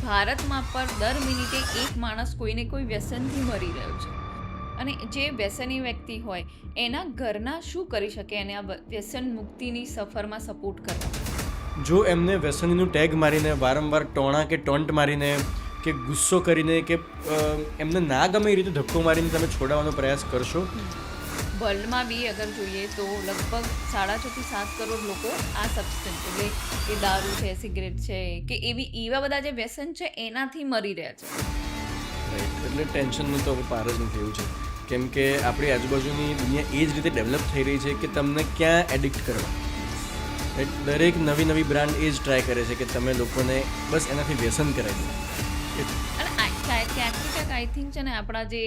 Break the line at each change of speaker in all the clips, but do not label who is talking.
ભારતમાં પર દર મિનિટે એક માણસ કોઈને કોઈ વ્યસનથી મરી રહ્યો છે. અને જે વ્યસની વ્યક્તિ હોય એના ઘરના શું કરી શકે એને આ વ્યસન મુક્તિની સફરમાં સપોર્ટ કરવા?
જો એમને વ્યસનીનું ટેગ મારીને વારંવાર ટોણા કે ટોન્ટ મારીને કે ગુસ્સો કરીને કે એમને ના ગમે એ રીતે ધક્કો મારીને તમે છોડાવવાનો પ્રયાસ કરશો.
વર્લ્ડમાં બી અગર જોઈએ તો લગભગ 6.5 થી 7 કરોડ લોકો આ સબસ્ટન્સ એટલે કે દારૂ છે, સિગરેટ છે કે એવા બધા જે વ્યસન છે એનાથી મરી રહ્યા છે.
રાઈટ, એટલે ટેન્શનનું તો હવે પાર જ નથી એવું છે, કેમ કે આપણી આજુબાજુની દુનિયા એ જ રીતે ડેવલપ થઈ રહી છે કે તમને ક્યાં એડિક્ટ કરવા. રાઈટ, દરેક નવી નવી બ્રાન્ડ એ જ ટ્રાય કરે છે કે તમે લોકોને બસ એનાથી વ્યસન કરાવી દો.
અને ક્યાંક આઈ થિંક છે ને આપણા જે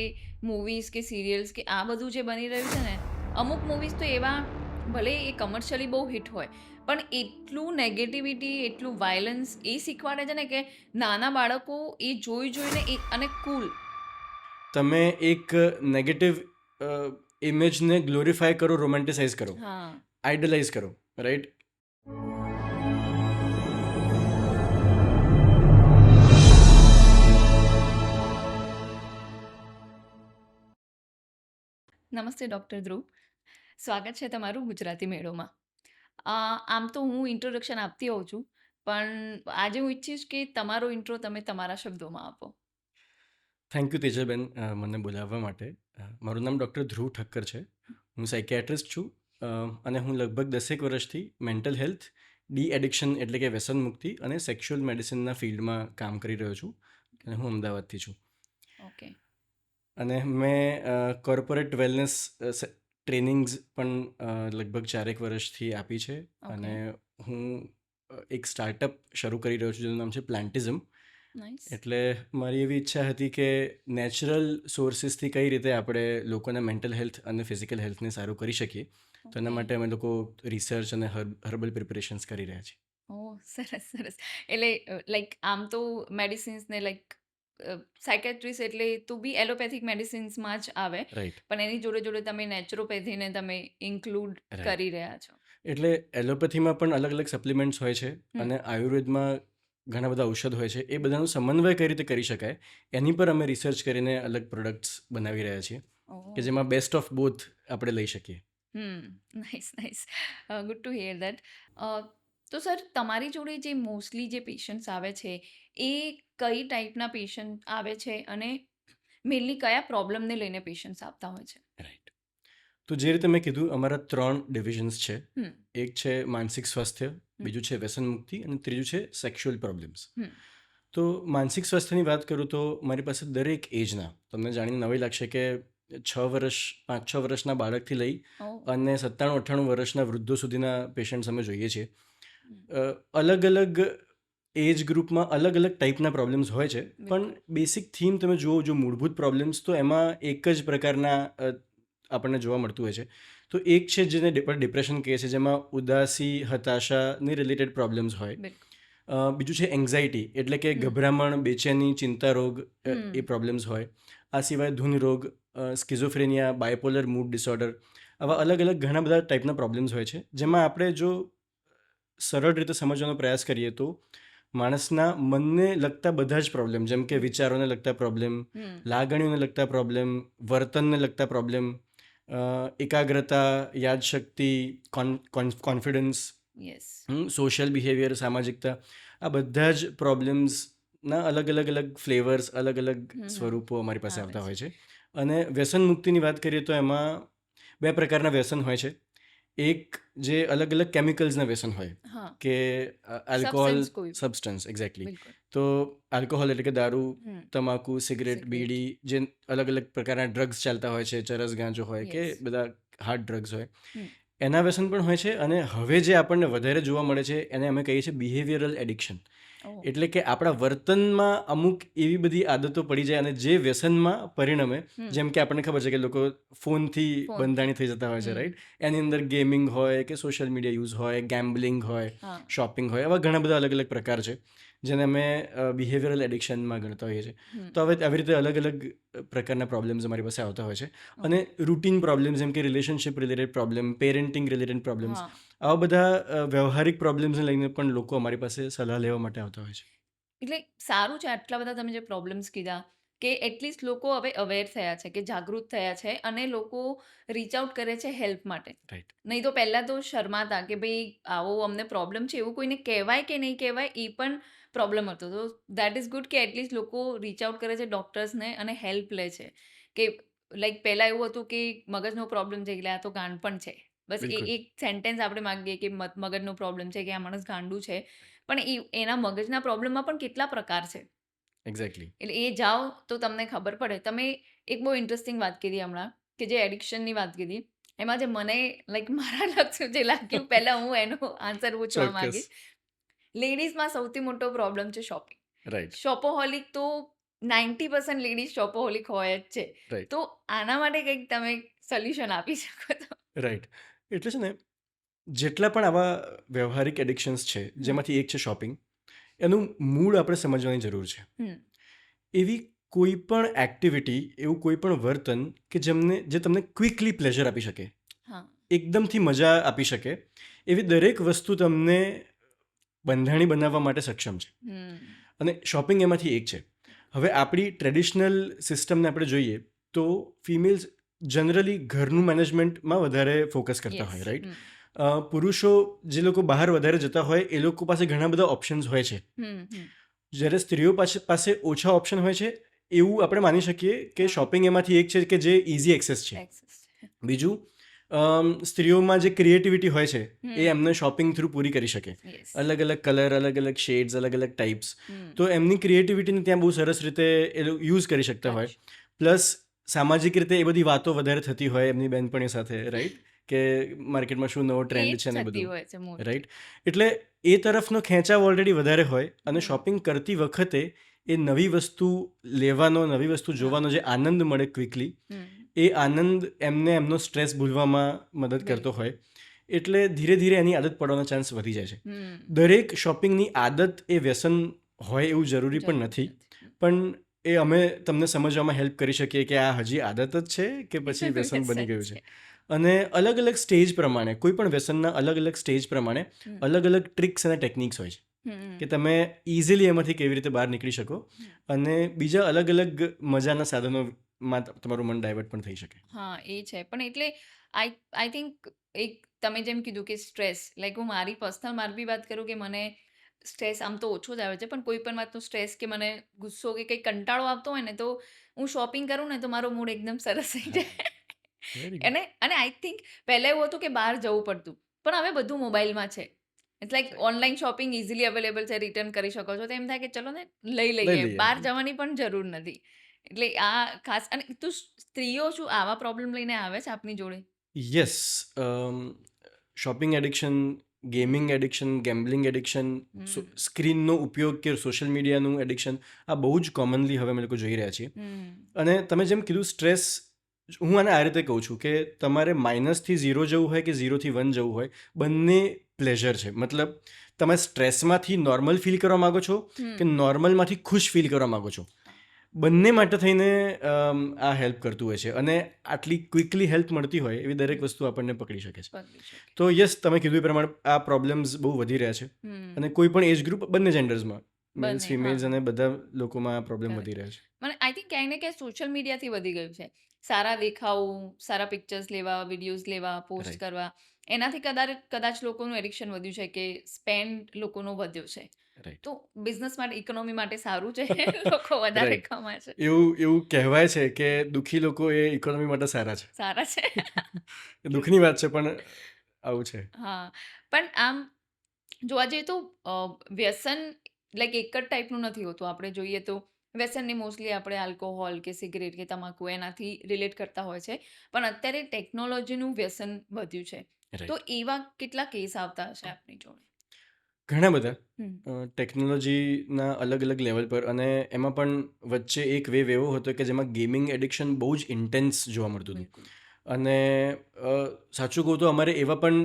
મૂવીઝ કે સિરિયલ્સ કે આ બધું જે બની રહ્યું છે ને, અમુક મૂવીઝ તો એવા ભલે એ કમર્શિયલી બહુ હિટ હોય પણ એટલું નેગેટિવિટી, એટલું વાયલન્સ એ શીખવાડે છે ને કે નાના બાળકો એ જોઈને અને કૂલ.
તમે એક નેગેટિવ ઇમેજને ગ્લોરીફાય કરો, રોમેન્ટિસાઇઝ કરો,
હા,
આઇડલાઇઝ કરો. રાઈટ,
નમસ્તે ડૉક્ટર ધ્રુવ, સ્વાગત છે તમારું ગુજરાતી મેળોમાં. આમ તો હું ઇન્ટ્રોડક્શન આપતી હોઉં છું પણ આજે હું ઈચ્છીશ કે તમારો ઇન્ટ્રો તમે તમારા શબ્દોમાં આપો.
થેન્ક યુ તેજલબેન મને બોલાવવા માટે. મારું નામ ડૉક્ટર ધ્રુવ ઠક્કર છે. હું સાયકિયાટ્રિસ્ટ છું અને હું લગભગ 10 વર્ષથી મેન્ટલ હેલ્થ, ડી એડિક્શન એટલે કે વ્યસન મુક્તિ અને સેક્સ્યુઅલ મેડિસિનના ફિલ્ડમાં કામ કરી રહ્યો છું અને હું અમદાવાદથી છું.
ઓકે.
અને મેં કોર્પોરેટ વેલનેસ ટ્રેનિંગ્સ પણ લગભગ 4 વર્ષથી આપી છે. અને હું એક સ્ટાર્ટઅપ શરૂ કરી રહ્યો છું જેનું નામ છે પ્લાન્ટિઝમ.
નાઇસ.
એટલે મારી એવી ઈચ્છા હતી કે નેચરલ સોર્સિસથી કઈ રીતે આપણે લોકોના મેન્ટલ હેલ્થ અને ફિઝિકલ હેલ્થને સારું કરી શકીએ. તો એના માટે અમે લોકો રિસર્ચ અને હર્બલ પ્રિપરેશન્સ કરી રહ્યા છીએ.
ઓહ, સરસ સરસ. એટલે લાઈક આમ તો મેડિસિન્સને લાઈક સાયકેટ્રિસ્ટ એટલે તો બી એલોપેથિક મેડિસિન્સમાં જ આવે,
રાઈટ,
પણ એની જોડે જોડે તમે નેચરોપેથીને તમે ઇન્ક્લુડ
રાઈટ.
કરી રહ્યા છો.
એટલે એલોપેથીમાં પણ અલગ અલગ સપ્લિમેન્ટ્સ હોય છે અને આયુર્વેદમાં ઘણા બધા ઔષધ હોય છે. એ બધાનું સમન્વય કઈ રીતે કરી શકાય એની પર અમે રિસર્ચ કરીને અલગ પ્રોડક્ટ્સ બનાવી રહ્યા છીએ કે જેમાં બેસ્ટ ઓફ બોથ આપણે લઈ શકીએ.
Nice nice. Good to here that. તો સર તમારી જોડે જે મોસ્ટલી જે પેશન્ટ્સ આવે છે એ કઈ ટાઈપના પેશન્ટ આવે છે અને મેનલી કયા પ્રોબ્લેમને લઈને પેશન્ટ્સ આવતા હોય છે?
રાઈટ, તો જે રીતે મેં કીધું અમારા 3 ડિવિઝન્સ છે. એક છે માનસિક સ્વાસ્થ્ય, બીજું છે વ્યસન મુક્તિ અને ત્રીજું છે સેક્સ્યુઅલ પ્રોબ્લેમ્સ. તો માનસિક સ્વાસ્થ્યની વાત કરું તો મારી પાસે દરેક એજના, તમને જાણીને નવાઈ લાગશે કે 5-6 વર્ષના બાળકથી લઈ અને 97-98 વર્ષના વૃદ્ધો સુધીના પેશન્ટ્સ અમે જોઈએ છીએ. અલગ અલગ એજ ગ્રુપમાં અલગ અલગ ટાઈપના પ્રોબ્લેમ્સ હોય છે, પણ બેસિક થીમ તમે જુઓ, જો મૂળભૂત પ્રોબ્લેમ્સ તો એમાં એક જ પ્રકારના આપણને જોવા મળતું હોય છે. તો એક છે જેને ડિપ્રેશન કહે છે, જેમાં ઉદાસી, હતાશાની રિલેટેડ પ્રોબ્લેમ્સ હોય. બીજું છે એન્ઝાયટી એટલે કે ગભરામણ, બેચેની, ચિંતા રોગ, એ પ્રોબ્લેમ્સ હોય. આ સિવાય ધૂન રોગ, સ્કિઝોફ્રેનિયા, બાયપોલર મૂડ ડિસઓર્ડર, આવા અલગ અલગ ઘણા બધા ટાઈપના પ્રોબ્લેમ્સ હોય છે, જેમાં આપણે જો સરળ રીતે સમજવાનો પ્રયાસ કરીએ તો માણસના મનને લગતા બધા જ પ્રોબ્લેમ, જેમ કે વિચારોને લગતા પ્રોબ્લેમ, લાગણીઓને લગતા પ્રોબ્લેમ, વર્તનને લગતા પ્રોબ્લેમ, એકાગ્રતા, યાદશક્તિ, કોન્ફિડન્સ, સોશિયલ બિહેવિયર, સામાજિકતા, આ બધા જ પ્રોબ્લેમ્સના અલગ અલગ અલગ ફ્લેવર્સ, અલગ અલગ સ્વરૂપો અમારી પાસે આવતા હોય છે. અને વ્યસન મુક્તિની વાત કરીએ તો એમાં 2 પ્રકારના વ્યસન હોય છે. એક જે અલગ અલગ કેમિકલ્સના વ્યસન હોય કે આલ્કોહોલ, સબસ્ટન્સ, એક્ઝેક્ટલી. તો આલ્કોહોલ એટલે કે દારૂ, તમાકુ, સિગરેટ, બીડી, જે અલગ અલગ પ્રકારના ડ્રગ્સ ચાલતા હોય છે, ચરસ, ગાંજો હોય કે બધા હાર્ડ ડ્રગ્સ હોય, એના વ્યસન પણ હોય છે. અને હવે જે આપણને વધારે જોવા મળે છે એને અમે કહીએ છીએ બિહેવિયરલ એડિક્શન. એટલે કે આપણા વર્તનમાં અમુક એવી બધી આદતો પડી જાય અને જે વ્યસનમાં પરિણમે, જેમ કે આપણને ખબર છે કે લોકો ફોનથી બંધાણી થઈ જતા હોય છે, રાઈટ. એની અંદર ગેમિંગ હોય કે સોશિયલ મીડિયા યુઝ હોય, ગેમ્બલિંગ હોય, શોપિંગ હોય, એવા ઘણા બધા અલગ અલગ પ્રકાર છે જેને અમે બિહેવિયરલ એડિક્શનમાં ગણતા હોઈએ છીએ. તો હવે આવી રીતે અલગ અલગ પ્રકારના પ્રોબ્લેમ્સ અમારી પાસે આવતા હોય છે. અને રૂટીન પ્રોબ્લેમ્સ જેમ કે relationship related problem, parenting related problems, આવા બધા વ્યવહારિક પ્રોબ્લેમ્સને લઈને પણ લોકો અમારી પાસે સલાહ લેવા માટે આવતા હોય છે.
એટલે સારું છે આટલા બધા તમે જે પ્રોબ્લેમ્સ કીધા કે એટલીસ્ટ લોકો હવે અવેર થયા છે કે જાગૃત થયા છે અને લોકો રીચ આઉટ કરે છે હેલ્પ માટે.
રાઈટ.
નહીં તો પહેલાં તો શરમાતા કે ભાઈ આવો અમને પ્રોબ્લેમ છે એવું કોઈને કહેવાય કે નહીં કહેવાય એ પણ પ્રોબ્લેમ હતો. તો દેટ ઇઝ ગુડ કે એટલીસ્ટ લોકો રીચ આઉટ કરે છે ડૉક્ટર્સને અને હેલ્પ લે છે. કે લાઈક પહેલાં એવું હતું કે મગજનો પ્રોબ્લેમ છે એટલે આ તો ગાંડપણ છે. બસ
બિલકુલ.
એક સેન્ટેન્સ આપણે માંગીએ કે મગજનો પ્રોબ્લેમ છે કે આ માણસ ગાંડું છે. પણ એના મગજના પ્રોબ્લેમમાં પણ કેટલા પ્રકાર છે.
એક્ઝેક્ટલી.
એટલે એ જાઓ તો તમને ખબર પડે. તમે એક બહુ ઇન્ટરેસ્ટિંગ વાત કીધી હમણાં કે જે એડિક્શનની વાત કીધી. એમાં જે મને લાઈક મારા લક્ષ જે લાગ્યું પહેલાં હું એનો આન્સર પૂછવા
ચોક્કસ.
માંગીશ. લેડીઝમાં સૌથી મોટો પ્રોબ્લેમ છે શોપિંગ.
રાઈટ.
શોપોહોલિક તો 90% લેડીઝ શોપોહોલિક હોય જ છે.
રાઈટ.
તો આના માટે કંઈક તમે સોલ્યુશન આપી શકો તો?
રાઈટ. એટલે છે ને, જેટલા પણ આવા વ્યવહારિક એડિક્શન્સ છે,
હમ.
જેમાંથી એક છે શોપિંગ, એનું મૂળ આપણે સમજવાની જરૂર છે.
હમ.
એવી કોઈ પણ એક્ટિવિટી, એવું કોઈ પણ વર્તન કે જે તમને ક્વિકલી પ્લેઝર આપી શકે,
હા.
એકદમથી મજા આપી શકે, એવી દરેક વસ્તુ તમને બંધાણી બનાવવા માટે સક્ષમ છે.
હમ.
અને શોપિંગ એમાંથી એક છે. હવે આપણી ટ્રેડિશનલ સિસ્ટમને આપણે જોઈએ તો ફિમેલ્સ જનરલી ઘરનું મેનેજમેન્ટમાં વધારે ફોકસ કરતા
યસ.
હોય, રાઈટ?
હમ.
પુરુષો જે લોકો બહાર વધારે જતા હોય એ લોકો પાસે ઘણા બધા ઓપ્શન્સ હોય છે,
હમ. હમ.
જ્યારે સ્ત્રીઓ પાસે ઓછા ઓપ્શન હોય છે. એવું આપણે માની શકીએ કે
હા.
શોપિંગ એમાંથી એક છે કે જે ઇઝી એક્સેસ છે.
એક્સેસ છે.
બીજું, સ્ત્રીઓમાં જે ક્રિએટિવિટી હોય છે એ
હમ.
એમને શોપિંગ થ્રુ પૂરી કરી શકે.
યસ.
અલગ અલગ કલર, અલગ અલગ શેડ્સ, અલગ અલગ ટાઈપ્સ.
હમ.
તો એમની ક્રિએટિવિટીને ત્યાં બહુ સરસ રીતે એ લોકો યુઝ કરી શકતા હોય. પ્લસ સામાજિક રીતે એ બધી વાતો વધારે થતી હોય એમની બહેનપણીઓ સાથે, રાઈટ? કે માર્કેટમાં શું નવો
એ
ટ્રેન્ડ
જ
છે ને
થતી
બધું,
હોય છે મોસ્ટલી.
રાઈટ? એટલે એ તરફનો ખેંચાવ ઓલરેડી વધારે હોય અને
હમ.
શોપિંગ કરતી વખતે એ નવી વસ્તુ લેવાનો, નવી વસ્તુ
હા.
જોવાનો જે આનંદ મળે ક્વિકલી,
હમ.
એ આનંદ એમને એમનો સ્ટ્રેસ ભૂલવામાં મદદ કરતો
બિલકુલ.
હોય. એટલે ધીરે ધીરે એની આદત પડવાનો ચાન્સ વધી જાય છે.
હમ.
દરેક શોપિંગની આદત એ વ્યસન હોય એવું જરૂરી પણ
જરૂરી
નથી.
નથી.
પણ એ અમે તમને સમજવામાં હેલ્પ કરી શકીએ કે આ હજી આદત જ છે કે પછી વ્યસન બની
વ્યસન
ગયું છે.
છે.
અને અલગ અલગ સ્ટેજ પ્રમાણે, કોઈ પણ વ્યસનના અલગ અલગ સ્ટેજ પ્રમાણે
હમ.
અલગ અલગ ટ્રિક્સ અને ટેકનિક્સ હોય છે
હમ.
કે તમે ઇઝીલી એમાંથી કેવી રીતે બહાર નીકળી શકો
હમ.
અને બીજા અલગ અલગ મજાના સાધનોમાં તમારું મન ડાયવર્ટ પણ થઈ શકે.
હા, એ છે. પણ એટલે આઈ થિંક એક તમે જેમ કીધું કે સ્ટ્રેસ, લાઈક હું મારી બી વાત કરું કે મને સ્ટ્રેસ આમ તો ઓછો જ આવે છે, પણ કોઈ પણ વાતનો સ્ટ્રેસ કે મને ગુસ્સો કે કંઈ કંટાળો આવતો હોય ને તો હું શોપિંગ કરું ને તો મારો મૂડ એકદમ સરસ થઈ જાય.
Very good.
અને આઈ થિંક પહેલાં એવું હતું કે બહાર જવું પડતું, પણ હવે બધું મોબાઈલમાં છે. It's like online shopping easily available છે, રિટર્ન કરી શકો છો. તો એમ થાય કે ચલો ને લઈ
લઈ
લઈએ,
લઈએ.
બહાર જવાની પણ જરૂર નથી. એટલે આ ખાસ. અને તું સ્ત્રીઓ શું આવા પ્રોબ્લેમ લઈને આવે છે આપની જોડે?
Yes. Shopping addiction, gaming addiction, gambling addiction,
hmm.
સ્ક્રીનનો ઉપયોગ કે સોશિયલ મીડિયાનું એડિક્શન, આ બહુ જ કોમનલી હવે અમે લોકો જોઈ રહ્યા છીએ.
હમ.
અને તમે જેમ કીધું સ્ટ્રેસ, હું આને આ રીતે કહું છું કે તમારે -થી 0 જવું હોય કે 0 થી 1 જવું હોય, બંને પ્લેઝર છે. મતલબ તમે સ્ટ્રેસમાંથી નોર્મલ ફીલ કરવા માગો છો કે
હમ.
નોર્મલમાંથી ખુશ ફીલ કરવા માગો છો, બંને માટે થઈને આ હેલ્પ કરતું હોય છે. અને આટલી ક્વિકલી હેલ્પ મળતી હોય એવી દરેક વસ્તુ આપણને પકડી શકે છે.
પકડી શકે.
તો યસ, તમે કીધું એ પ્રમાણે આ પ્રોબ્લેમ્સ બહુ વધી રહ્યા છે
હમ.
અને કોઈ પણ એજ ગ્રુપ, બંને જેન્ડર્સમાં, મેલ્સ,
બંને,
ફિમેલ્સ
હા.
અને બધા લોકોમાં આ પ્રોબ્લેમ
Correct.
વધી રહ્યા છે.
મને આઈ થિંક ક્યાંય ને ક્યાંય સોશિયલ મીડિયાથી વધી ગયું છે. સારા દેખાવું, સારા પિક્ચર્સ લેવા, વિડીયોઝ લેવા, પોસ્ટ
રાઈટ.
કરવા, એનાથી કદાચ લોકોનું એડિક્શન વધ્યું છે કે સ્પેન્ડ લોકોનો વધ્યો છે.
રાઈટ.
તો બિઝનેસ માટે, ઇકોનોમી માટે સારું છે. લોકો વધારે
રાઈટ.
કમાય છે.
એવું કહેવાય છે કે દુઃખી લોકો એ ઇકોનોમી માટે સારા છે.
સારા છે.
એ દુઃખની વાત છે પણ આવું છે.
હા. પણ આમ જોવા જઈએ તો વ્યસન લાઈક એક જ ટાઈપનું નથી હોતું. આપણે જોઈએ તો વ્યસનને મોસ્ટલી આપણે આલ્કોહોલ કે સિગરેટ કે તમાકુ એનાથી રિલેટ કરતા હોય છે. પણ અત્યારે ટેકનોલોજીનું વ્યસન વધ્યું છે. તો
રાઈટ.
એવા કેટલા કેસ આવતા હશે આપની જોડે?
ઘણા બધા
હમ.
ટેકનોલોજીના અલગ અલગ લેવલ પર. અને એમાં પણ વચ્ચે એક વેવ એવો હતો કે જેમાં ગેમિંગ એડિક્શન બહુ જ ઇન્ટેન્સ જોવા મળતું હતું.
બિલકુલ.
અને સાચું કહું તો અમારે એવા પણ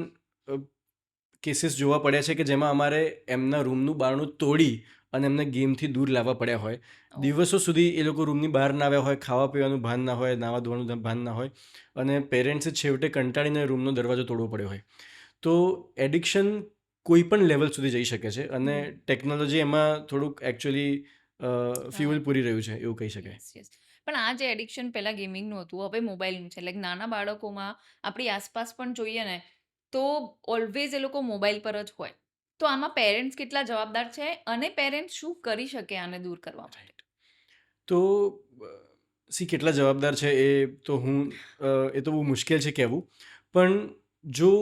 કેસીસ જોવા પડ્યા છે કે જેમાં અમારે એમના રૂમનું બારણું તોડી અને એમને ગેમથી દૂર લાવવા પડ્યા હોય.
ઓ.
દિવસો સુધી એ લોકો રૂમની બહાર ના આવ્યા હોય, ખાવા પીવાનું ભાન ના હોય, નાવા ધોવાનું ભાન ના હોય, અને પેરેન્ટ્સે છેવટે કંટાળીને રૂમનો દરવાજો તોડવો પડ્યો હોય. તો એડિક્શન કોઈ પણ લેવલ સુધી જઈ શકે છે અને
હમ.
ટેકનોલોજી એમાં થોડુંક એકચ્યુઅલી ફ્યુઅલ
હા.
પૂરી રહ્યું છે એવું કહી શકાય.
Yes yes. પણ આ જે એડિક્શન પહેલા ગેમિંગનું હતું હવે મોબાઈલનું છે લાઈક નાના બાળકોમાં આપણી આસપાસ પણ જોઈએ ને તો ઓલવેઝ એ લોકો મોબાઈલ પર જ હોય. તો આમાં પેરેન્ટ્સ કેટલા જવાબદાર છે અને પેરેન્ટ્સ શું કરી શકે આને દૂર કરવા માટે?
રાઈટ. તો સી કેટલા જવાબદાર છે એ તો બહુ મુશ્કેલ છે કહેવું. પણ જો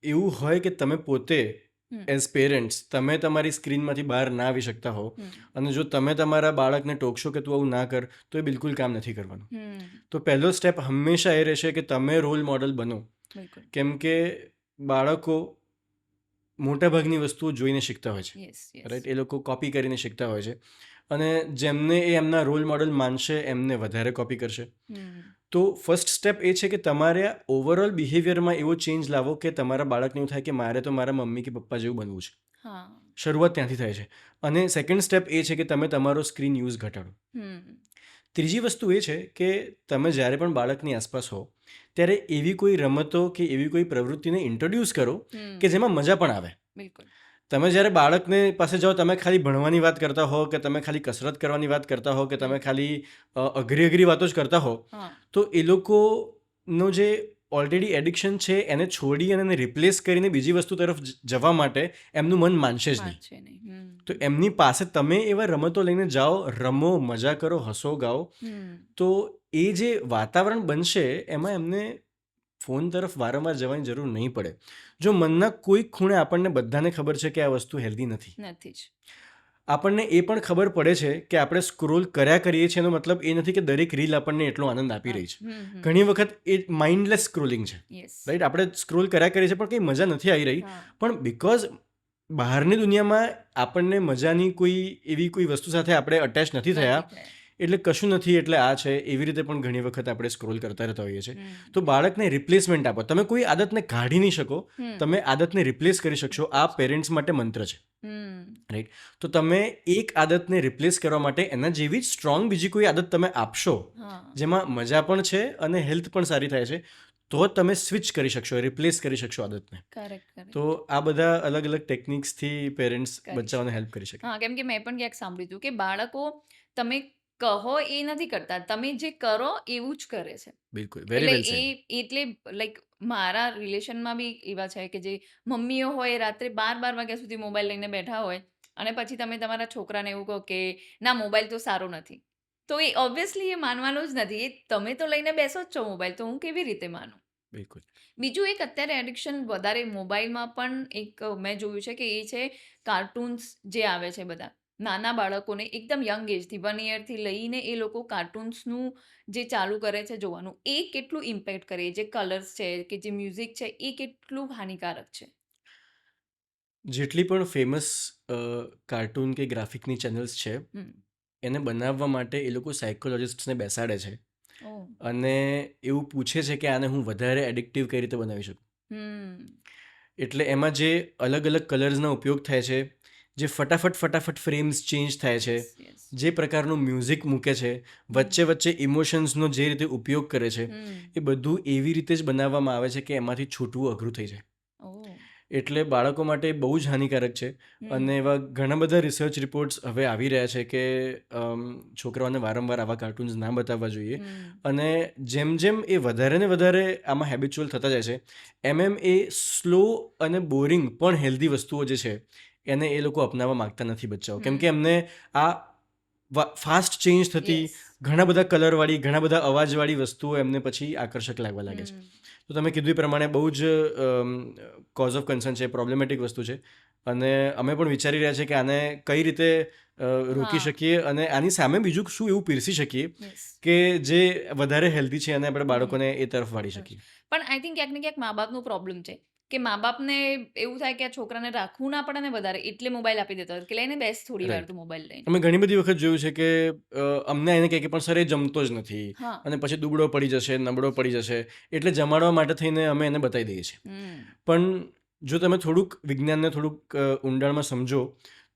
એવું હોય કે તમે પોતે
હમ.
એઝ પેરેન્ટ્સ તમે તમારી સ્ક્રીનમાંથી બહાર ના આવી શકતા હો
હમ.
અને જો તમે તમારા બાળકને ટોકશો કે તું આવું ના કર તો એ બિલકુલ કામ નથી કરવાનું.
હમ.
તો પહેલો સ્ટેપ હંમેશા એ રહેશે કે તમે રોલ મોડલ બનો.
બિલકુલ.
કેમ કે બાળકો મોટાભાગની વસ્તુઓ જોઈને શીખતા હોય છે.
Yes yes.
રાઈટ, એ લોકો કોપી કરીને શીખતા હોય છે અને જેમને એ એમના રોલ મોડલ માનશે એમને વધારે કોપી કરશે.
હમ.
તો ફર્સ્ટ સ્ટેપ એ છે કે તમારે ઓવરઓલ બિહેવિયરમાં એવો ચેન્જ લાવો કે તમારા બાળકને એવું થાય કે મારે તો મારા મમ્મી કે પપ્પા જેવું બનવું છે.
હા.
શરૂઆત ત્યાંથી થાય છે. અને સેકન્ડ સ્ટેપ એ છે કે તમે તમારો સ્ક્રીન યુઝ ઘટાડો.
હમ.
ત્રીજી વસ્તુ એ છે કે તમે જ્યારે પણ બાળકની આસપાસ હો ત્યારે એવી કોઈ રમતો કે એવી કોઈ પ્રવૃત્તિને ઇન્ટ્રોડ્યુસ કરો
હમ.
કે જેમાં મજા પણ આવે.
બિલકુલ.
તમે જ્યારે બાળકને પાસે જાઓ તમે ખાલી ભણવાની વાત કરતા હો કે તમે ખાલી કસરત કરવાની વાત કરતા હો કે તમે ખાલી અઘરી અઘરી વાતો જ કરતા હો
હા.
તો એ લોકોનો જે ઓલરેડી એડિક્શન છે એને છોડી અને એને રિપ્લેસ કરીને બીજી વસ્તુ તરફ જવા માટે એમનું મન માનશે જ નહીં.
છે નહીં. હમ.
તો એમની પાસે તમે એવા રમતો લઈને જાઓ, રમો, મજા કરો, હસો, ગાઓ,
હમ.
તો એ જે વાતાવરણ બનશે એમાં એમને ફોન તરફ વારંવાર જવાની જરૂર નહીં પડે. જો મનના કોઈ ખૂણે આપણને બધાને ખબર છે કે આ વસ્તુ હેલ્ધી નથી.
નથી જ.
આપણને એ પણ ખબર પડે છે કે આપણે સ્ક્રોલ કર્યા કરીએ છીએ એનો મતલબ એ નથી કે દરેક રીલ આપણને એટલો આનંદ આપી રહી છે.
હમ. હમ.
ઘણી વખત એ માઇન્ડલેસ સ્ક્રોલિંગ છે.
યસ.
રાઈટ, આપણે સ્ક્રોલ કર્યા કરીએ છીએ પણ કંઈ મજા નથી આવી રહી.
હા.
પણ બિકોઝ બહારની દુનિયામાં આપણને મજાની કોઈ એવી કોઈ વસ્તુ સાથે આપણે અટેચ નથી થયા
નથી થયા.
એટલે કશું નથી એટલે આ છે એવી રીતે પણ ઘણી વખત આપણે સ્ક્રોલ કરતા રહેતા હોઈએ છીએ.
હમ.
તો બાળકને રિપ્લેસમેન્ટ આપો. તમે કોઈ આદતને કાઢી નહીં શકો,
હમ.
તમે આદતને રિપ્લેસ કરી શકશો. આ પેરેન્ટ્સ માટે મંત્ર છે.
હમ.
તો તમે એક આદતને રિપ્લેસ કરવા માટે એના જેવી જ સ્ટ્રોંગ બીજી કોઈ આદત તમે આપશો
હા.
જેમાં મજા પણ છે અને હેલ્થ પણ સારી થાય છે તો જ તમે સ્વિચ કરી શકશો, રિપ્લેસ કરી શકશો આદતને.
Correct correct.
તો આ બધા અલગ અલગ ટેકનિક્સથી પેરેન્ટ્સ
કરી
બચ્ચાઓને હેલ્પ કરી શકે.
હા, કેમ કે મેં પણ ક્યાંક સાંભળ્યું હતું કે બાળકો તમે કહો એ નથી કરતા, તમે જે કરો એવું જ કરે છે.
બિલકુલ, વેરી વેલ
એટલે
સેડ.
એટલે લાઈક મારા રિલેશનમાં બી એવા છે કે જે મમ્મીઓ હોય રાત્રે 12 વાગ્યા સુધી મોબાઈલ લઈને બેઠા હોય અને પછી તમે તમારા છોકરાને એવું કહો કે ના મોબાઈલ તો સારો નથી. તો એ ઓબ્વિયસલી એ માનવાનું જ નથી. એ તમે તો લઈને બેસો જ છો મોબાઈલ, તો હું કેવી રીતે માનું?
બિલકુલ.
બીજું એક અત્યારે એડિક્શન વધારે મોબાઈલમાં પણ એક મેં જોયું છે કે એ છે કાર્ટૂન્સ જે આવે છે બધા. નાના બાળકોને એકદમ યંગ એજથી 1 યરથી લઈને એ લોકો કાર્ટૂન્સનું જે ચાલુ કરે છે જોવાનું, એ કેટલું ઇમ્પેક્ટ કરે, જે કલર્સ છે કે જે મ્યુઝિક છે એ કેટલું હાનિકારક છે?
જેટલી પણ ફેમસ કાર્ટૂન કે ગ્રાફિકની ચેનલ્સ છે
હમ.
એને બનાવવા માટે એ લોકો સાયકોલોજિસ્ટને બેસાડે છે
ઓહ.
અને એવું પૂછે છે કે આને હું વધારે એડિક્ટિવ કઈ રીતે બનાવી શકું.
હમ.
એટલે એમાં જે અલગ અલગ કલર્સના ઉપયોગ થાય છે, જે ફટાફટ ફ્રેમ્સ ચેન્જ થાય છે,
યસ યસ.
જે પ્રકારનું મ્યુઝિક મૂકે છે, વચ્ચે ઇમોશન્સનો જે રીતે ઉપયોગ કરે છે,
હમ.
એ બધું એવી રીતે જ બનાવવામાં આવે છે કે એમાંથી છૂટવું અઘરું થઈ જાય.
ઓહ.
એટલે બાળકો માટે બહુ જ હાનિકારક છે. અને એવા ઘણા બધા રિસર્ચ રિપોર્ટ્સ હવે આવી રહ્યા છે કે છોકરાઓને વારંવાર આવા કાર્ટૂન્સ ના બતાવવા જોઈએ. અને જેમ જેમ એ વધારે ને વધારે આમાં હેબિચ્યુઅલ થતા જાય છે એમ એ સ્લો અને બોરિંગ પણ હેલ્ધી વસ્તુઓ જે છે એને એ લોકો અપનાવવા માંગતા નથી બચ્ચાઓ. કેમ કે એમને આ ફાસ્ટ ચેન્જ થતી
Yes.
ઘણા બધા કલરવાળી, ઘણા બધા અવાજવાળી વસ્તુઓ એમને પછી આકર્ષક લાગવા લાગે છે. તો તમે કીધું એ પ્રમાણે બહુ જ કોઝ ઓફ કન્સર્ન છે, પ્રોબ્લેમેટિક વસ્તુ છે. અને અમે પણ વિચારી રહ્યા છીએ કે આને કઈ રીતે રોકી
હા.
શકીએ અને આની સામે બીજું શું એવું પીરસી શકીએ
Yes.
કે જે વધારે હેલ્ધી છે અને આપણે
હમ.
બાળકોને એ તરફ વાળી શકીએ.
પણ આઈ થિંક ક્યાંક ને ક્યાંક મા બાપનો પ્રોબ્લેમ છે કે મા બાપને એવું થાય કે આ છોકરાને રાખવું ના પડે ને વધારે, એટલે મોબાઈલ આપી દેતા હોય કે લઈને બેસ થોડી વાર
રાઈટ.
તો મોબાઈલ લઈને.
અમે ઘણી બધી વખત જોયું છે કે અમને એને કહે કે પણ સર એ જમતો જ નથી
હા.
અને પછી દુબળો પડી જશે, નબળો પડી જશે, એટલે જમાડવા માટે થઈને અમે એને બતાવી દઈએ છીએ.
હમ.
પણ જો તમે થોડુંક વિજ્ઞાનને થોડુંક ઊંડાણમાં સમજો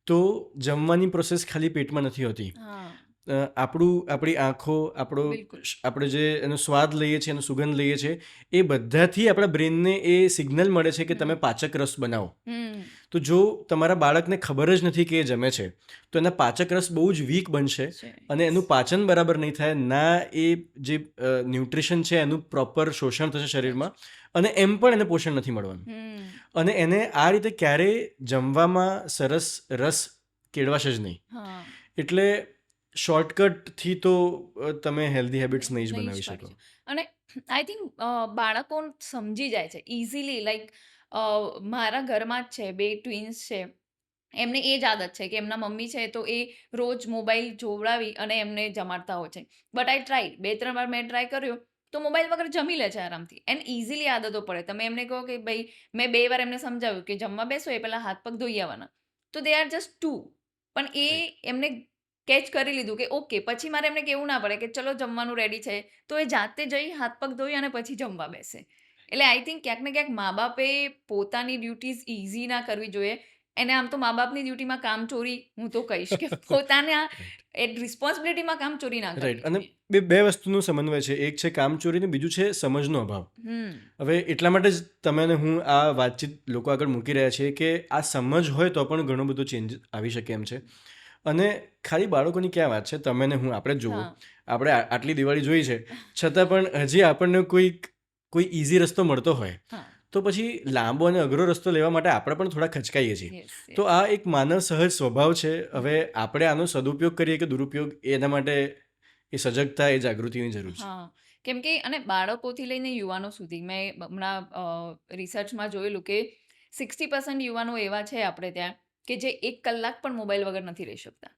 તો જમવાની પ્રોસેસ ખાલી પેટમાં નથી હોતી.
હા.
આપણી આંખો,
બિલકુલ.
આપણે જે એનો સ્વાદ લઈએ છીએ, એનો સુગંધ લઈએ છીએ, એ બધાથી આપણા બ્રેનને એ સિગ્નલ મળે છે કે તમે પાચક રસ બનાવો. તો જો તમારા બાળકને ખબર જ નથી કે એ જમે છે, તો એના પાચક રસ બહુ જ વીક બનશે અને એનું પાચન બરાબર નહીં થાય, ના એ જે ન્યુટ્રિશન છે એનું પ્રોપર શોષણ થશે શરીરમાં, અને એમ પણ એને પોષણ નથી મળવાનું, અને એને આ રીતે ક્યારેય જમવામાં સરસ રસ કેળવાશે જ નહીં. એટલે શોર્ટકટથી તો તમે હેલ્ધી હેબિટ્સ નહીં જ બનાવી શકો.
અને આઈ થિંક બાળકો સમજી જાય છે ઇઝીલી. લાઈક મારા ઘરમાં જ છે, 2 ટ્વિન્સ છે, એમને એ જ આદત છે કે એમના મમ્મી છે તો એ રોજ મોબાઈલ જોવડાવી અને એમને જમાડતા હોય છે. બટ આઈ ટ્રાય, 2-3 વાર મેં ટ્રાય કર્યો તો મોબાઈલ વગર જમી લે છે આરામથી, એન્ડ ઇઝીલી આદતો પડે. તમે એમને કહો કે ભાઈ, મેં 2 વાર એમને સમજાવ્યું કે જમવા બેસો એ પહેલાં હાથ પગ ધોઈ આવવાના, તો દે આર જસ્ટ 2, પણ એ એમને કેચ કરી લીધું કે ઓકે, પછી મારે એમને કહેવું ના પડે કે ચલો જમવાનું રેડી છે, તો એ જાતે જઈ હાથ પગ ધોઈ અને પછી જમવા બેસે. એટલે આઈ થિંક ક્યાંક ને ક્યાંક મા બાપે પોતાની ડ્યુટીઝ ઇઝી ના કરવી જોઈએ. એને આમ તો મા બાપની ડ્યુટીમાં કામચોરી હું તો કહીશ કે પોતાના રિસ્પોન્સિબિલિટીમાં કામચોરી ના
રાઈટ.
કરવી
અને
જોઈએ.
બે વસ્તુનું સમન્વય છે. એક છે કામચોરી ને બીજું છે સમજનો અભાવ. હવે એટલા માટે જ તમે ને હું આ વાતચીત લોકો આગળ મૂકી રહ્યા છીએ કે આ સમજ હોય તો પણ ઘણો બધો ચેન્જ આવી શકે એમ છે. અને ખાલી બાળકોની ક્યાં વાત છે, તમે ને હું આપણે જ જોવો, આપણે આટલી દિવાળી જોઈ છે, છતાં પણ હજી આપણને કોઈ ઇઝી રસ્તો મળતો હોય તો પછી લાંબો અને અઘરો રસ્તો લેવા માટે આપણે પણ થોડા ખચકાઈએ છીએ. તો આ એક માનવ સહજ સ્વભાવ છે. હવે આપણે આનો સદુપયોગ કરીએ કે દુરુપયોગ, એના માટે એ સજગતા, એ જાગૃતિની જરૂર છે.
કેમ કે અને બાળકોથી લઈને યુવાનો સુધી મેં હમણાં રિસર્ચમાં જોયેલું કે 60% યુવાનો એવા છે આપણે ત્યાં કે જે 1 કલાક પણ મોબાઈલ વગર નથી રહી શકતા.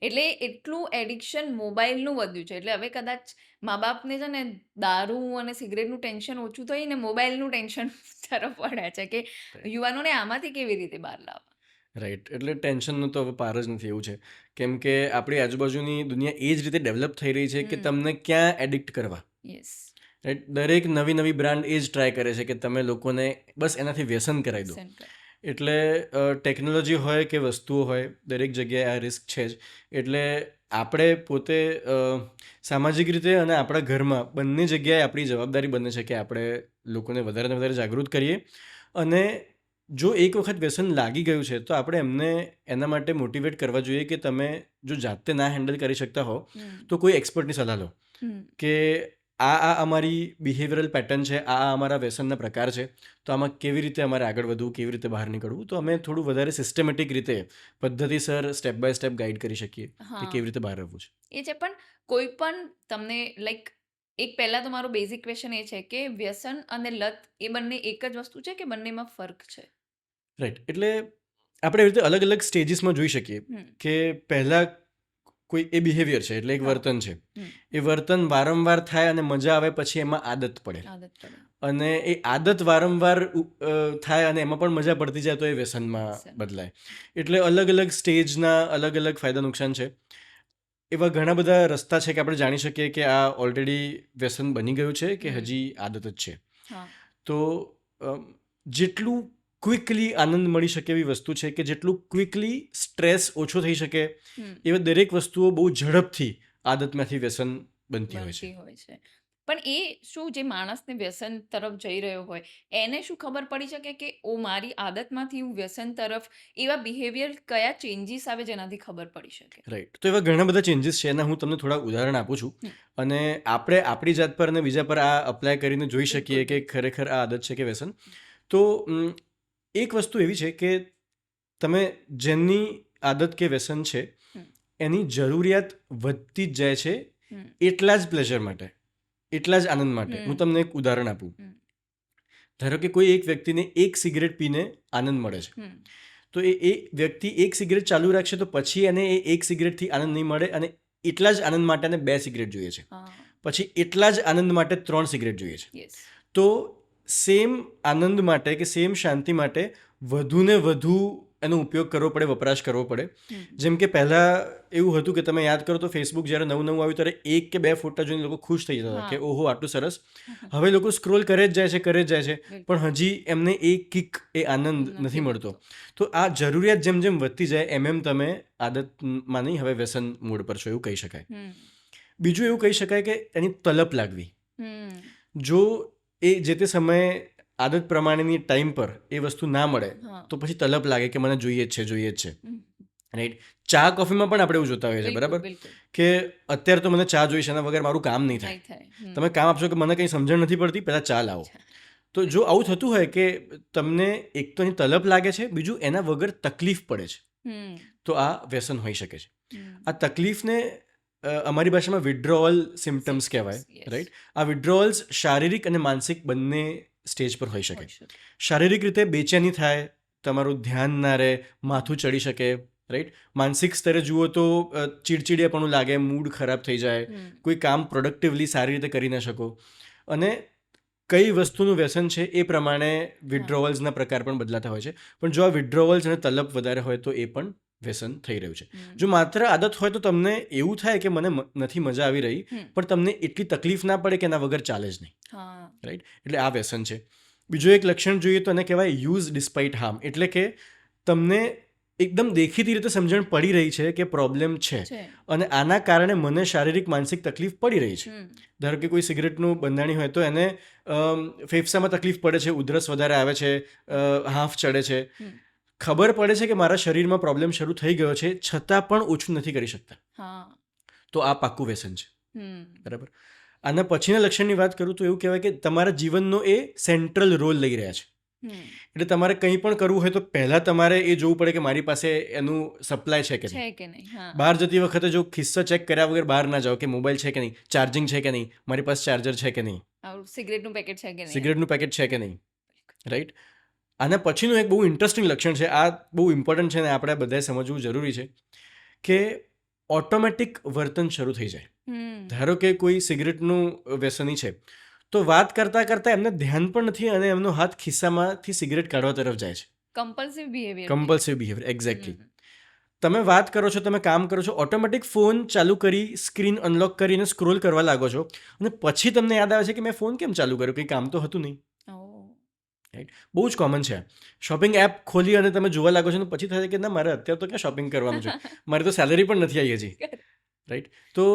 એટલે એટલું એડિક્શન મોબાઈલનું વધ્યું છે. એટલે હવે કદાચ મા બાપને છે ને દારૂ અને સિગરેટનું ટેન્શન ઓછું થઈને મોબાઈલનું ટેન્શન તરફ વળ્યા છે કે યુવાનોને આમાંથી કેવી રીતે બહાર લાવવા.
રાઈટ. એટલે ટેન્શનનો તો હવે પાર જ નથી એવું છે. કેમ કે આપણી આજુબાજુની દુનિયા એ જ રીતે ડેવલપ થઈ રહી છે કે તમને ક્યાં એડિક્ટ કરવા. રાઈટ. દરેક નવી બ્રાન્ડ એ જ ટ્રાય કરે છે કે તમે લોકોને બસ એનાથી વ્યસન કરાવી દો. એટલે ટેકનોલોજી હોય કે વસ્તુઓ હોય, દરેક જગ્યાએ આ રિસ્ક છે જ. એટલે આપણે પોતે સામાજિક રીતે અને આપણા ઘરમાં બંને જગ્યાએ આપણી જવાબદારી બને છે કે આપણે લોકોને વધારે ને વધારે જાગૃત કરીએ. અને જો એક વખત વ્યસન લાગી ગયું છે તો આપણે એમને એના માટે મોટિવેટ કરવા જોઈએ કે તમે જો જાતે ના હેન્ડલ કરી શકતા હો તો કોઈ એક્સપર્ટની સલાહ લો કે આ અમારી બિહેવિયરલ પેટર્ન છે, આ અમારા વ્યસનના પ્રકાર છે, તો આમાં કેવી રીતે અમારે આગળ વધવું, કેવી રીતે બહાર નીકળવું. તો અમે થોડું વધારે સિસ્ટમેટિક રીતે, પદ્ધતિસર, સ્ટેપ બાય સ્ટેપ ગાઈડ કરી શકીએ કે કેવી રીતે બહાર આવવું છે.
એ છે. પણ કોઈ પણ તમને લાઈક એક પહેલાં તો મારો બેઝિક ક્વેશ્ચન એ છે કે વ્યસન અને લત એ બંને એક જ વસ્તુ છે કે બંનેમાં ફરક છે?
રાઈટ. એટલે આપણે એવી રીતે અલગ અલગ સ્ટેજીસમાં જોઈ શકીએ કે પહેલાં કોઈ એ બિહેવિયર છે, એટલે એક વર્તન છે. એ વર્તન વારંવાર થાય અને મજા આવે, પછી એમાં આદત પડે, અને એ આદત વારંવાર થાય અને એમાં પણ મજા પડતી જાય તો એ વ્યસનમાં બદલાય. એટલે અલગ અલગ સ્ટેજના અલગ અલગ ફાયદા નુકસાન છે. એવા ઘણા બધા રસ્તા છે કે આપણે જાણી શકીએ કે આ ઓલરેડી વ્યસન બની ગયું છે કે હજી આદત જ છે. તો જેટલું ક્વિકલી આનંદ મળી શકે એવી વસ્તુ છે કે જેટલું ક્વિકલી સ્ટ્રેસ ઓછો થઈ શકે એવા દરેક વસ્તુઓ બહુ ઝડપથી આદતમાંથી વ્યસન બનતી હોય છે.
પણ એ શું, જે માણસને વ્યસન તરફ જઈ રહ્યો હોય એને શું ખબર પડી શકે કે ઓ મારી આદતમાંથી હું વ્યસન તરફ, એવા બિહેવિયર કયા ચેન્જીસ આવે જેનાથી ખબર પડી શકે?
રાઈટ. તો એવા ઘણા બધા ચેન્જીસ છે. એના હું તમને થોડા ઉદાહરણ આપું છું, અને આપણે આપણી જાત પર અને બીજા પર આ અપ્લાય કરીને જોઈ શકીએ કે ખરેખર આ આદત છે કે વ્યસન. તો એક વસ્તુ એવી છે કે તમે જેની આદત કે વ્યસન છે એની જરૂરિયાત વધતી જ જાય છે એટલા જ પ્લેઝર માટે, એટલા જ આનંદ માટે. હું તમને એક ઉદાહરણ આપું. ધારો કે કોઈ એક વ્યક્તિને 1 સિગરેટ પીને આનંદ મળે છે, તો એ વ્યક્તિ 1 સિગરેટ ચાલુ રાખશે તો પછી એને એ 1 સિગરેટથી આનંદ નહીં મળે, અને એટલા જ આનંદ માટે એને 2 સિગરેટ જોઈએ છે, પછી એટલા જ આનંદ માટે 3 સિગરેટ જોઈએ છે. તો સેમ આનંદ માટે કે સેમ શાંતિ માટે વધુ ને વધુ એનો ઉપયોગ કરવો પડે, વપરાશ કરવો પડે.
હમ.
જેમ કે પહેલાં એવું હતું કે તમે યાદ કરો તો ફેસબુક જ્યારે નવું આવ્યું ત્યારે 1 કે 2 ફોટા જોઈને લોકો ખુશ થઈ જતા હતા
હા.
કે ઓહો આટલું સરસ. હવે લોકો સ્ક્રોલ કરે જ જાય છે,
બિલકુલ.
પણ હજી એમને એ કિક, એ આનંદ નથી મળતો. તો આ જરૂરિયાત જેમ જેમ વધતી જાય એમ તમે આદતમાં નહીં, હવે વ્યસન મૂડ પર છો એવું કહી શકાય.
હમ.
બીજું એવું કહી શકાય કે એની તલપ લાગવી.
હમ.
જો એ જે તે સમયે આદત પ્રમાણેની ટાઈમ પર એ વસ્તુ ના મળે
હા.
તો પછી તલપ લાગે કે મને જોઈએ જ છે.
હમ.
રાઈટ. ચા કોફીમાં પણ આપણે એવું જોતા હોઈએ છીએ,
બિલકુલ,
બરાબર,
બિલકુલ.
કે અત્યારે તો મને ચા જોઈશે, એના વગર મારું કામ નહીં થાય.
નહીં થાય. હમ.
તમે કામ આપશો કે મને કંઈ સમજણ નથી પડતી, પહેલાં ચા લાવો. તો જો આવું થતું હોય કે તમને એક તો એની તલપ લાગે છે, બીજું એના વગર તકલીફ પડે છે,
હમ.
તો આ વ્યસન હોઈ શકે છે.
હમ.
આ તકલીફને અમારી ભાષામાં વિડ્રોવલ સિમ્ટમ્સ કહેવાય.
Yes.
રાઈટ. આ વિડ્રોવલ્સ શારીરિક અને માનસિક બંને સ્ટેજ પર હોઈ શકે.
હોઈ શકે.
શારીરિક રીતે બેચેની થાય, તમારું ધ્યાન ના રહે, માથું ચડી શકે. રાઈટ. માનસિક સ્તરે જુઓ તો ચીડચીડિયાપણું લાગે, મૂડ ખરાબ થઈ જાય,
હમ.
કોઈ કામ પ્રોડક્ટિવલી સારી રીતે કરી ન શકો. અને કઈ વસ્તુનું વ્યસન છે એ પ્રમાણે વિડ્રોવલ્સના પ્રકાર પણ બદલાતા હોય છે. પણ જો આ વિડ્રોવલ્સ અને તલપ વધારે હોય તો એ પણ વ્યસન થઈ રહ્યું છે.
હમ.
જો માત્ર આદત હોય તો તમને એવું થાય કે મને નથી મજા આવી રહી,
હમ.
પણ તમને એટલી તકલીફ ના પડે કે એના વગર ચાલે જ નહીં.
હા.
રાઈટ. એટલે આ વ્યસન છે. બીજું એક લક્ષણ જોઈએ તો એને કહેવાય યુઝ ડિસ્પાઇટ હાર્મ. એટલે કે તમને એકદમ દેખીતી રીતે સમજણ પડી રહી છે કે પ્રોબ્લેમ છે
છે.
અને આના કારણે મને શારીરિક માનસિક તકલીફ પડી રહી છે.
હમ.
ધારો કે કોઈ સિગરેટનું બંધાણી હોય તો એને ફેફસામાં તકલીફ પડે છે, ઉધરસ વધારે આવે છે, હાંફ ચડે છે.
હમ.
ખબર પડે છે કે મારા શરીરમાં પ્રોબ્લેમ શરૂ થઈ ગયો છે, છતાં પણ ઓછું નથી કરી શકતા.
હા.
તો આ પાક્કું વ્યસન છે.
હમ.
બરાબર. આના પછીના લક્ષણની વાત કરું તો એવું કહેવાય કે તમારા જીવનનો એ સેન્ટ્રલ રોલ લઈ રહ્યા છે.
હમ.
એટલે તમારે કંઈ પણ કરવું હોય તો પહેલાં તમારે એ જોવું પડે કે મારી પાસે એનું સપ્લાય છે કે નહીં.
છે કે નહીં. હા.
બહાર જતી વખતે જો ખિસ્સો ચેક કર્યા વગર બહાર ના જાઓ કે મોબાઈલ છે કે નહીં, ચાર્જિંગ છે કે નહીં, મારી પાસે ચાર્જર છે કે નહીં,
આવું સિગરેટનું પેકેટ છે કે નહીં.
સિગરેટનું પેકેટ છે કે નહીં. રાઈટ. આના પછીનું એક બહુ ઇન્ટરેસ્ટિંગ લક્ષણ છે, આ બહુ ઇમ્પોર્ટન્ટ છે ને આપણે બધાએ સમજવું જરૂરી છે, કે ઓટોમેટિક વર્તન શરૂ થઈ જાય.
હમ.
ધારો કે કોઈ સિગરેટનું વ્યસની છે તો વાત કરતાં કરતાં એમને ધ્યાન પણ નથી અને એમનો હાથ ખિસ્સામાંથી સિગરેટ કાઢવા તરફ જાય છે.
Compulsive behaviour.
Compulsive behaviour. Exactly. તમે વાત કરો છો, તમે કામ કરો છો, ઓટોમેટિક ફોન ચાલુ કરી, સ્ક્રીન અનલોક કરીને સ્ક્રોલ કરવા લાગો છો અને પછી તમને યાદ આવે છે કે મેં ફોન કેમ ચાલુ કર્યો, કંઈ કામ તો હતું નહીં. રાઈટ. બહુ જ કોમન છે. શોપિંગ એપ ખોલી અને તમે જોવા લાગો છો ને પછી થાય કે ના મારે અત્યારે તો ક્યાં શોપિંગ કરવાનું છે, મારી તો સેલરી પણ નથી આવી હજી. રાઈટ. તો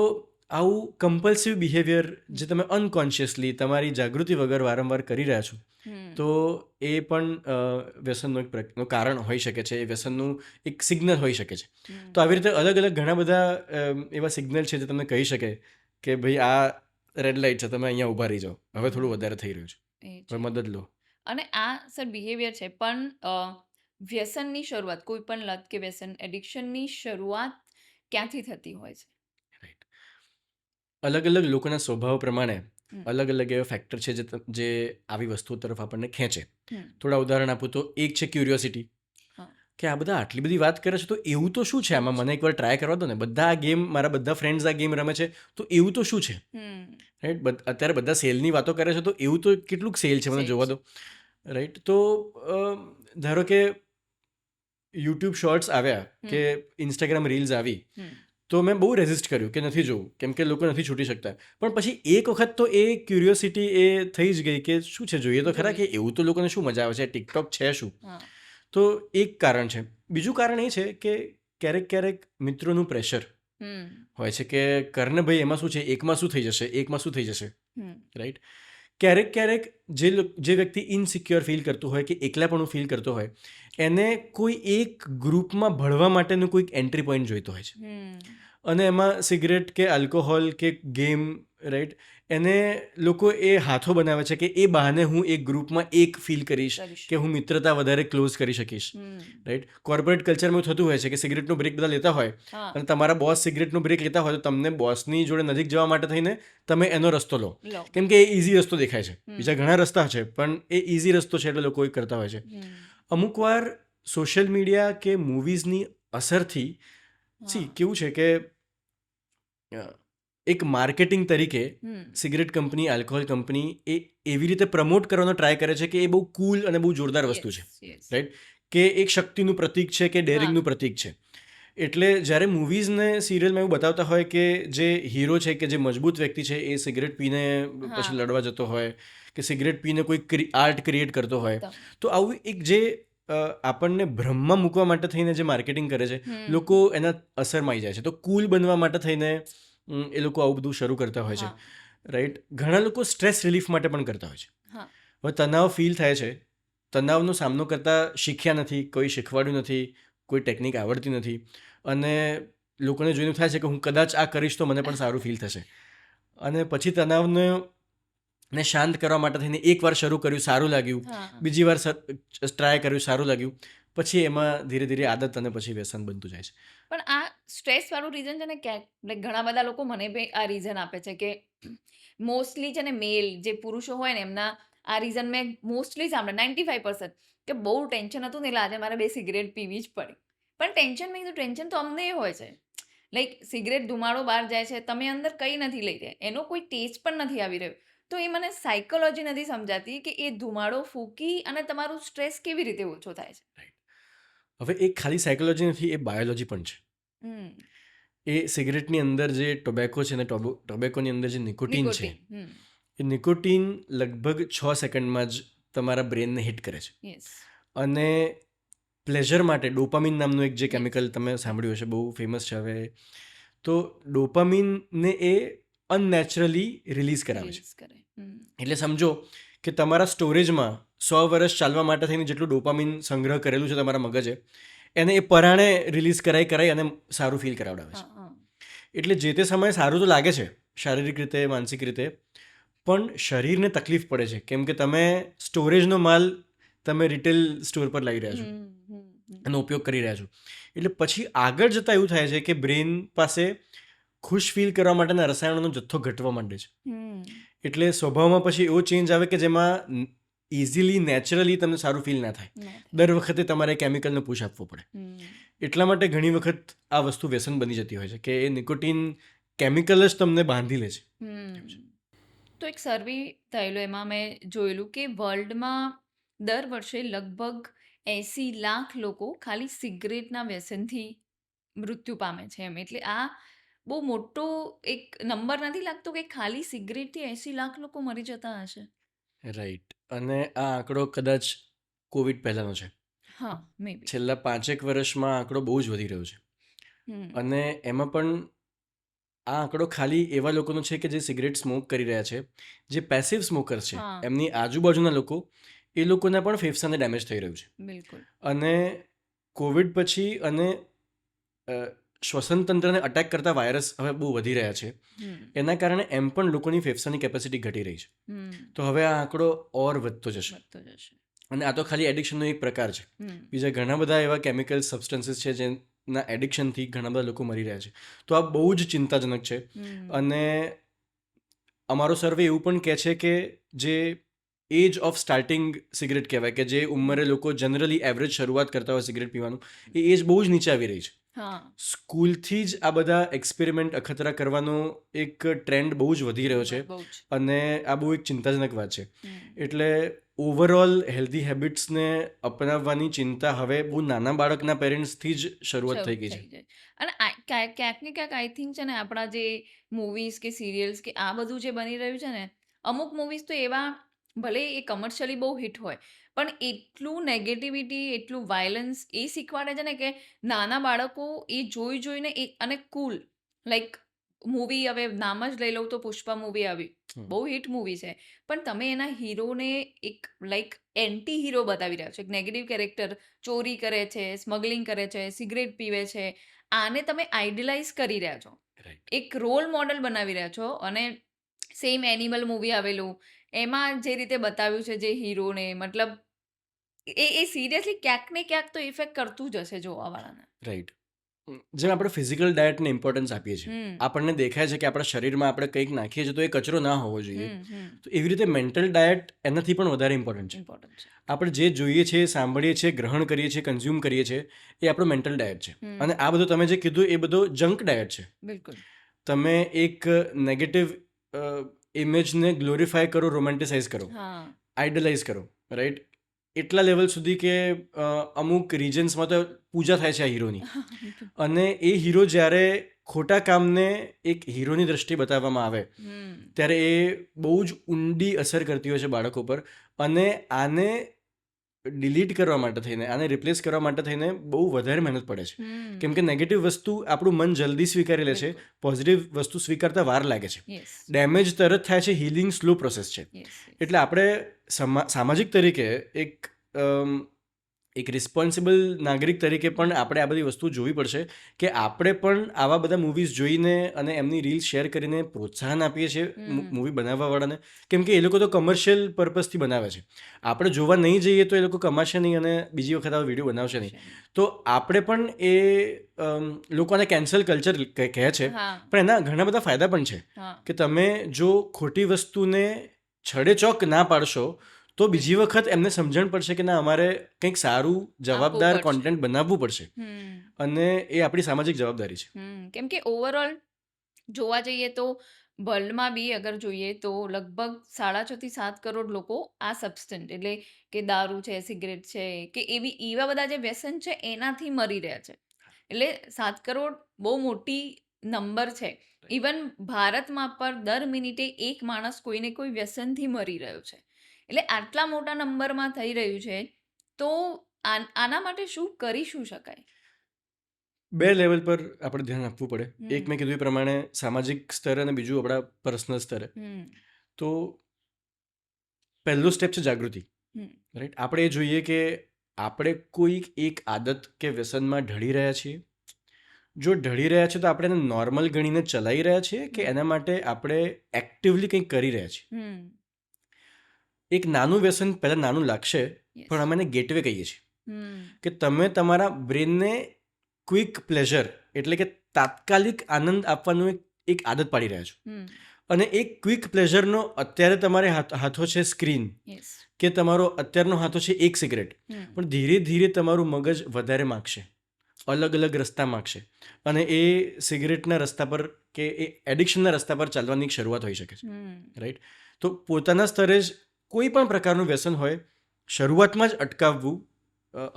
આવું કમ્પલ્સિવ બિહેવિયર જે તમે અનકોન્શિયસલી તમારી જાગૃતિ વગર વારંવાર કરી રહ્યા છો, તો એ પણ વ્યસનનું એક કારણ હોઈ શકે છે, એ વ્યસનનું એક સિગ્નલ હોઈ શકે છે. તો આવી રીતે અલગ અલગ ઘણા બધા એવા સિગ્નલ છે જે તમને કહી શકે કે ભાઈ આ રેડ લાઇટ છે, તમે અહીંયા ઊભા રહી જાઓ, હવે થોડું વધારે થઈ રહ્યું છે, હવે મદદ લો.
અને આ સર બિહેવિયર છે, પણ વ્યસનની શરૂઆત, કોઈ પણ લત કે વ્યસન એડિક્શનની શરૂઆત ક્યાંથી થતી હોય છે?
રાઈટ. અલગ અલગ લોકોના સ્વભાવ પ્રમાણે અલગ અલગ એવા ફેક્ટર છે જે આવી વસ્તુઓ તરફ આપણને ખેંચે. થોડા ઉદાહરણ આપું તો એક છે ક્યુરિયોસિટી, કે આ બધા આટલી બધી વાત કરે છે તો એવું તો શું છે આમાં, મને એકવાર ટ્રાય કરવા દો ને, બધા આ ગેમ, મારા બધા ફ્રેન્ડ્સ આ ગેમ રમે છે તો એવું તો શું છે. રાઈટ. અત્યારે બધા સેલની વાતો કરે છે તો એવું તો કેટલુંક સેલ છે, મને જોવા દો. રાઈટ. તો ધારો કે યુટ્યુબ શોર્ટ્સ આવ્યા કે ઇન્સ્ટાગ્રામ રીલ્સ આવી તો મેં બહુ રેઝિસ્ટ કર્યું કે નથી જોવું, કેમ કે લોકો નથી છૂટી શકતા. પણ પછી એક વખત તો એ ક્યુરિયોસિટી એ થઈ જ ગઈ કે શું છે, જોઈએ તો ખરા કે એવું તો લોકોને શું મજા આવે છે, ટિકટોક છે શું. તો એક કારણ છે. બીજું કારણ એ છે કે ક્યારેક ક્યારેક મિત્રોનું પ્રેશર હોય છે કે કરને ભાઈ એમાં શું છે, એકમાં શું થઈ જશે, એકમાં શું થઈ જશે. રાઈટ. ક્યારેક ક્યારેક જે વ્યક્તિ ઇનસિક્યોર ફીલ કરતું હોય કે એકલાપણું ફીલ કરતો હોય એને કોઈ એક ગ્રુપમાં ભળવા માટેનું કોઈક એન્ટ્રી પોઈન્ટ જોઈતો હોય છે, અને એમાં સિગરેટ કે આલ્કોહોલ કે ગેમ, રાઈટ, એને લોકો એ હાથો બનાવે છે કે એ બહાને હું એક ગ્રુપમાં એક ફીલ કરીશ કે હું મિત્રતા વધારે ક્લોઝ કરી શકીશ. રાઈટ. કોર્પોરેટ કલ્ચરમાં થતું હોય છે કે સિગરેટનો બ્રેક બધા લેતા હોય અને તમારા બોસ સિગરેટનો બ્રેક લેતા હોય તો તમને બોસની જોડે નજીક જવા માટે થઈને તમે એનો રસ્તો લો, કેમ કે એ ઇઝી રસ્તો દેખાય છે. બીજા ઘણા રસ્તા છે પણ એ ઇઝી રસ્તો છે એટલે લોકો એ કરતા હોય છે. અમુક વાર સોશિયલ મીડિયા કે મૂવીઝની અસરથી કેવું છે કે એક માર્કેટિંગ તરીકે સિગરેટ કંપની, આલ્કોહોલ કંપની એ એવી રીતે પ્રમોટ કરવાનો ટ્રાય કરે છે કે એ બહુ કૂલ અને બહુ જોરદાર વસ્તુ છે. રાઈટ. કે એક શક્તિનું પ્રતીક છે કે ડેરિંગનું પ્રતીક છે. એટલે જ્યારે મૂવીઝને સિરિયલમાં એવું બતાવતા હોય કે જે હીરો છે કે જે મજબૂત વ્યક્તિ છે એ સિગરેટ પીને પછી લડવા જતો હોય કે સિગરેટ પીને કોઈ આર્ટ ક્રિએટ કરતો હોય, તો આવું એક જે આપણને ભ્રમમાં મૂકવા માટે થઈને જે માર્કેટિંગ કરે છે, લોકો એના અસરમાં આવી જાય છે. તો કૂલ બનવા માટે થઈને એ લોકો આવું બધું શરૂ કરતા હોય છે, રાઈટ. ઘણા લોકો સ્ટ્રેસ રિલીફ માટે પણ કરતા હોય છે. હવે તણાવ ફીલ થાય છે, તણાવનો સામનો કરતા શીખ્યા નથી, કોઈ શીખવાડ્યું નથી, કોઈ ટેકનિક આવડતી નથી, અને લોકોને જોઈને થાય છે કે હું કદાચ આ કરીશ તો મને પણ સારું ફીલ થશે, અને પછી તણાવને શાંત કરવા માટે થઈને એકવાર શરૂ કર્યું, સારું લાગ્યું, બીજી વાર ટ્રાય કર્યું, સારું લાગ્યું, પછી એમાં ધીરે ધીરે આદત અને પછી વ્યસન બનતું જાય છે.
પણ આ સ્ટ્રેસ વાળું રીઝન છે ને, ક્યાંક ઘણા બધા લોકો મને બી આ રીઝન આપે છે કે મોસ્ટલી છે ને મેલ જે પુરુષો હોય ને એમના આ રીઝન મેં મોસ્ટલી સાંભળે 95% કે બહુ ટેન્શન હતું ને એટલે આજે મારે 2 સિગરેટ પીવી જ પડી. પણ ટેન્શન તો અમને એ હોય છે, લાઈક સિગરેટ ધુમાડો બહાર જાય છે, તમે અંદર કંઈ નથી લઈ રહ્યા, એનો કોઈ ટેસ્ટ પણ નથી આવી રહ્યો, તો એ મને સાયકોલોજી નથી સમજાતી કે એ ધુમાડો ફૂંકી અને તમારું સ્ટ્રેસ કેવી રીતે ઓછો થાય છે.
હવે એ ખાલી સાયકોલોજી નથી, એ બાયોલોજી પણ છે. એ સિગરેટની અંદર જે ટોબેકો છે ને ટોબેકોની અંદર જે નિકોટીન છે, એ નિકોટીન લગભગ 6 સેકન્ડમાં જ તમારા બ્રેનને હિટ કરે છે. અને પ્લેઝર માટે ડોપામીન નામનું એક જે કેમિકલ તમે સાંભળ્યું હશે, બહુ ફેમસ છે હવે, તો ડોપામીનને એ અનનેચરલી રિલીઝ કરાવે છે. એટલે સમજો કે તમારા સ્ટોરેજમાં 100 વર્ષ ચાલવા માટે થઈને જેટલું ડોપામીન સંગ્રહ કરેલું છે તમારા મગજે, એને એ પરાણે રિલીઝ કરાઈ અને સારું ફીલ કરાવડાવે છે. એટલે જે તે સમયે સારું તો લાગે છે શારીરિક રીતે, માનસિક રીતે, પણ શરીરને તકલીફ પડે છે, કેમ કે તમે સ્ટોરેજનો માલ તમે રિટેલ સ્ટોર પર લાવી રહ્યા છો, એનો ઉપયોગ કરી રહ્યા છો. એટલે પછી આગળ જતાં એવું થાય છે કે બ્રેન પાસે ખુશ ફીલ કરવા માટેના રસાયણોનો જથ્થો ઘટવા માંડે છે. એટલે સ્વભાવમાં પછી એવો ચેન્જ આવે કે જેમાં ઇઝીલી નેચરલી તમને સારું ફીલ ના થાય, દર વખતે તમારે કેમિકલનો પુશ આપવો પડે. એટલા માટે ઘણી વખત આ વસ્તુ વ્યસન બની જતી હોય છે કે એ નિકોટીન કેમિકલ જ તમને બાંધી લે છે.
તો એક સર્વે થયેલો, એમાં મેં જોયેલું કે વર્લ્ડમાં દર વર્ષે લગભગ 80 લાખ લોકો ખાલી સિગરેટના વ્યસનથી મૃત્યુ પામે છે એમ. એટલે આ બહુ મોટો એક નંબર નથી લાગતો કે ખાલી સિગરેટથી 80 લાખ લોકો મરી જતા હશે.
રાઈટ. અને આ આંકડો કદાચ કોવિડ પહેલાંનો છે.
મે બી
છેલ્લા 5 વર્ષમાં આંકડો બહુ જ વધી રહ્યો છે. અને એમાં પણ આ આંકડો ખાલી એવા લોકોનો છે કે જે સિગરેટ સ્મોક કરી રહ્યા છે. જે પેસિવ સ્મોકર્સ છે, એમની આજુબાજુના લોકો, એ લોકોના પણ ફેફસાને ડેમેજ થઈ રહ્યું છે.
બિલકુલ.
અને કોવિડ પછી અને શ્વસન તંત્રને અટેક કરતા વાયરસ હવે બહુ વધી રહ્યા છે, એના કારણે એમ પણ લોકોની ફેફસાની કેપેસિટી ઘટી રહી છે. તો હવે આ આંકડો ઓર વધતો જશે. અને આ તો ખાલી એડિક્શનનો એક પ્રકાર છે. બીજા ઘણા બધા એવા કેમિકલ સબસ્ટન્સીસ છે જેના એડિક્શનથી ઘણા બધા લોકો મરી રહ્યા છે. તો આ બહુ જ ચિંતાજનક છે. અને અમારો સર્વે એવું પણ કહે છે કે જે એજ ઓફ સ્ટાર્ટિંગ સિગરેટ કહેવાય, કે જે ઉંમરે લોકો જનરલી એવરેજ શરૂઆત કરતા હોય સિગરેટ પીવાનું, એ એજ બહુ જ નીચે આવી રહી છે. સ્કૂલથી જ આ બધા એક્સપેરિમેન્ટ અખતરા કરવાનો એક ટ્રેન્ડ બહુ જ વધી રહ્યો છે, અને આ બહુ એક ચિંતાજનક વાત છે. એટલે ઓવરઓલ હેલ્ધી હેબિટ્સને અપનાવવાની ચિંતા હવે બહુ નાના બાળકના પેરેન્ટ્સથી જ શરૂઆત થઈ ગઈ છે.
અને ક્યાંક ને ક્યાંક આઈ થિંક છે ને, આપણા જે મૂવીઝ કે સિરિયલ્સ કે આ બધું જે બની રહ્યું છે ને, અમુક મૂવીઝ તો એવા ભલે એ કમર્શિયલી બહુ હિટ હોય, પણ એટલું નેગેટિવિટી, એટલું વાયલન્સ એ શીખવાડે છે ને કે નાના બાળકો એ જોઈને અને કૂલ, લાઈક મૂવી, હવે નામ જ લઈ લઉં તો પુષ્પા મૂવી આવી, બહુ હિટ મૂવી છે, પણ તમે એના હીરોને એક લાઈક એન્ટી હીરો બતાવી રહ્યા છો, એક નેગેટિવ કેરેક્ટર, ચોરી કરે છે, સ્મગલિંગ કરે છે, સિગરેટ પીવે છે, આને તમે આઈડિયલાઇઝ કરી રહ્યા છો, એક રોલ મોડલ બનાવી રહ્યા છો. અને સેમ એનિમલ મૂવી આવેલું, એમાં જે રીતે બતાવ્યું છે જે હીરોને, મતલબ એ સિરિયસલી ક્યાંક ને ક્યાંક તો ઇફેક્ટ કરતું જ હશે જોવાવાળાને.
રાઈટ. જેમ આપણે ફિઝિકલ ડાયટને ઇમ્પોર્ટન્સ આપીએ છીએ, આપણને દેખાય છે કે આપણા શરીરમાં આપણે કંઈક નાખીએ છીએ તો એ કચરો ના હોવો જોઈએ, તો એવી રીતે મેન્ટલ ડાયટ એનાથી પણ વધારે ઇમ્પોર્ટન્ટ છે. આપણે જે જોઈએ છીએ, સાંભળીએ છીએ, ગ્રહણ કરીએ છીએ, કન્ઝ્યુમ કરીએ છીએ, એ આપણો મેન્ટલ ડાયટ છે. અને આ બધું તમે જે કીધું એ બધો જંક ડાયટ છે.
બિલકુલ.
તમે એક નેગેટિવ ઇમેજને ગ્લોરીફાય કરો, રોમેન્ટિસાઇઝ કરો, આઇડલાઇઝ કરો, રાઈટ. એટલા લેવલ સુધી કે અમુક રિજન્સમાં તો પૂજા થાય છે આ હીરોની. અને એ હીરો જ્યારે ખોટા કામને એક હીરોની દ્રષ્ટિએ બતાવવામાં આવે ત્યારે એ બહુ જ ઊંડી અસર કરતી હોય છે બાળકો પર. અને આને ડિલીટ કરવા માટે થઈને, આને રિપ્લેસ કરવા માટે થઈને બહુ વધારે મહેનત પડે છે. કેમ કે નેગેટિવ વસ્તુ આપણું મન જલ્દી સ્વીકારી લે છે, પોઝિટિવ વસ્તુ સ્વીકારતા વાર લાગે છે. ડેમેજ તરત થાય છે, હિલિંગ સ્લો પ્રોસેસ છે. એટલે આપણે સામાજિક તરીકે એક રિસ્પોન્સિબલ નાગરિક તરીકે પણ આપણે આ બધી વસ્તુ જોવી પડશે કે આપણે પણ આવા બધા મૂવીઝ જોઈને અને એમની રીલ્સ શેર કરીને પ્રોત્સાહન આપીએ છીએ મૂવી બનાવવાવાળાને. કેમ કે એ લોકો તો કમર્શિયલ પર્પઝથી બનાવે છે. આપણે જોવા નહીં જઈએ તો એ લોકો કમાશે નહીં અને બીજી વખત આવા વિડીયો બનાવશે નહીં. તો આપણે પણ એ લોકોને કેન્સલ કલ્ચર કહે છે, પણ એના ઘણા બધા ફાયદા પણ છે કે તમે જો ખોટી વસ્તુને છડેચોક ના પાડશો તો બીજી વખત એમને સમજણ પડશે કે ના, અમારે કંઈક સારું જવાબદાર કોન્ટેન્ટ બનાવવું પડશે. અને એ આપણી સામાજિક જવાબદારી છે.
કેમ કે ઓવરઓલ જોવા જઈએ તો વર્લ્ડમાં બી અગર જોઈએ તો લગભગ 6.5 થી 7 કરોડ લોકો આ સબસ્ટન્ટ એટલે કે દારૂ છે, સિગરેટ છે કે એવા બધા જે વ્યસન છે એનાથી મરી રહ્યા છે. એટલે 7 કરોડ બહુ મોટી નંબર છે. ઇવન ભારતમાં પણ દર મિનિટે એક માણસ કોઈને કોઈ વ્યસનથી મરી રહ્યો છે. એટલે આટલા મોટા નંબરમાં થઈ રહ્યું છે તો આના માટે શું કરી શું શકાય?
2 લેવલ પર આપણે ધ્યાન આપવું પડે. એક મેં કીધું એ પ્રમાણે સામાજિક સ્તરે અને બીજું આપણા પર્સનલ સ્તરે. તો પહેલું સ્ટેપ છે જાગૃતિ. રાઈટ. આપણે એ જોઈએ કે આપણે કોઈ એક આદત કે વ્યસનમાં ઢળી રહ્યા છીએ. જો ઢળી રહ્યા છે તો આપણે એને નોર્મલ ગણીને ચલાવી રહ્યા છીએ કે એના માટે આપણે એક્ટિવલી કંઈક કરી રહ્યા છીએ. એક નાનું વ્યસન પહેલાં નાનું લાગશે, પણ અમે એને ગેટવે કહીએ છીએ કે તમે તમારા બ્રેનને ક્વિક પ્લેઝર એટલે કે તાત્કાલિક આનંદ આપવાનું એક આદત પાડી રહ્યા છો. અને એક ક્વિક પ્લેઝરનો અત્યારે તમારે હાથો છે સ્ક્રીન કે તમારો અત્યારનો હાથો છે એક સિગરેટ, પણ ધીરે ધીરે તમારું મગજ વધારે માગશે, અલગ અલગ રસ્તા માગશે અને એ સિગરેટના રસ્તા પર કે એ એડિક્શનના રસ્તા પર ચાલવાની એક શરૂઆત હોઈ શકે છે. રાઈટ. તો પોતાના સ્તરે જ કોઈ પણ પ્રકારનું વ્યસન હોય, શરૂઆતમાં જ અટકાવવું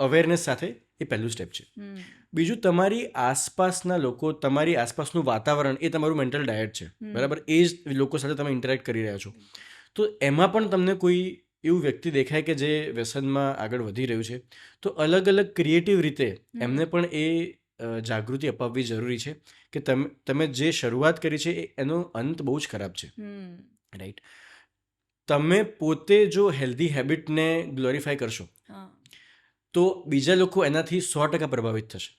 અવેરનેસ સાથે એ પહેલું સ્ટેપ છે. બીજું, તમારી આસપાસના લોકો, તમારી આસપાસનું વાતાવરણ એ તમારું મેન્ટલ ડાયટ છે. બરાબર. એ જ લોકો સાથે તમે ઇન્ટરેક્ટ કરી રહ્યા છો. તો એમાં પણ તમને કોઈ એવું વ્યક્તિ દેખાય કે જે વ્યસનમાં આગળ વધી રહ્યું છે, તો અલગ અલગ ક્રિએટિવ રીતે એમને પણ એ જાગૃતિ અપાવવી જરૂરી છે કે તમે જે શરૂઆત કરી છે એનો અંત બહુ જ ખરાબ છે. રાઈટ. તમે પોતે જો હેલ્ધી હેબિટને ગ્લોરીફાય કરશો તો બીજા લોકો એનાથી 100% પ્રભાવિત થશે.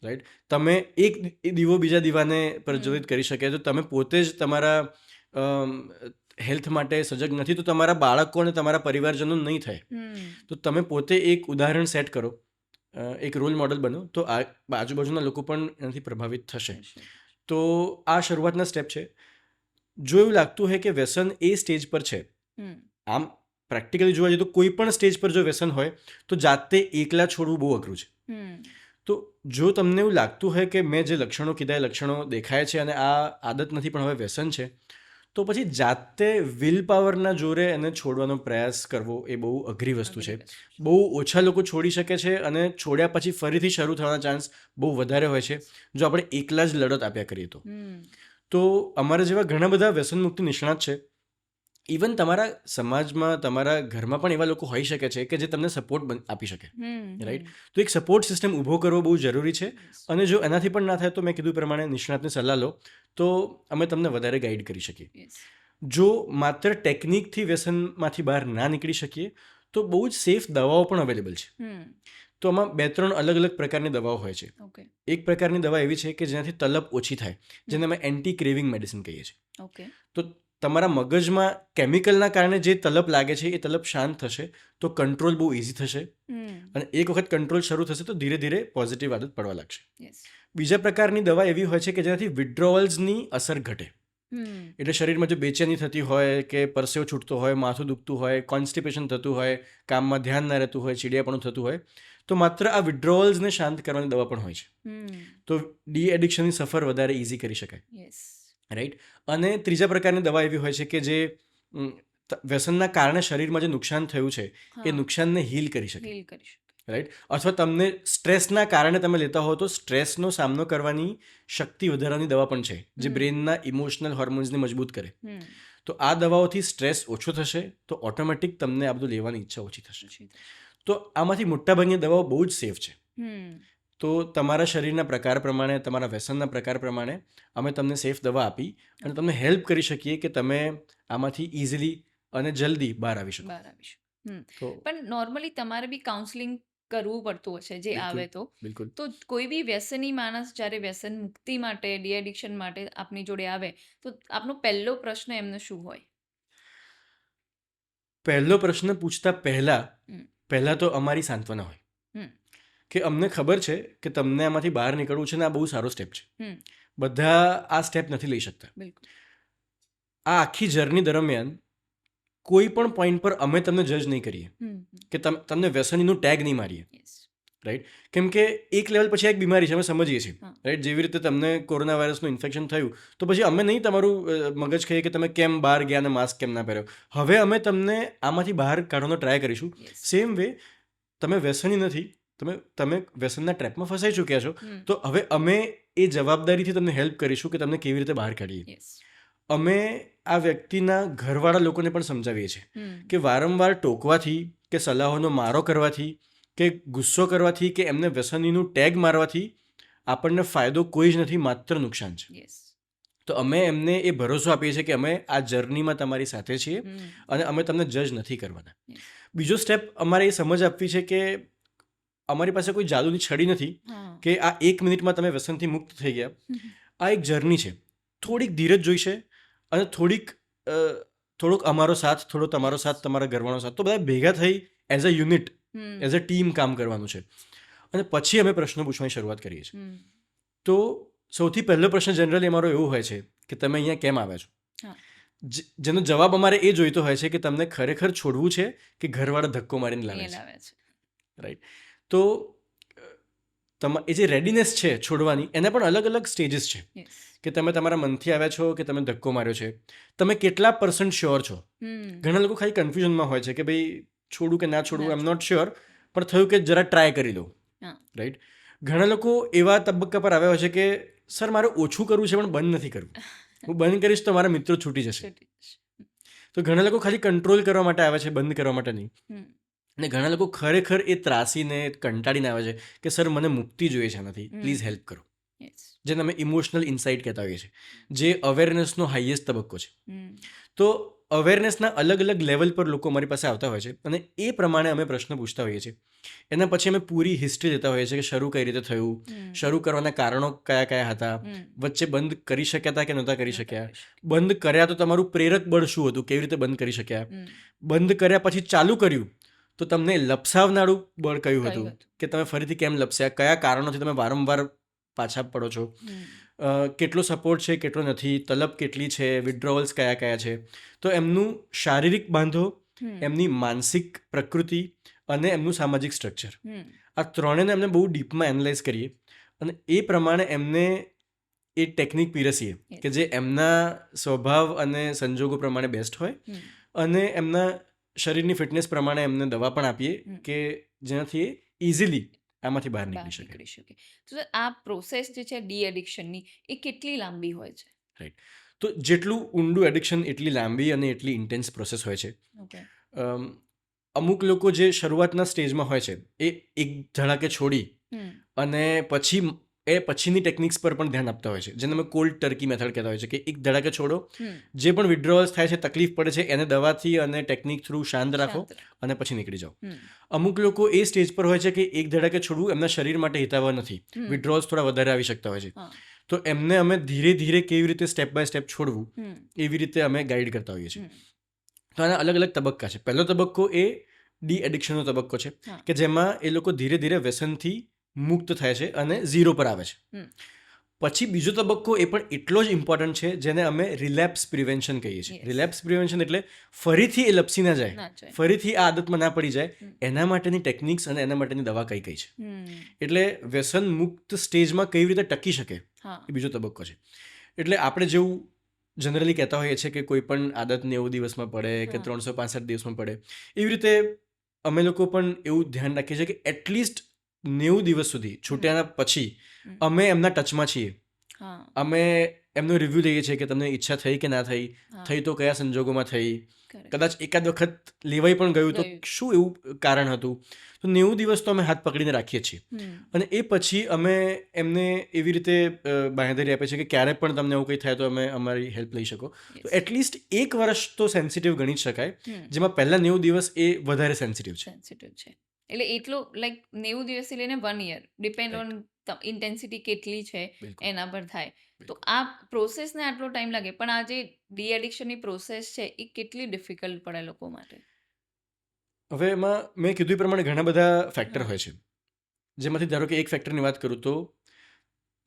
રાઈટ. તમે એક દીવો બીજા દીવાને પ્રજ્વલિત કરી શકે, તો તમે પોતે જ તમારા હેલ્થ માટે સજગ નથી તો તમારા બાળકો અને તમારા પરિવારજનો નહીં થાય. તો તમે પોતે એક ઉદાહરણ સેટ કરો, એક રોલ મોડલ બનો, તો આજુબાજુના લોકો પણ એનાથી પ્રભાવિત થશે. તો આ શરૂઆતના સ્ટેપ છે. જો એવું લાગતું હોય કે વ્યસન એ સ્ટેજ પર છે, આમ પ્રેક્ટિકલી જોવા જઈએ તો કોઈ પણ સ્ટેજ પર જો વ્યસન હોય તો જાતે એકલા છોડવું બહુ અઘરું છે. તો જો તમને એવું લાગતું હોય કે મેં જે લક્ષણો કીધા એ લક્ષણો દેખાય છે અને આ આદત નથી પણ હવે વ્યસન છે, તો પછી જાતે વિલ પાવરના જોરે એને છોડવાનો પ્રયાસ કરવો એ બહુ અઘરી વસ્તુ છે. બહુ ઓછા લોકો છોડી શકે છે અને છોડ્યા પછી ફરીથી શરૂ થવાના ચાન્સ બહુ વધારે હોય છે જો આપણે એકલા જ લડત આપ્યા કરીએ તો. તો અમારા જેવા ઘણા બધા વ્યસન મુક્તિ નિષ્ણાત છે. ઇવન તમારા સમાજમાં, તમારા ઘરમાં પણ એવા લોકો હોઈ શકે છે કે જે તમને સપોર્ટ આપી શકે. રાઈટ. તો એક સપોર્ટ સિસ્ટમ ઊભો કરવો બહુ જરૂરી છે. અને જો એનાથી પણ ના થાય તો મેં કીધું પ્રમાણે નિષ્ણાતની સલાહ લો, તો અમે તમને વધારે ગાઈડ કરી શકીએ. જો માત્ર ટેકનિકથી વ્યસનમાંથી બહાર ના નીકળી શકીએ તો બહુ જ સેફ દવાઓ પણ અવેલેબલ છે. તો આમાં 2-3 અલગ અલગ પ્રકારની દવાઓ હોય છે. એક પ્રકારની દવા એવી છે કે જેનાથી તલબ ઓછી થાય, જેને અમે એન્ટી ક્રેવિંગ મેડિસિન કહીએ છીએ. તો તમારા મગજમાં કેમિકલના કારણે જે તલબ લાગે છે એ તલબ શાંત થશે, તો કંટ્રોલ બહુ ઇઝી થશે. અને એક વખત કંટ્રોલ શરૂ થશે તો ધીરે ધીરે પોઝિટિવ આદત પડવા લાગશે. બીજા પ્રકારની દવા એવી હોય છે કે જેનાથી વિથડ્રોવલ્સની અસર ઘટે. એટલે શરીરમાં જો બેચેની થતી હોય કે પરસેવો છૂટતો હોય, માથું દુખતું હોય, કોન્સ્ટિપેશન થતું હોય, કામમાં ધ્યાન ના રહેતું હોય, ચીડિયાપણું થતું હોય, તો માત્ર આ વિથડ્રોવલ્સને શાંત કરવાની દવા પણ હોય છે. તો ડી એડિક્શનની સફર વધારે ઇઝી કરી શકાય. રાઈટ. અને ત્રીજા પ્રકારની દવા એવી હોય છે કે જે વ્યસનના કારણે શરીરમાં જે નુકસાન થયું છે એ નુકસાનને હીલ કરી શકે,
હીલ કરી શકે.
રાઈટ. અથવા તમને સ્ટ્રેસના કારણે તમે લેતા હો તો સ્ટ્રેસનો સામનો કરવાની શક્તિ વધારવાની દવા પણ છે જે બ્રેનના ઇમોશનલ હોર્મોન્સને મજબૂત કરે. તો આ દવાઓથી સ્ટ્રેસ ઓછો થશે તો ઓટોમેટિક તમને આ બધું લેવાની ઈચ્છા ઓછી થશે. તો આમાંથી મોટાભાગની દવાઓ બહુ જ સેફ છે. તો તમારા શરીરના પ્રકાર પ્રમાણે, તમારા વ્યસનના પ્રકાર પ્રમાણે અમે તમને સેફ દવા આપી અને તમને હેલ્પ કરી શકીએ કે તમે આમાંથી ઇઝીલી અને જલ્દી બહાર આવી શકો.
પણ નોર્મલી તમારે બી કાઉન્સેલિંગ કરવું પડતું હશે જે આવે તો.
બિલકુલ.
તો કોઈ બી વ્યસની માણસ જ્યારે વ્યસન મુક્તિ માટે, ડી એડિક્શન માટે આપની જોડે આવે તો આપનો પહેલો પ્રશ્ન એમને શું હોય?
પહેલો પ્રશ્ન પૂછતા પહેલા તો અમારી સાંત્વના હોય કે અમને ખબર છે કે તમને આમાંથી બહાર નીકળવું છે ને આ બહુ સારો સ્ટેપ છે. બધા આ સ્ટેપ નથી લઈ શકતા. આ આખી જર્ની દરમિયાન કોઈ પણ પોઈન્ટ પર અમે તમને જજ નહીં કરીએ કે તમને વ્યસનીનું ટેગ નહીં મારીએ, રાઈટ. કેમ કે એક લેવલ પછી એક બીમારી છે, અમે સમજીએ છીએ, રાઈટ. જેવી રીતે તમને કોરોના વાયરસનું ઇન્ફેક્શન થયું તો પછી અમે નહીં તમારું મગજ કહીએ કે તમે કેમ બહાર ગયા અને માસ્ક કેમ ના પહેર્યો. હવે અમે તમને આમાંથી બહાર કાઢવાનો ટ્રાય કરીશું. સેમ વે તમે વ્યસની નથી, તમે વ્યસનના ટ્રેપમાં ફસાઈ ચૂક્યા છો, તો હવે અમે એ જવાબદારીથી તમને હેલ્પ કરીશું કે તમને કેવી રીતે બહાર કાઢીએ. અમે આ વ્યક્તિના ઘરવાળા લોકોને પણ સમજાવીએ છીએ કે વારંવાર ટોકવાથી કે સલાહોનો મારો કરવાથી કે ગુસ્સો કરવાથી કે એમને વ્યસનીનું ટેગ મારવાથી આપણને ફાયદો કોઈ જ નથી, માત્ર નુકસાન છે. તો અમે એમને એ ભરોસો આપીએ છીએ કે અમે આ જર્નીમાં તમારી સાથે છીએ અને અમે તમને જજ નથી કરવાના. બીજો સ્ટેપ અમારે એ સમજ આપવી છે કે અમારી પાસે કોઈ જાદુની છડી નથી કે આ 1 મિનિટમાં તમે વ્યસનથી મુક્ત થઈ ગયા. આ એક જર્ની છે. થોડીક ધીરજ જોઈશે અને થોડોક અમારો સાથ, થોડો તમારો સાથ, તમારા ઘરવાળાનો સાથ. તો બધા ભેગા થઈ as a unit, as a team કામ કરવાનું છે. અને પછી અમે પ્રશ્નો પૂછવાની શરૂઆત કરીએ છીએ. તો સૌથી પહેલો પ્રશ્ન જનરલી અમારો એવો હોય છે કે તમે અહીંયા કેમ આવ્યા છો? જેનો જવાબ અમારે એ જોઈતો હોય છે કે તમને ખરેખર છોડવું છે કે ઘરવાળા ધક્કો મારીને લાવે છે, રાઈટ. તો એ જે રેડીનેસ છે છોડવાની, એના પણ અલગ અલગ સ્ટેજીસ છે કે તમે તમારા મનથી આવ્યા છો કે તમે ધક્કો માર્યો છે, તમે કેટલા % શ્યોર છો. ઘણા લોકો ખાલી કન્ફ્યુઝનમાં હોય છે કે ભાઈ છોડું કે ના છોડવું, આઈ એમ નોટ શ્યોર, પણ થયું કે જરા ટ્રાય કરી લો, રાઈટ. ઘણા લોકો એવા તબક્કા પર આવ્યા હોય છે કે સર મારે ઓછું કરવું છે પણ બંધ નથી કરવું, હું બંધ કરીશ તો મારા મિત્રો છૂટી જશે. તો ઘણા લોકો ખાલી કંટ્રોલ કરવા માટે આવે છે, બંધ કરવા માટે નહીં. અને ઘણા લોકો ખરેખર એ ત્રાસીને કંટાળીને આવે છે કે સર મને મુક્તિ જોઈએ છે આનાથી, પ્લીઝ હેલ્પ કરો. જેને અમે ઇમોશનલ ઇન્સાઇટ કહેતા હોઈએ છીએ, જે અવેરનેસનો હાઈએસ્ટ તબક્કો છે. તો અવેરનેસના અલગ અલગ લેવલ પર લોકો અમારી પાસે આવતા હોય છે અને એ પ્રમાણે અમે પ્રશ્ન પૂછતા હોઈએ છીએ. એના પછી અમે પૂરી હિસ્ટ્રી લેતા હોઈએ છીએ કે શરૂ કઈ રીતે થયું, શરૂ કરવાના કારણો કયા કયા હતા, વચ્ચે બંધ કરી શક્યા હતા કે નહોતા કરી શક્યા, બંધ કર્યા તો તમારું પ્રેરક બળ શું હતું, કેવી રીતે બંધ કરી શક્યા, બંધ કર્યા પછી ચાલુ કર્યું તો તમને લપસાવનારું બળ કયું હતું કે તમે ફરીથી કેમ લપસ્યા, કયા કારણોથી તમે વારંવાર પાછા પડો છો, કેટલો સપોર્ટ છે કેટલો નથી, તલબ કેટલી છે, વિડ્રોવલ્સ કયા કયા છે. તો એમનું શારીરિક બાંધો, એમની માનસિક પ્રકૃતિ અને એમનું સામાજિક સ્ટ્રક્ચર, આ ત્રણેયને એમને બહુ ડીપમાં એનાલાઇઝ કરીએ અને એ પ્રમાણે એમને એ ટેકનિક પીરસીએ કે જે એમના સ્વભાવ અને સંજોગો પ્રમાણે બેસ્ટ હોય અને એમના શરીરની ફિટનેસ પ્રમાણે એમને દવા પણ આપીએ કે જેનાથી એ ઇઝીલી આમાંથી બહાર નીકળી શકે.
તો આ પ્રોસેસ જે છે ડી એડિક્શનની એ કેટલી લાંબી હોય છે?
રાઈટ. તો જેટલું ઊંડું એડિક્શન એટલી લાંબી અને એટલી ઇન્ટેન્સ પ્રોસેસ હોય છે. અમુક લોકો જે શરૂઆતના સ્ટેજમાં હોય છે એ એક ધડાકે છોડી અને પછીની ટેકનિક્સ પર પણ ધ્યાન આપતા હોય છે, જેને અમે કોલ્ડ ટર્કી મેથડ કહેતા હોય છે કે એક ધડાકે છોડો, જે પણ વિડ્રોવલ્સ થાય છે, તકલીફ પડે છે, એને દવાથી અને ટેકનિક થ્રુ શાંત રાખો અને પછી નીકળી જાઓ. અમુક લોકો એ સ્ટેજ પર હોય છે કે એક ધડાકે છોડવું એમના શરીર માટે હિતાવહ નથી, વિડ્રોવલ્સ થોડા વધારે આવી શકતા હોય છે. તો એમને અમે ધીરે ધીરે કેવી રીતે સ્ટેપ બાય સ્ટેપ છોડવું એવી રીતે અમે ગાઈડ કરતા હોઈએ છીએ. તો આના અલગ અલગ તબક્કા છે. પહેલો તબક્કો એ ડી એડિક્શનનો તબક્કો છે કે જેમાં એ લોકો ધીરે ધીરે વ્યસનથી મુક્ત થાય છે અને ઝીરો પર આવે છે. પછી બીજો તબક્કો એ પણ એટલો જ ઇમ્પોર્ટન્ટ છે જેને અમે રિલેપ્સ પ્રિવેન્શન કહીએ છીએ. રિલેપ્સ પ્રિવેન્શન એટલે ફરીથી એ લપસી ના જાય, ફરીથી આ આદતમાં ના પડી જાય, એના માટેની ટેકનિક્સ અને એના માટેની દવા કઈ કઈ છે. એટલે વ્યસન મુક્ત સ્ટેજમાં કેવી રીતે ટકી શકે એ બીજો તબક્કો છે. એટલે આપણે જેવું જનરલી કહેતા હોઈએ છીએ કે કોઈ પણ આદત 90 દિવસમાં પડે કે
હા
365 દિવસમાં પડે. એવી રીતે અમે લોકો પણ એવું ધ્યાન રાખીએ છીએ કે એટલીસ્ટ 90 દિવસ સુધી
હમ
છૂટ્યાના પછી
હમ
અમે એમના ટચમાં છીએ.
હા
અમે એમનો રિવ્યૂ લઈએ છીએ કે તમને ઈચ્છા થઈ કે ના થઈ,
હા
થઈ તો કયા સંજોગોમાં થઈ,
કરેક્ટ
કદાચ એકાદ વખત લેવાઈ પણ ગયું તો
ગયું
શું એવું કારણ હતું. તો 90 દિવસ તો અમે હાથ પકડીને રાખીએ છીએ.
હમ
અને એ પછી અમે એમને એવી રીતે બાંહેધરી આપીએ છીએ કે ક્યારે પણ તમને એવું કંઈ થાય તો અમે અમારી હેલ્પ લઈ શકો. તો
યસ
એટલીસ્ટ એક વર્ષ તો સેન્સિટિવ ગણી જ શકાય,
હમ
જેમાં પહેલા 90 દિવસ એ વધારે સેન્સિટિવ છે.
સેન્સિટિવ છે એટલે એટલો લાઈક 90 દિવસથી લઈને 1 year depend on
right.
Intensity કેટલી છે
બિલકુલ
એના પર થાય. તો
બિલકુલ.
આ પ્રોસેસને આટલો ટાઈમ લાગે પણ આ જે ડી એડિક્શનની પ્રોસેસ છે એ કેટલી ડિફિકલ્ટ પડે લોકો માટે.
હવે એમાં મેં કીધું એ પ્રમાણે ઘણા બધા ફેક્ટર
હા
હોય છે, જેમાંથી ધારો કે એક ફેક્ટરની વાત કરું તો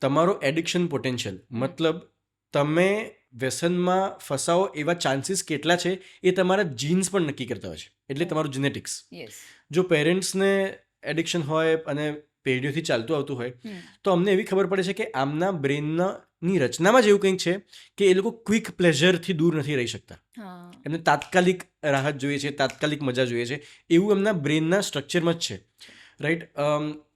તમારો એડિક્શન પોટેન્શિયલ,
હમ
મતલબ તમે વ્યસનમાં ફસાવો એવા ચાન્સીસ કેટલા છે એ તમારા જીન્સ પણ નક્કી કરતા હોય છે, એટલે
ઓ
તમારું જીનેટિક્સ.
યસ
જો પેરેન્ટ્સને એડિક્શન હોય અને પેઢીઓથી ચાલતું આવતું હોય
હમ
તો અમને એવી ખબર પડે છે કે આમના બ્રેનની રચનામાં જ એવું કંઈક છે કે એ લોકો ક્વિક પ્લેઝરથી દૂર નથી રહી શકતા.
હા
એમને તાત્કાલિક રાહત જોઈએ છે, તાત્કાલિક મજા જોઈએ છે, એવું એમના બ્રેનના સ્ટ્રક્ચરમાં જ છે.
છે.
રાઈટ.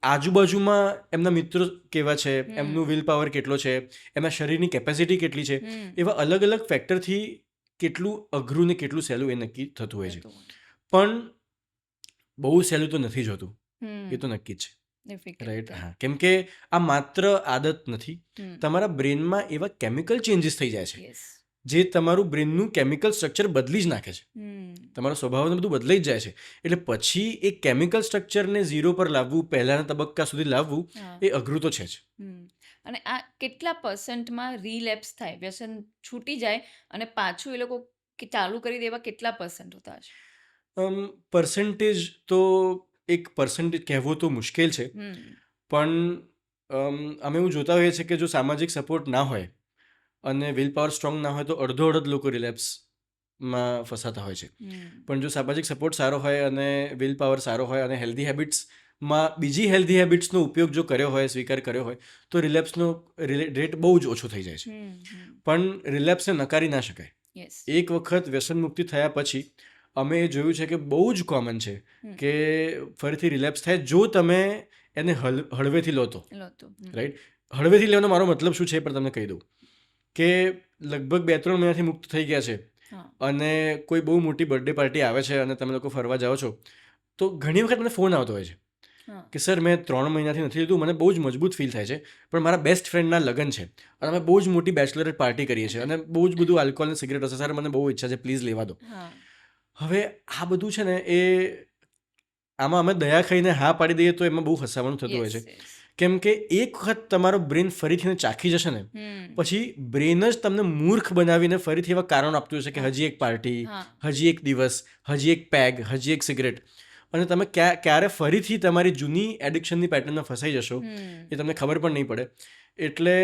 આજુબાજુમાં એમના મિત્રો કેવા છે, એમનું
હમ
વિલ પાવર કેટલો છે, એમના શરીરની કેપેસિટી કેટલી છે,
હમ
એવા અલગ અલગ ફેક્ટરથી કેટલું અઘરું ને કેટલું સહેલું એ નક્કી થતું હોય છે.
થતું હોય
પણ બહુ સહેલું તો નથી જ હોતું, એ તો
હમ
નક્કી જ છે.
Difficult
right.
છે.
હા, કેમ કે આ માત્ર આદત નથી,
હમ
તમારા બ્રેનમાં એવા કેમિકલ ચેન્જીસ થઈ જાય છે
યસ
જે તમારું બ્રેનનું કેમિકલ સ્ટ્રક્ચર બદલી જ નાખે છે.
હમ
તમારો સ્વભાવને બધું બદલાઈ જ જાય છે. એટલે પછી એ કેમિકલ સ્ટ્રક્ચરને ઝીરો પર લાવવું, પહેલાના તબક્કા સુધી લાવવું,
હા
એ અઘરું તો છે જ.
હમ અને આ કેટલા પર્સન્ટમાં રિલેપ્સ થાય વ્યસન છૂટી જાય અને પાછું એ લોકો કે ચાલુ કરી દેવા કેટલા પર્સન્ટ હોતા હશે.
પર્સન્ટેજ તો એક પર્સન્ટેજ કહેવો તો મુશ્કેલ છે,
હમ
પણ અમે એવું જોતા હોઈએ છીએ કે જો સામાજિક સપોર્ટ ના હોય અને વિલ પાવર સ્ટ્રોંગ ના હોય તો અડધો અડધ લોકો રિલેપ્સમાં ફસાતા હોય છે.
હમ
પણ જો સામાજિક સપોર્ટ સારો હોય અને વિલ પાવર સારો હોય અને હેલ્ધી હેબિટ્સમાં બીજી હેલ્ધી હેબિટ્સનો ઉપયોગ જો કર્યો હોય, સ્વીકાર કર્યો હોય, તો રિલેપ્સનો રેટ બહુ જ ઓછો થઈ જાય છે.
હમ
પણ રિલેપ્સને નકારી ના શકાય.
યસ
એક વખત વ્યસન મુક્તિ થયા પછી અમે એ જોયું છે કે બહુ જ કોમન છે
હમ
કે ફરીથી રિલેપ્સ થાય જો તમે એને હળવેથી લો તો.
લો તો
રાઈટ. હળવેથી લેવાનો મારો મતલબ શું છે એ પણ તમને કહી દઉં કે લગભગ 2-3 મહિનાથી મુક્ત થઈ ગયા છે
હા
અને કોઈ બહુ મોટી બર્થડે પાર્ટી આવે છે અને તમે લોકો ફરવા જાઓ છો તો ઘણી વખત મને ફોન આવતો હોય છે
હા
કે સર મેં 3 મહિનાથી નથી લીધું, મને બહુ જ મજબૂત ફીલ થાય છે, પણ મારા બેસ્ટ ફ્રેન્ડના લગ્ન છે અને અમે બહુ જ મોટી બેચલરેટ પાર્ટી કરીએ છીએ અને બહુ જ બધું આલ્કોહોલ અને સિગરેટ હશે, સર મને બહુ ઈચ્છા છે, પ્લીઝ લેવા દો.
હા
હવે આ બધું છે ને એ આમાં અમે દયા ખાઈને હા પાડી દઈએ તો એમાં બહુ ફસાવાનું થતું હોય
યસ
છે.
યસ
કેમ કે એક વખત તમારો બ્રેન ફરીથી ચાખી જશે ને
હમ
પછી બ્રેન જ તમને મૂર્ખ બનાવીને ફરીથી એવા કારણો આપતું હશે કે
હા
હજી એક પાર્ટી,
હા
હજી એક દિવસ, હજી એક પેગ, હજી એક સિગરેટ, અને તમે ક્યારે ફરીથી તમારી જૂની એડિક્શનની પેટર્નમાં ફસાઈ જશો એ તમને ખબર પણ નહીં પડે. એટલે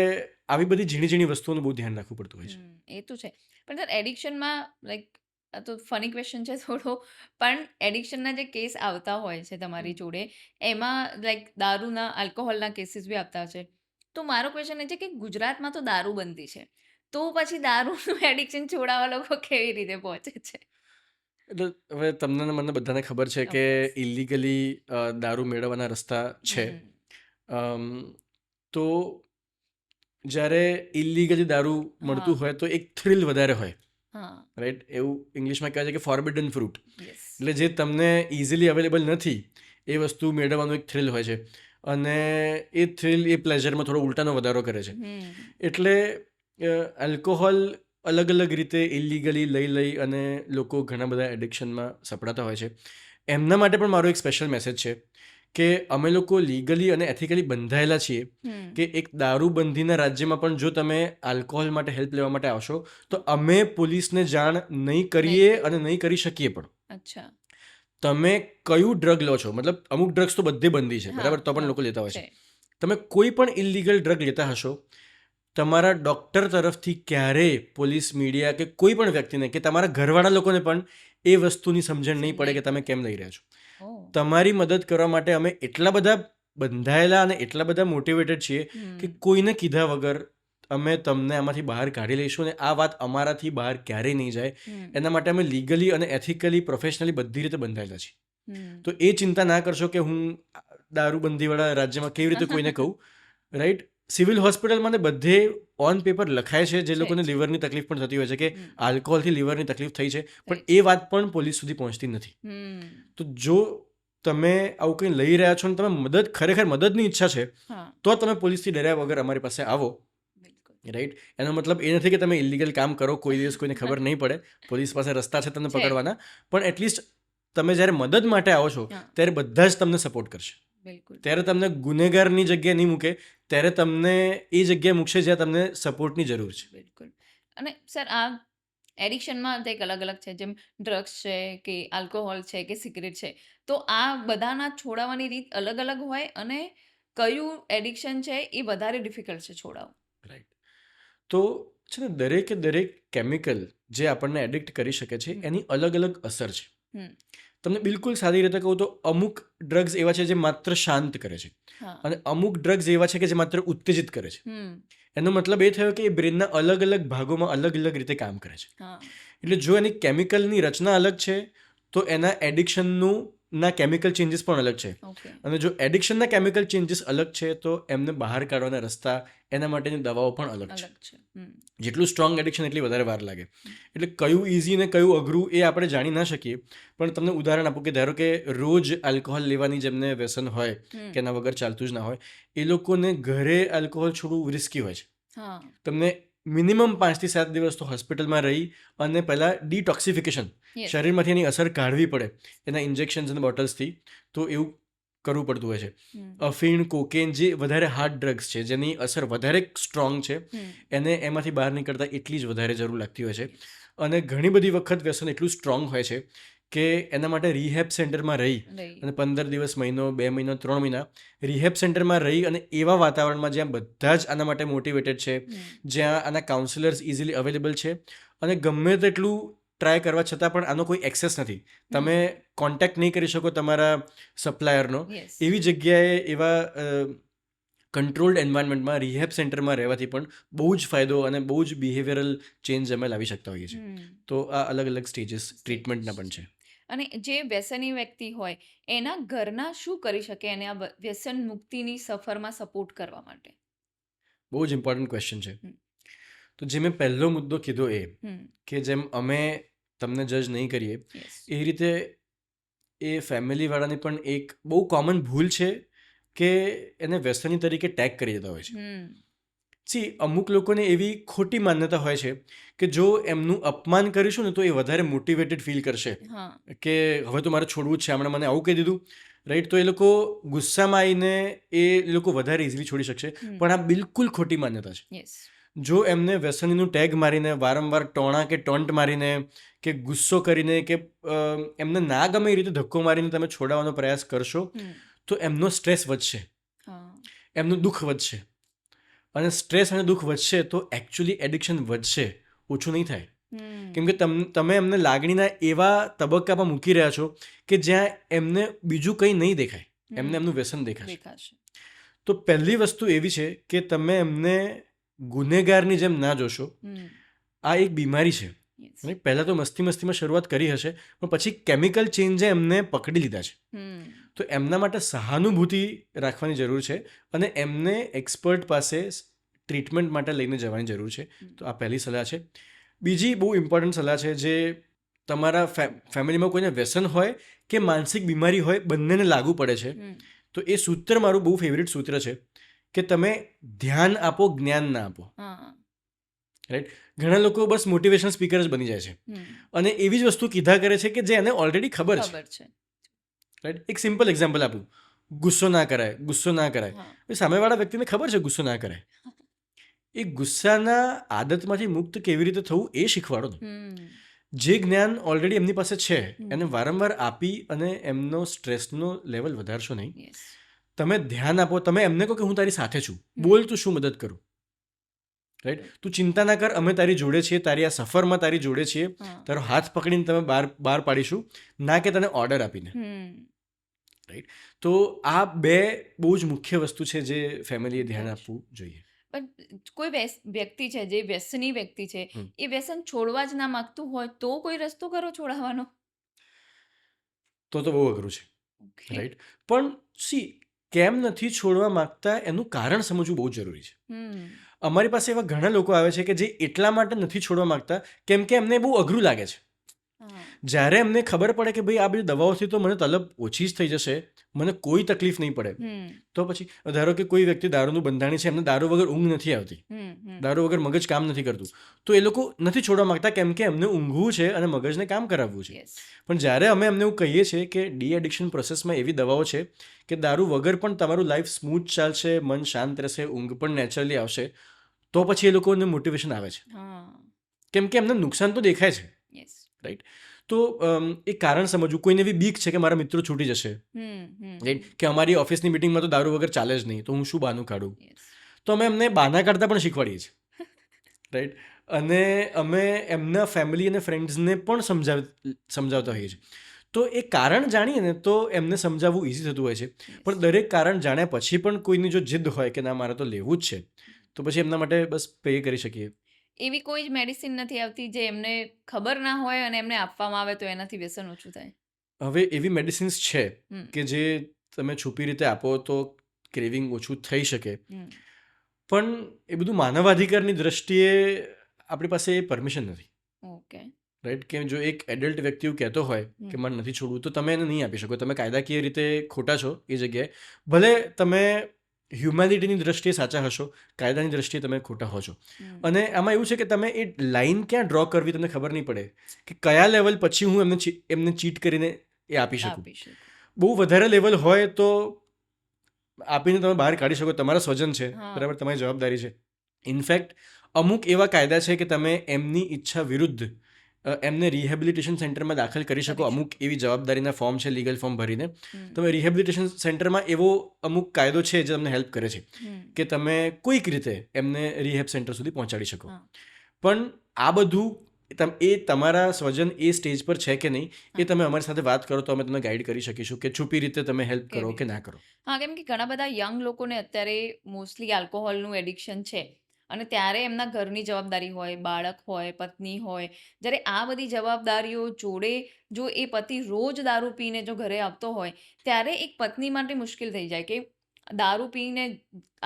આવી બધી ઝીણી ઝીણી વસ્તુઓનું બહુ ધ્યાન રાખવું પડતું હોય છે.
એ તો છે પણ સર એડિક્શનમાં લાઈક આ તો ફની ક્વેશ્ચન છે થોડો પણ એડિક્શનના જે કેસ આવતા હોય છે તમારી જોડે એમાં લાઈક દારૂના આલ્કોહોલના કેસીસ બી આવતા છે. તો મારો ક્વેશ્ચન એ છે કે ગુજરાતમાં તો દારૂ બંધી છે તો પછી દારૂનું એડિક્શન છોડાવવા લોકો કેવી રીતે પહોંચે છે.
એટલે હવે તમને ને મને બધાને ખબર છે કે
ઓફકોર્સ
ઇલીગલી દારૂ મેળવવાના રસ્તા છે. અમ, તો જ્યારે ઇલીગલી દારૂ મળતું
હા
હોય તો એક થ્રિલ વધારે હોય.
હા
રાઈટ. એવું ઇંગ્લિશમાં કહેવાય છે કે ફોરબિડન ફ્રૂટ.
યસ
એટલે જે તમને ઇઝીલી અવેલેબલ નથી એ વસ્તુ મેળવવાનો એક થ્રિલ હોય છે અને એ થ્રિલ એ પ્લેઝરમાં થોડો ઉલટાનો વધારો કરે છે. એટલે આલ્કોહોલ અલગ અલગ રીતે ઇલીગલી લઈ અને લોકો ઘણા બધા એડિક્શનમાં સપડાતા હોય છે. એમના માટે પણ મારો એક સ્પેશિયલ મેસેજ છે કે અમે લોકો લીગલી અને એથિકલી બંધાયેલા છીએ કે એક દારૂબંધીના રાજ્યમાં પણ જો તમે આલ્કોહોલ માટે હેલ્પ લેવા માટે આવશો તો અમે પોલીસને જાણ નહીં કરીએ અને નહીં કરી શકીએ. પણ
અચ્છા
તમે કયું ડ્રગ લો છો, મતલબ અમુક ડ્રગ્સ તો બધે બંધી છે, બરાબર, તો પણ લોકો લેતા હોય છે. તમે કોઈ પણ ઇલીગલ ડ્રગ લેતા હશો, તમારા ડૉક્ટર તરફથી ક્યારેય પોલીસ, મીડિયા કે કોઈ પણ વ્યક્તિને કે તમારા ઘરવાળા લોકોને પણ એ વસ્તુની સમજણ નહીં પડે કે તમે કેમ લઈ રહ્યા છો. તમારી મદદ કરવા માટે અમે એટલા બધા બંધાયેલા અને એટલા બધા મોટિવેટેડ છીએ કે કોઈને કીધા વગર અમે તમને આમાંથી બહાર કાઢી લઈશું અને આ વાત અમારાથી બહાર ક્યારેય નહીં જાય,
હમ,
એના માટે અમે લીગલી અને એથિકલી પ્રોફેશનલી બધી રીતે બંધાયેલા છીએ.
હમ.
તો એ ચિંતા ના કરશો કે હું દારૂબંધીવાળા રાજ્યમાં કેવી રીતે કોઈને કહું, રાઈટ. સિવિલ હોસ્પિટલમાં ને બધે ઓન પેપર લખાય છે જે લોકોને લીવરની તકલીફ પણ થતી હોય છે કે
હમ,
આલ્કોહોલથી લીવરની તકલીફ થઈ છે, પણ
થઈ
એ વાત પણ પોલીસ સુધી પહોંચતી નથી.
હમ.
તો જો તમે આવું કંઈ લઈ રહ્યા છો અને તમે ખરેખર મદદની ઈચ્છા છે,
હા,
તો તમે પોલીસથી ડર્યા વગર અમારી પાસે આવો,
બિલકુલ.
રાઈટ. એનો મતલબ એ નથી કે તમે ઇલીગલ કામ કરો, કોઈ દિવસ કોઈને ખબર નહીં પડે, પોલીસ પાસે રસ્તા છે તમને
છે.
પકડવાના, પણ એટલીસ્ટ તમે જ્યારે મદદ માટે આવો છો
હા,
ત્યારે બધા જ તમને સપોર્ટ કરશે.
બિલકુલ.
ત્યારે તમને ગુનેગારની જગ્યાએ નહીં મૂકે, ત્યારે તમને એ જગ્યાએ મૂકશે જ્યાં તમને સપોર્ટની જરૂર છે.
બિલકુલ. અને સર આ એડિક્શનમાં કંઈક અલગ અલગ છે, જેમ ડ્રગ્સ છે કે આલ્કોહોલ છે કે સિગરેટ છે, તો આ બધાના છોડાવવાની રીત અલગ અલગ હોય અને કયું એડિક્શન છે એ વધારે ડિફિકલ્ટ છે છોડાવવું.
રાઈટ. તો છે ને દરેકે દરેક કેમિકલ જે આપણને એડિક્ટ કરી શકે છે એની અલગ અલગ અસર છે.
હમ,
તમને બિલકુલ સાદી રીતે કહું તો અમુક ડ્રગ્સ એવા છે જે માત્ર શાંત કરે છે
હા,
અને અમુક ડ્રગ્સ એવા છે કે જે માત્ર ઉત્તેજિત કરે છે.
હમ,
એનો મતલબ એ થયો કે એ બ્રેનના અલગ અલગ ભાગોમાં અલગ અલગ રીતે કામ કરે છે.
હા,
એટલે જો એની કેમિકલની રચના અલગ છે તો એના એડિક્શનનું ના કેમિકલ ચેન્જીસ પણ અલગ છે.
ઓકે,
અને જો એડિક્શનના કેમિકલ ચેન્જીસ અલગ છે તો એમને બહાર કાઢવાના રસ્તા, એના માટેની દવાઓ પણ અલગ છે.
અલગ છે. હમ,
જેટલું સ્ટ્રોંગ એડિક્શન એટલી વધારે વાર લાગે. એટલે કયું ઇઝી ને કયું અઘરું એ આપણે જાણી ના શકીએ. પણ તમને ઉદાહરણ આપું કે ધારો કે રોજ આલ્કોહોલ લેવાની જેમને વ્યસન હોય
હમ,
કે એના વગર ચાલતું જ ના હોય, એ લોકોને ઘરે આલ્કોહોલ છોડવું રિસ્કી હોય છે.
હા,
તમને મિનિમમ 5 થી 7 દિવસ તો હોસ્પિટલમાં રહી અને પહેલાં ડિટોક્સિફિકેશન,
યસ,
શરીરમાંથી એની અસર કાઢવી પડે એના ઇન્જેક્શન્સ અને બોટલ્સથી, તો એવું કરવું પડતું હોય છે.
હમ,
અફીણ, કોકેન જે વધારે હાર્ડ ડ્રગ્સ છે, જેની અસર વધારે સ્ટ્રોંગ છે,
હમ,
એને એમાંથી બહાર નીકળતા એટલી જ વધારે જરૂર લાગતી હોય છે.
yes,
અને ઘણી બધી વખત વ્યસન એટલું સ્ટ્રોંગ હોય છે કે એના માટે રિહેબ સેન્ટરમાં રહી
રહી.
અને 15 દિવસ, મહિનો, 2 મહિનો, 3 મહિના રિહેબ સેન્ટરમાં રહી અને એવા વાતાવરણમાં જ્યાં બધા જ આના માટે મોટિવેટેડ છે,
હમ,
જ્યાં આના કાઉન્સિલર્સ ઇઝીલી અવેલેબલ છે અને ગમે તેટલું ટ્રાય કરવા છતાં પણ આનો કોઈ એક્સેસ નથી, તમે કોન્ટેક્ટ નહીં કરી શકો તમારા સપ્લાયરનો,
યસ,
એવી જગ્યાએ એવા કંટ્રોલ્ડ એન્વાયરમેન્ટમાં રિહેબ સેન્ટરમાં રહેવાથી પણ બહુ જ ફાયદો અને બહુ જ બિહેવિયરલ ચેન્જ અમે લાવી શકતા હોઈએ છીએ.
હમ.
તો આ અલગ અલગ સ્ટેજીસ ટ્રીટમેન્ટના પણ છે.
અને જે વ્યસની વ્યક્તિ હોય એના ઘરના શું કરી શકે એને આ વ્યસન મુક્તિની સફરમાં સપોર્ટ કરવા માટે?
બહુ જ ઇમ્પોર્ટન્ટ ક્વેશ્ચન છે.
હમ.
તો જે મેં પહેલો મુદ્દો કીધો એ
હમ,
કે જેમ અમે તમને જજ નહીં કરીએ
યસ,
એ રીતે એ ફેમિલીવાળાની પણ એક બહુ કોમન ભૂલ છે કે એને વ્યસની તરીકે ટેગ કરી દેતા હોય છે.
હમ,
અમુક લોકોને એવી ખોટી માન્યતા હોય છે કે જો એમનું અપમાન કરીશું ને તો એ વધારે મોટિવેટેડ ફીલ કરશે
હા,
કે હવે તો મારે છોડવું જ છે, હમણાં મને આવું કહી દીધું, રાઈટ. તો એ લોકો ગુસ્સામાં આવીને એ લોકો વધારે ઇઝીલી છોડી શકશે,
હમ,
પણ આ બિલકુલ ખોટી માન્યતા છે.
યસ,
જો એમને વ્યસનીનું ટેગ મારીને, વારંવાર ટોણા કે ટોન્ટ મારીને કે ગુસ્સો કરીને કે એમને ના ગમે એ રીતે ધક્કો મારીને તમે છોડાવવાનો પ્રયાસ કરશો
હમ,
તો એમનો સ્ટ્રેસ વધશે,
હા,
એમનું દુઃખ વધશે. અને સ્ટ્રેસ અને દુઃખ વધશે તો એકચ્યુઅલી એડિક્શન વધશે, ઓછું નહીં થાય.
હમ,
કેમ કે તમે એમને લાગણીના એવા તબક્કામાં મૂકી રહ્યા છો કે જ્યાં એમને બીજું કંઈ નહીં દેખાય, એમને એમનું વ્યસન દેખાશે.
દેખાશે.
તો પહેલી વસ્તુ એવી છે કે તમે એમને ગુનેગારની જેમ ના જોશો.
હમ,
આ એક બીમારી છે.
યસ,
પહેલાં તો મસ્તીમાં શરૂઆત કરી હશે, પણ પછી કેમિકલ ચેન્જે એમને પકડી લીધા છે.
હમ,
તો એમના માટે સહાનુભૂતિ રાખવાની જરૂર છે અને એમને એક્સપર્ટ પાસે ટ્રીટમેન્ટ માટે લઈને જવાની જરૂર છે. તો આ પહેલી સલાહ છે. બીજી બહુ ઇમ્પોર્ટન્ટ સલાહ છે, જે તમારા ફેમિલીમાં કોઈને વ્યસન હોય કે માનસિક બીમારી હોય, બંનેને લાગુ પડે છે.
હમ,
તો એ સૂત્ર મારું બહુ ફેવરિટ સૂત્ર છે કે તમે ધ્યાન આપો, જ્ઞાન ના આપો.
હા,
રાઈટ. ઘણા લોકો બસ મોટિવેશનલ સ્પીકર જ બની જાય છે
હમ,
અને એવી જ વસ્તુ કીધા કરે છે કે જે એને ઓલરેડી ખબર છે.
ખબર છે.
રાઈટ. એક સિમ્પલ એક્ઝામ્પલ આપું, ગુસ્સો ના કરાય, ગુસ્સો ના કરાય.
હા,
એ સામેવાળા વ્યક્તિને ખબર છે ગુસ્સો ના કરાય, એ ગુસ્સાના આદતમાંથી મુક્ત કેવી રીતે થવું એ શીખવાડો ને.
હમ,
જે જ્ઞાન ઓલરેડી એમની પાસે છે
હમ.
એને વારંવાર આપી અને એમનો સ્ટ્રેસનો લેવલ વધારશો નહીં.
યસ,
તમે ધ્યાન આપો, તમે એમને કહો કે હું તારી સાથે છું, બોલ તું શું મદદ કરું, રાઈટ. તું ચિંતા ના કર, અમે તારી જોડે છીએ, તારી આ સફરમાં તારી જોડે છીએ,
હા,
તારો હાથ પકડીને તમે બહાર પાડીશું, ના કે તને ઓર્ડર આપીને.
હમ,
તો આ બે બહુ જ મુખ્ય વસ્તુ છે જે ફેમિલીએ ધ્યાન આપવું જોઈએ.
પણ કોઈ વ્યક્તિ છે જે વ્યસની વ્યક્તિ છે,
હમ.
એ વ્યસન છોડવા જ ના માંગતું હોય તો કોઈ રસ્તો કરો છોડાવવાનો?
તો બહુ અઘરું છે,
ઓકે.
રાઈટ? પણ સી, કેમ નથી છોડવા માંગતા એનું કારણ સમજવું બહુ જરૂરી છે. અમારી પાસે એવા ઘણા લોકો આવે છે કે જે એટલા માટે નથી છોડવા માંગતા કેમ કે એમને બહુ અઘરું લાગે છે.
હા.
જ્યારે એમને ખબર પડે કે ભાઈ આ બધી દવાઓથી તો મને તલબ ઓછી જ થઈ જશે, મને કોઈ તકલીફ નહીં પડે, તો પછી ધારો કે કોઈ વ્યક્તિ દારૂનું બંધાણી છે, એમને દારૂ વગર ઊંઘ નથી આવતી, દારૂ વગર મગજ કામ નથી કરતું, તો એ લોકો નથી છોડવા માંગતા કેમ કે એમને ઊંઘવું છે અને મગજને કામ કરાવવું છે.
યસ.
પણ જ્યારે અમે એમને એવું કહીએ છીએ કે ડી એડિક્શન પ્રોસેસમાં એવી દવાઓ છે કે દારૂ વગર પણ તમારું લાઈફ સ્મૂથ ચાલશે, મન શાંત રહેશે, ઊંઘ પણ નેચરલી આવશે, તો પછી એ લોકોને મોટિવેશન આવે છે
હા.
કેમ કે એમને નુકસાન તો દેખાય છે,
યસ.
રાઈટ? તો એ કારણ સમજવું. કોઈને એવી બીક છે કે મારા મિત્રો છૂટી જશે, રાઈટ, કે અમારી ઓફિસની મિટિંગમાં તો દારૂ વગર ચાલે જ નહીં, તો હું શું બહાનું કાઢું,
યસ.
તો અમે એમને બહાના કાઢતા પણ શીખવાડીએ છીએ, રાઈટ? અને અમે એમના ફેમિલી અને ફ્રેન્ડ્સને પણ સમજાવતા હોઈએ છીએ. તો એ કારણ જાણીએ ને તો એમને સમજાવવું ઇઝી થતું હોય છે. પણ દરેક કારણ જાણ્યા પછી પણ કોઈની જો જિદ હોય કે ના મારે તો લેવું જ છે, તો પછી એમના માટે બસ પે કરી શકીએ.
એવી કોઈ જ મેડિસિન નથી આવતી જે એમને ખબર ના હોય અને એમને આપવામાં આવે તો એનાથી વ્યસન ઓછું થાય?
હવે એવી મેડિસિન્સ છે
હમ.
કે જે તમે છુપી રીતે આપો તો ક્રેવિંગ ઓછું થઈ શકે,
હમ.
પણ એ બધું માનવાધિકારની દ્રષ્ટિએ આપણી પાસે એ પરમિશન નથી,
ઓકે.
રાઈટ? કે જો એક એડલ્ટ વ્યક્તિ એવું કહેતો હોય કે મને નથી છોડવું, તો તમે એને નહીં આપી શકો. તમે કાયદાકીય રીતે ખોટા છો એ જગ્યાએ. ભલે તમે હ્યુમેનિટીની દ્રષ્ટિએ સાચા હશો, કાયદાની દ્રષ્ટિએ તમે ખોટા હો છો. અને આમાં એવું છે કે તમે એ લાઈન ક્યાં ડ્રો કરવી તમને ખબર નહીં પડે કે કયા લેવલ પછી હું એમને ચીટ કરીને એ આપી શકું. બહુ વધારે લેવલ હોય તો આપીને તમે બહાર કાઢી શકો, તમારા સ્વજન છે, બરાબર, તમારી જવાબદારી છે. ઇનફેક્ટ અમુક એવા કાયદા છે કે તમે એમની ઈચ્છા વિરુદ્ધ એમને રિહેબિલિટેશન સેન્ટરમાં દાખલ કરી શકો. અમુક એવી જવાબદારીના ફોર્મ છે, લીગલ ફોર્મ ભરીને તમે રિહેબિલિટેશન સેન્ટરમાં એવો અમુક કાયદો છે જે તમને હેલ્પ કરે છે કે તમે કોઈક રીતે એમને રિહેબ સેન્ટર સુધી પહોંચાડી શકો. પણ આ બધું એ તમારા સ્વજન એ સ્ટેજ પર છે કે નહીં એ તમે અમારી સાથે વાત કરો તો અમે તમને ગાઈડ કરી શકીશું કે છુપી રીતે તમે હેલ્પ કરો કે ના કરો.
હા, કેમ કે ઘણા બધા યંગ લોકોને અત્યારે મોસ્ટલી આલ્કોહોલનું એડિક્શન છે અને ત્યારે એમના ઘરની જવાબદારી હોય, બાળક હોય, પત્ની હોય. જ્યારે આ બધી જવાબદારીઓ જોડે જો એ પતિ રોજ દારૂ પીને જો ઘરે આવતો હોય ત્યારે એક પત્ની માટે મુશ્કેલ થઈ જાય કે દારૂ પીને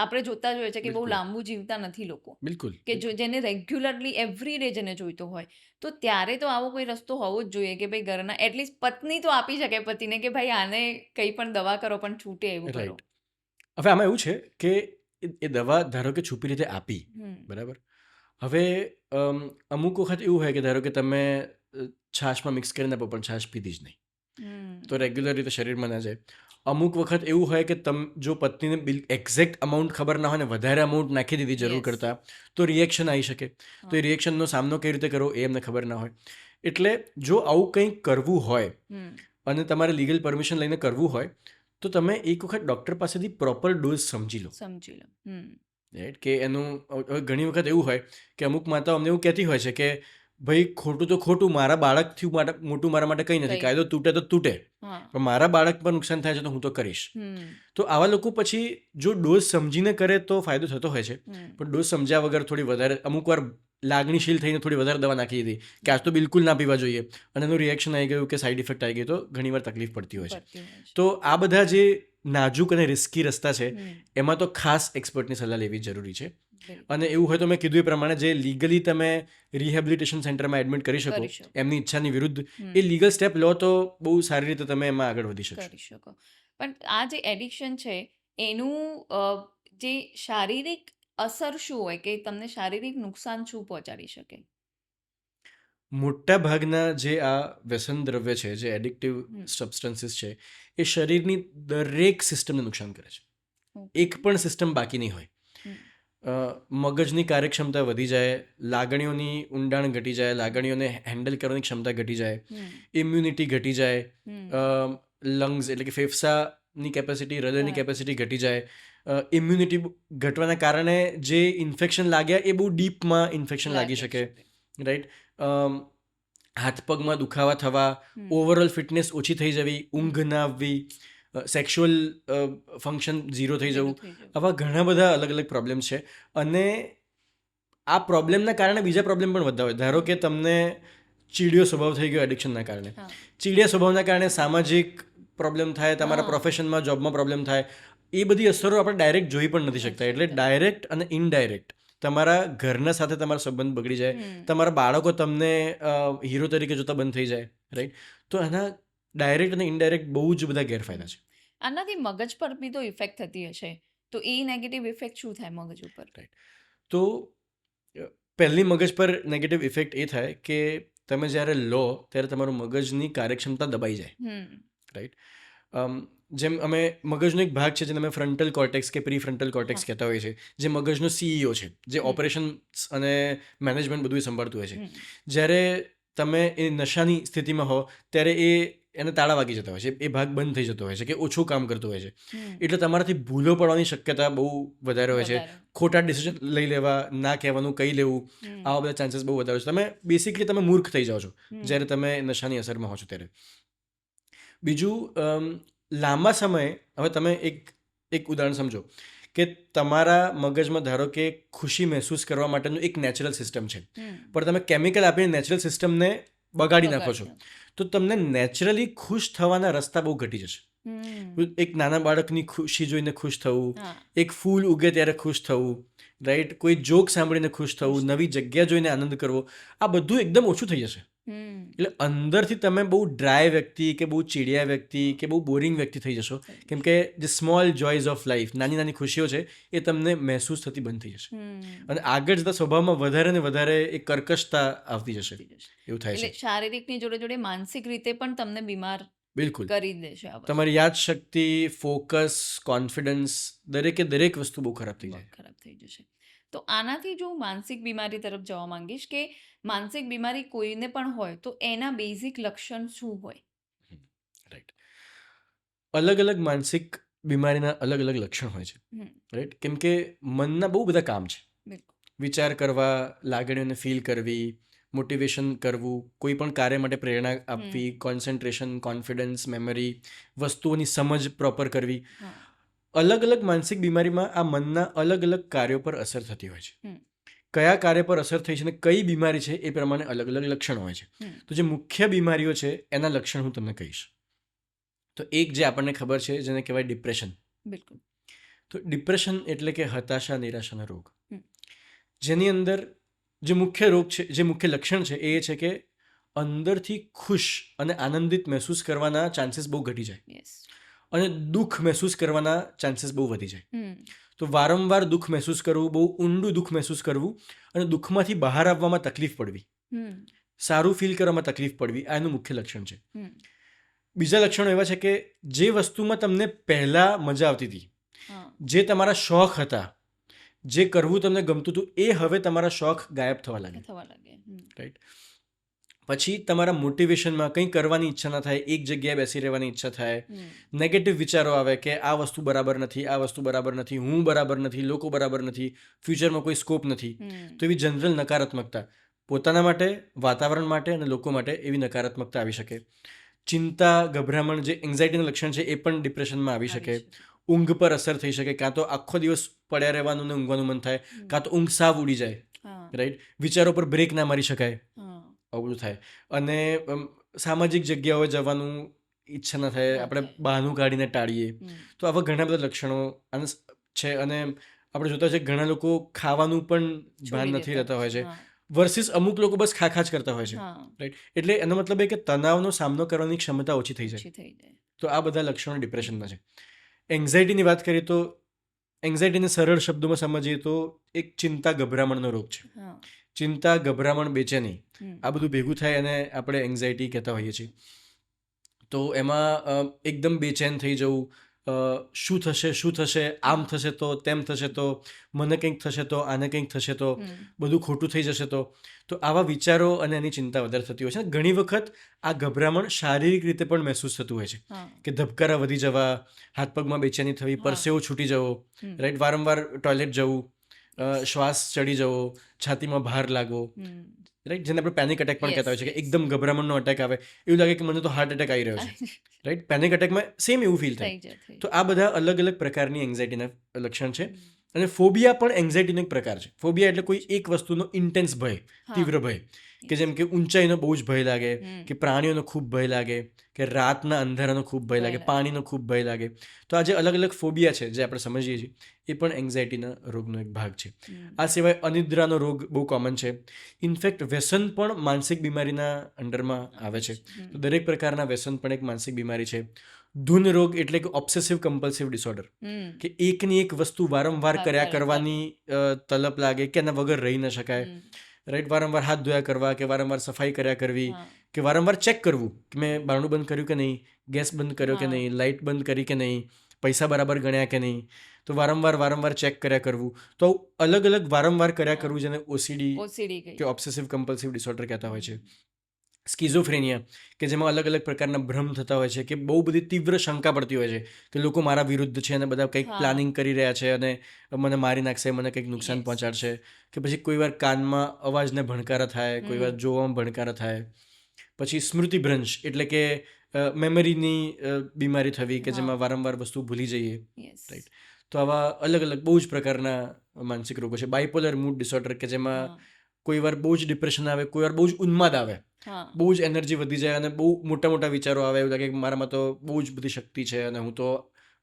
આપણે જોતા જ હોય છે કે બહુ લાંબુ જીવતા નથી લોકો,
બિલકુલ,
કે જેને રેગ્યુલરલી એવરી ડે જેને જોઈતો હોય, તો ત્યારે તો આવો કોઈ રસ્તો હોવો જ જોઈએ કે ભાઈ ઘરના એટલીસ્ટ પત્ની તો આપી શકે પતિને કે ભાઈ આને કંઈ પણ દવા કરો પણ છૂટે એવું કરો.
રાઈટ. હવે આમાં એવું છે કે એ દવા ધારો કે છુપી રીતે આપી, બરાબર. હવે અમુક વખત એવું હોય કે ધારો કે તમે છાશમાં મિક્સ કરીને આપો પણ છાશ પીધી જ નહીં, તો રેગ્યુલર રીતે શરીરમાં ના જાય. અમુક વખત એવું હોય કે જો પત્નીને એક્ઝેક્ટ અમાઉન્ટ ખબર ના હોય ને વધારે અમાઉન્ટ નાખી દીધી જરૂર કરતાં, તો રિએક્શન આવી શકે. તો એ રિએક્શનનો સામનો કેવી રીતે કરવો એ એમને ખબર ના હોય. એટલે જો આવું કંઈક કરવું હોય અને તમારે લીગલ પરમિશન લઈને કરવું હોય તો તમે એક વખત ડૉક્ટર પાસેથી પ્રોપર ડોઝ સમજી લો. રાઈટ? કે એનું ઘણી વખત એવું હોય કે અમુક માતાઓ અમને એવું કહેતી હોય છે કે ભાઈ ખોટું તો ખોટું, મારા બાળકથી મોટું મારા માટે કંઈ નથી, કાયદો તૂટે તો તૂટે, પણ મારા બાળક પર નુકસાન થાય છે તો હું તો કરીશ. તો આવા લોકો પછી જો ડોઝ સમજીને કરે તો ફાયદો થતો હોય છે, પણ ડોઝ સમજ્યા વગર થોડી વધારે અમુક વાર લાગણીશીલ થઈને થોડી વધારે દવા નાખી દીધી કે આજ તો બિલકુલ ના પીવા જોઈએ અને એનું રિએક્શન આવી ગયું કે સાઈડ ઇફેક્ટ આવી ગઈ તો ઘણીવાર તકલીફ પડતી હોય છે. તો આ બધા જે નાજુક અને રિસ્કી રસ્તા છે એમાં તો ખાસ એક્સપર્ટની સલાહ લેવી જરૂરી છે. અને એવું હોય તો મેં કીધું એ પ્રમાણે જે લીગલી તમે રિહેબિલિટેશન સેન્ટરમાં એડમિટ કરી શકો એમની ઈચ્છાની વિરુદ્ધ, એ લીગલ સ્ટેપ લો તો બહુ સારી રીતે તમે એમાં આગળ વધી શકશો.
પણ આ જે એડિક્શન છે એનું જે શારીરિક અસર શું હોય કે તમને શારીરિક નુકસાન શું પહોંચાડી શકે?
મોટા ભાગના જે આ વ્યસન દ્રવ્ય છે, જે એડિક્ટિવ સબસ્ટન્સીસ છે, એ શરીરની દરેક સિસ્ટમને નુકસાન કરે છે. એક પણ સિસ્ટમ બાકી નહીં હોય. મગજની કાર્યક્ષમતા વધી જાય, લાગણીઓની ઊંડાણ ઘટી જાય, લાગણીઓને હેન્ડલ કરવાની ક્ષમતા ઘટી જાય, ઇમ્યુનિટી ઘટી જાય, લંગ્સ એટલે કે ફેફસાની કેપેસિટી, હૃદયની કેપેસિટી ઘટી જાય. ઇમ્યુનિટી ઘટવાના કારણે જે ઇન્ફેક્શન લાગ્યા એ બહુ ડીપમાં ઇન્ફેક્શન લાગી શકે, રાઈટ? હાથ પગમાં દુખાવા થવા, ઓવરઓલ ફિટનેસ ઓછી થઈ જવી, ઊંઘ ના આવવી, સેક્સ્યુઅલ ફંક્શન ઝીરો થઈ જવું,
થઈ જવું.
આવા ઘણા બધા અલગ અલગ પ્રોબ્લેમ્સ છે. અને આ પ્રોબ્લેમના કારણે બીજા પ્રોબ્લેમ પણ વધતા હોય. ધારો કે તમને ચીડિયો સ્વભાવ થઈ ગયો એડિક્શનના કારણે,
હા.
ચીડિયા સ્વભાવના કારણે સામાજિક પ્રોબ્લેમ થાય, તમારા
હા.
પ્રોફેશનમાં જોબમાં પ્રોબ્લેમ થાય. એ બધી અસરો આપણે ડાયરેક્ટ જોઈ પણ નથી શકતા. એટલે ડાયરેક્ટ અને ઇનડાયરેક્ટ તમારા ઘરના સાથે તમારા સંબંધ બગડી જાય, તમારા બાળકો તમને હીરો તરીકે જોતા બંધ થઈ જાય, રાઈટ? તો એના ડાયરેક્ટ અને ઇનડાયરેક્ટ બહુ જ બધા ગેરફાયદા છે.
આનાથી મગજ પર બી તો ઇફેક્ટ થતી હશે, તો એ નેગેટિવ ઇફેક્ટ શું થાય મગજ ઉપર?
તો પહેલી મગજ પર નેગેટિવ ઇફેક્ટ એ થાય કે તમે જ્યારે લો ત્યારે તમારું મગજની કાર્યક્ષમતા દબાઈ જાય, રાઈટ? જેમ અમે મગજનો એક ભાગ છે જેને અમે ફ્રન્ટલ કોર્ટેક્સ કે પ્રી ફ્રન્ટલ કોર્ટેક્સ કહેતા હોઈએ છીએ, જે મગજનો સીઈઓ છે, જે ઓપરેશન્સ અને મેનેજમેન્ટ બધું સંભાળતું હોય છે. જ્યારે તમે એ નશાની સ્થિતિમાં હો ત્યારે એને તાળા વાગી જતા હોય છે, એ ભાગ બંધ થઈ જતો હોય છે કે ઓછું કામ કરતું હોય છે. એટલે તમારાથી ભૂલો પડવાની શક્યતા બહુ વધારે હોય છે. ખોટા ડિસિઝન લઈ લેવા, ના કહેવાનું કહી લેવું, આવા બધા ચાન્સીસ બહુ વધારે છે. તમે બેસિકલી તમે મૂર્ખ થઈ જાઓ છો જ્યારે તમે નશાની અસરમાં હો છો ત્યારે. બીજું, લાંબા સમયે, હવે તમે એક ઉદાહરણ સમજો કે તમારા મગજમાં ધારો કે ખુશી મહેસૂસ કરવા માટેનું એક નેચરલ સિસ્ટમ છે, પણ તમે કેમિકલ આપીને નેચરલ સિસ્ટમને બગાડી નાખો છો, તો તમને નેચરલી ખુશ થવાના રસ્તા બહુ ઘટી જશે. એક નાના બાળકની ખુશી જોઈને ખુશ થવું, એક ફૂલ ઉગે ત્યારે ખુશ થવું, રાઈટ? કોઈ જોક સાંભળીને ખુશ થવું, નવી જગ્યા જોઈને આનંદ કરવો, આ બધું એકદમ ઓછું થઈ જશે. એટલે અંદરથી તમે બહુ ડ્રાય વ્યક્તિ કે બહુ ચીડિયા વ્યક્તિ કે બહુ બોરિંગ વ્યક્તિ થઈ જશો, કેમ કે જે સ્મોલ જોયઝ ઓફ લાઈફ, નાની નાની ખુશીઓ છે, એ તમને મહેસૂસ થતી બંધ થઈ જશે. અને આગળ જતા સ્વભાવમાં વધારે ને વધારે એક કર્કશતા આવતી જશે, એવું થાય છે.
એટલે શારીરિકની જોડે જોડે માનસિક રીતે પણ તમને બીમાર
બિલકુલ
કરી દેશે.
તમારી યાદશક્તિ, ફોકસ, કોન્ફિડન્સ, દરેક વસ્તુ બહુ ખરાબ થઈ જાય.
ખરાબ થઈ જશે. તો આનાથી જો માનસિક બીમારી તરફ જવા માંગીશ કે માનસિક બીમારી કોઈને પણ હોય તો એના બેઝિક લક્ષણ શું હોય?
રાઈટ. અલગ અલગ માનસિક બીમારીના અલગ અલગ લક્ષણ હોય છે, રાઈટ? કેમ કે મનના બહુ બધા કામ છે. વિચાર કરવા, લાગણીઓને ફીલ કરવી, મોટિવેશન કરવું, કોઈ પણ કાર્ય માટે પ્રેરણા આપવી, કોન્સન્ટ્રેશન, કોન્ફિડન્સ, મેમરી, વસ્તુઓની સમજ પ્રોપર કરવી. અલગ અલગ માનસિક બીમારીમાં આ મનના અલગ અલગ કાર્યો પર અસર થતી હોય છે. કયા કાર્ય પર અસર થઈ છે અને કઈ બીમારી છે એ પ્રમાણે અલગ અલગ લક્ષણ હોય છે. તો જે મુખ્ય બીમારીઓ છે એના લક્ષણ હું તમને કહીશ. તો એક જે આપણને ખબર છે જેને કહેવાય ડિપ્રેશન.
બિલકુલ.
તો ડિપ્રેશન એટલે કે હતાશા, નિરાશાના રોગ, જેની અંદર જે મુખ્ય રોગ છે, જે મુખ્ય લક્ષણ છે એ છે કે અંદરથી ખુશ અને આનંદિત મહેસૂસ કરવાના ચાન્સીસ બહુ ઘટી જાય અને દુઃખ મહેસૂસ કરવાના ચાન્સીસ બહુ વધી જાય. તો વારંવાર દુઃખ મહેસૂસ કરવું, બહુ ઊંડું દુઃખ મહેસૂસ કરવું અને દુઃખમાંથી બહાર આવવામાં તકલીફ પડવી, સારું ફીલ કરવામાં તકલીફ પડવી, આ એનું મુખ્ય લક્ષણ છે. બીજા લક્ષણો એવા છે કે જે વસ્તુમાં તમને પહેલાં મજા આવતી હતી, જે તમારા શોખ હતા, જે કરવું તમને ગમતું હતું, એ હવે તમારા શોખ ગાયબ થવા લાગે, રાઈટ? પછી તમારા મોટિવેશનમાં કંઈ કરવાની ઈચ્છા ના થાય, એક જગ્યાએ બેસી રહેવાની ઈચ્છા થાય, નેગેટિવ વિચારો આવે કે આ વસ્તુ બરાબર નથી, આ વસ્તુ બરાબર નથી, હું બરાબર નથી, લોકો બરાબર નથી, ફ્યુચરમાં કોઈ સ્કોપ નથી. તો એવી જનરલ નકારાત્મકતા પોતાના માટે, વાતાવરણ માટે અને લોકો માટે એવી નકારાત્મકતા આવી શકે. ચિંતા, ગભરામણ, જે એન્ઝાઇટીનું લક્ષણ છે એ પણ ડિપ્રેશનમાં આવી શકે. ઊંઘ પર અસર થઈ શકે, કાં તો આખો દિવસ પડ્યા રહેવાનું ને ઊંઘવાનું મન થાય, કાં તો ઊંઘ સાવ ઉડી જાય, રાઈટ? વિચારો પર બ્રેક ના મારી શકાય, આવું બધું થાય. અને સામાજિક જગ્યાઓએ જવાનું ઈચ્છા ના થાય, આપણે બહાનું કાઢીને ટાળીએ. તો આવા ઘણા બધા લક્ષણો છે. અને આપણે જોતા છે ઘણા લોકો ખાવાનું પણ ભાન નથી રહેતા હોય છે, વર્સિસ અમુક લોકો બસ ખા જ કરતા હોય છે, રાઈટ? એટલે એનો મતલબ એ કે તણાવનો સામનો કરવાની ક્ષમતા ઓછી થઈ જાય. તો આ બધા લક્ષણો ડિપ્રેશનના છે. એન્ઝાઇટીની વાત કરીએ તો એન્ઝાઇટીને સરળ શબ્દોમાં સમજીએ તો એક ચિંતા, ગભરામણનો રોગ છે. ચિંતા, ગભરામણ, બેચેની, આ બધું ભેગું થાય અને આપણે એન્ઝાઇટી કહેતા હોઈએ છીએ. તો એમાં એકદમ બેચેન થઈ જવું, શું થશે, આમ થશે તો, તેમ થશે તો, મને કંઈક થશે તો, આને કંઈક થશે તો, બધું ખોટું થઈ જશે તો આવા વિચારો અને એની ચિંતા વધારે થતી હોય છે. ઘણી વખત આ ગભરામણ શારીરિક રીતે પણ મહેસૂસ થતું હોય છે કે ધબકારા વધી જવા, હાથ પગમાં બેચેની થવી, પરસેવો છૂટી જવો, રાઈટ? વારંવાર ટોયલેટ જવું, શ્વાસ ચડી જવો, છાતીમાં ભાર લાગવો, રાઈટ, જેને આપણે પેનિક એટેક પણ કહેતા હોય છે કે એકદમ ગભરામણનો અટેક આવે, એવું લાગે કે મને તો હાર્ટ એટેક આવી રહ્યો છે, રાઈટ. પેનિક એટેકમાં સેમ એવું ફીલ થાય. તો આ બધા અલગ અલગ પ્રકારની એન્ઝાઇટીના લક્ષણ છે. અને ફોબિયા પણ એન્ઝાઇટીનો એક પ્રકાર છે. ફોબિયા એટલે કોઈ એક વસ્તુનો ઇન્ટેન્સ ભય, તીવ્ર ભય, કે જેમ કે ઊંચાઈનો બહુ જ ભય લાગે, કે પ્રાણીઓનો ખૂબ ભય લાગે, કે રાતના અંધારાનો ખૂબ ભય લાગે, પાણીનો ખૂબ ભય લાગે. તો આ જે અલગ અલગ ફોબિયા છે જે આપણે સમજીએ છીએ એ પણ એન્ઝાઇટીના રોગનો એક ભાગ છે. આ સિવાય અનિદ્રાનો રોગ બહુ કોમન છે. ઇનફેક્ટ વ્યસન પણ માનસિક બીમારીના અંડરમાં આવે છે. તો દરેક પ્રકારના વ્યસન પણ એક માનસિક બીમારી છે. ધૂન રોગ એટલે કે ઓબ્સેસિવ કમ્પલ્સિવ ડિસઓર્ડર, કે એકની એક વસ્તુ વારંવાર કર્યા કરવાની તલપ લાગે કે એના વગર રહી ન શકાય, રાઈટ. વારંવાર હાથ ધોયા કરવા, કે વારંવાર સફાઈ કર્યા કરવી, કે વારંવાર ચેક કરવું કે મેં બારણું બંધ કર્યું કે નહીં, ગેસ બંધ કર્યો કે નહીં, લાઇટ બંધ કરી કે નહીં, પૈસા બરાબર ગણ્યા કે નહીં. તો વારંવાર ચેક કર્યા કરવું. તો અલગ અલગ વારંવાર કર્યા કરવું જેને ઓસીડી કે ઓબ્સેસિવ કમ્પલ્સિવ ડિસઓર્ડર કહેતા હોય છે. સ્કિઝોફ્રેનિયા, કે જેમાં અલગ અલગ પ્રકારના ભ્રમ થતા હોય છે, કે બહુ બધી તીવ્ર શંકા પડતી હોય છે કે લોકો મારા વિરુદ્ધ છે અને બધા કંઈક પ્લાનિંગ કરી રહ્યા છે અને મને મારી નાખશે, મને કંઈક નુકસાન પહોંચાડશે. કે પછી કોઈ વાર કાનમાં અવાજને ભણકારા થાય, કોઈ વાર જોવામાં ભણકારા થાય. પછી સ્મૃતિભ્રંશ એટલે કે મેમરીની બીમારી થવી, કે જેમાં વારંવાર વસ્તુ ભૂલી જઈએ, રાઈટ. તો આવા અલગ અલગ બહુ જ પ્રકારના માનસિક રોગો છે. બાયપોલર મૂડ ડિસઓર્ડર, કે જેમાં કોઈ વાર બહુ જ ડિપ્રેશન આવે, કોઈ વાર બહુ જ ઉન્માદ આવે, બહુ જ એનર્જી વધી જાય અને બહુ મોટા મોટા વિચારો આવે, એવું લાગે કે મારામાં તો બહુ જ બધી શક્તિ છે અને હું તો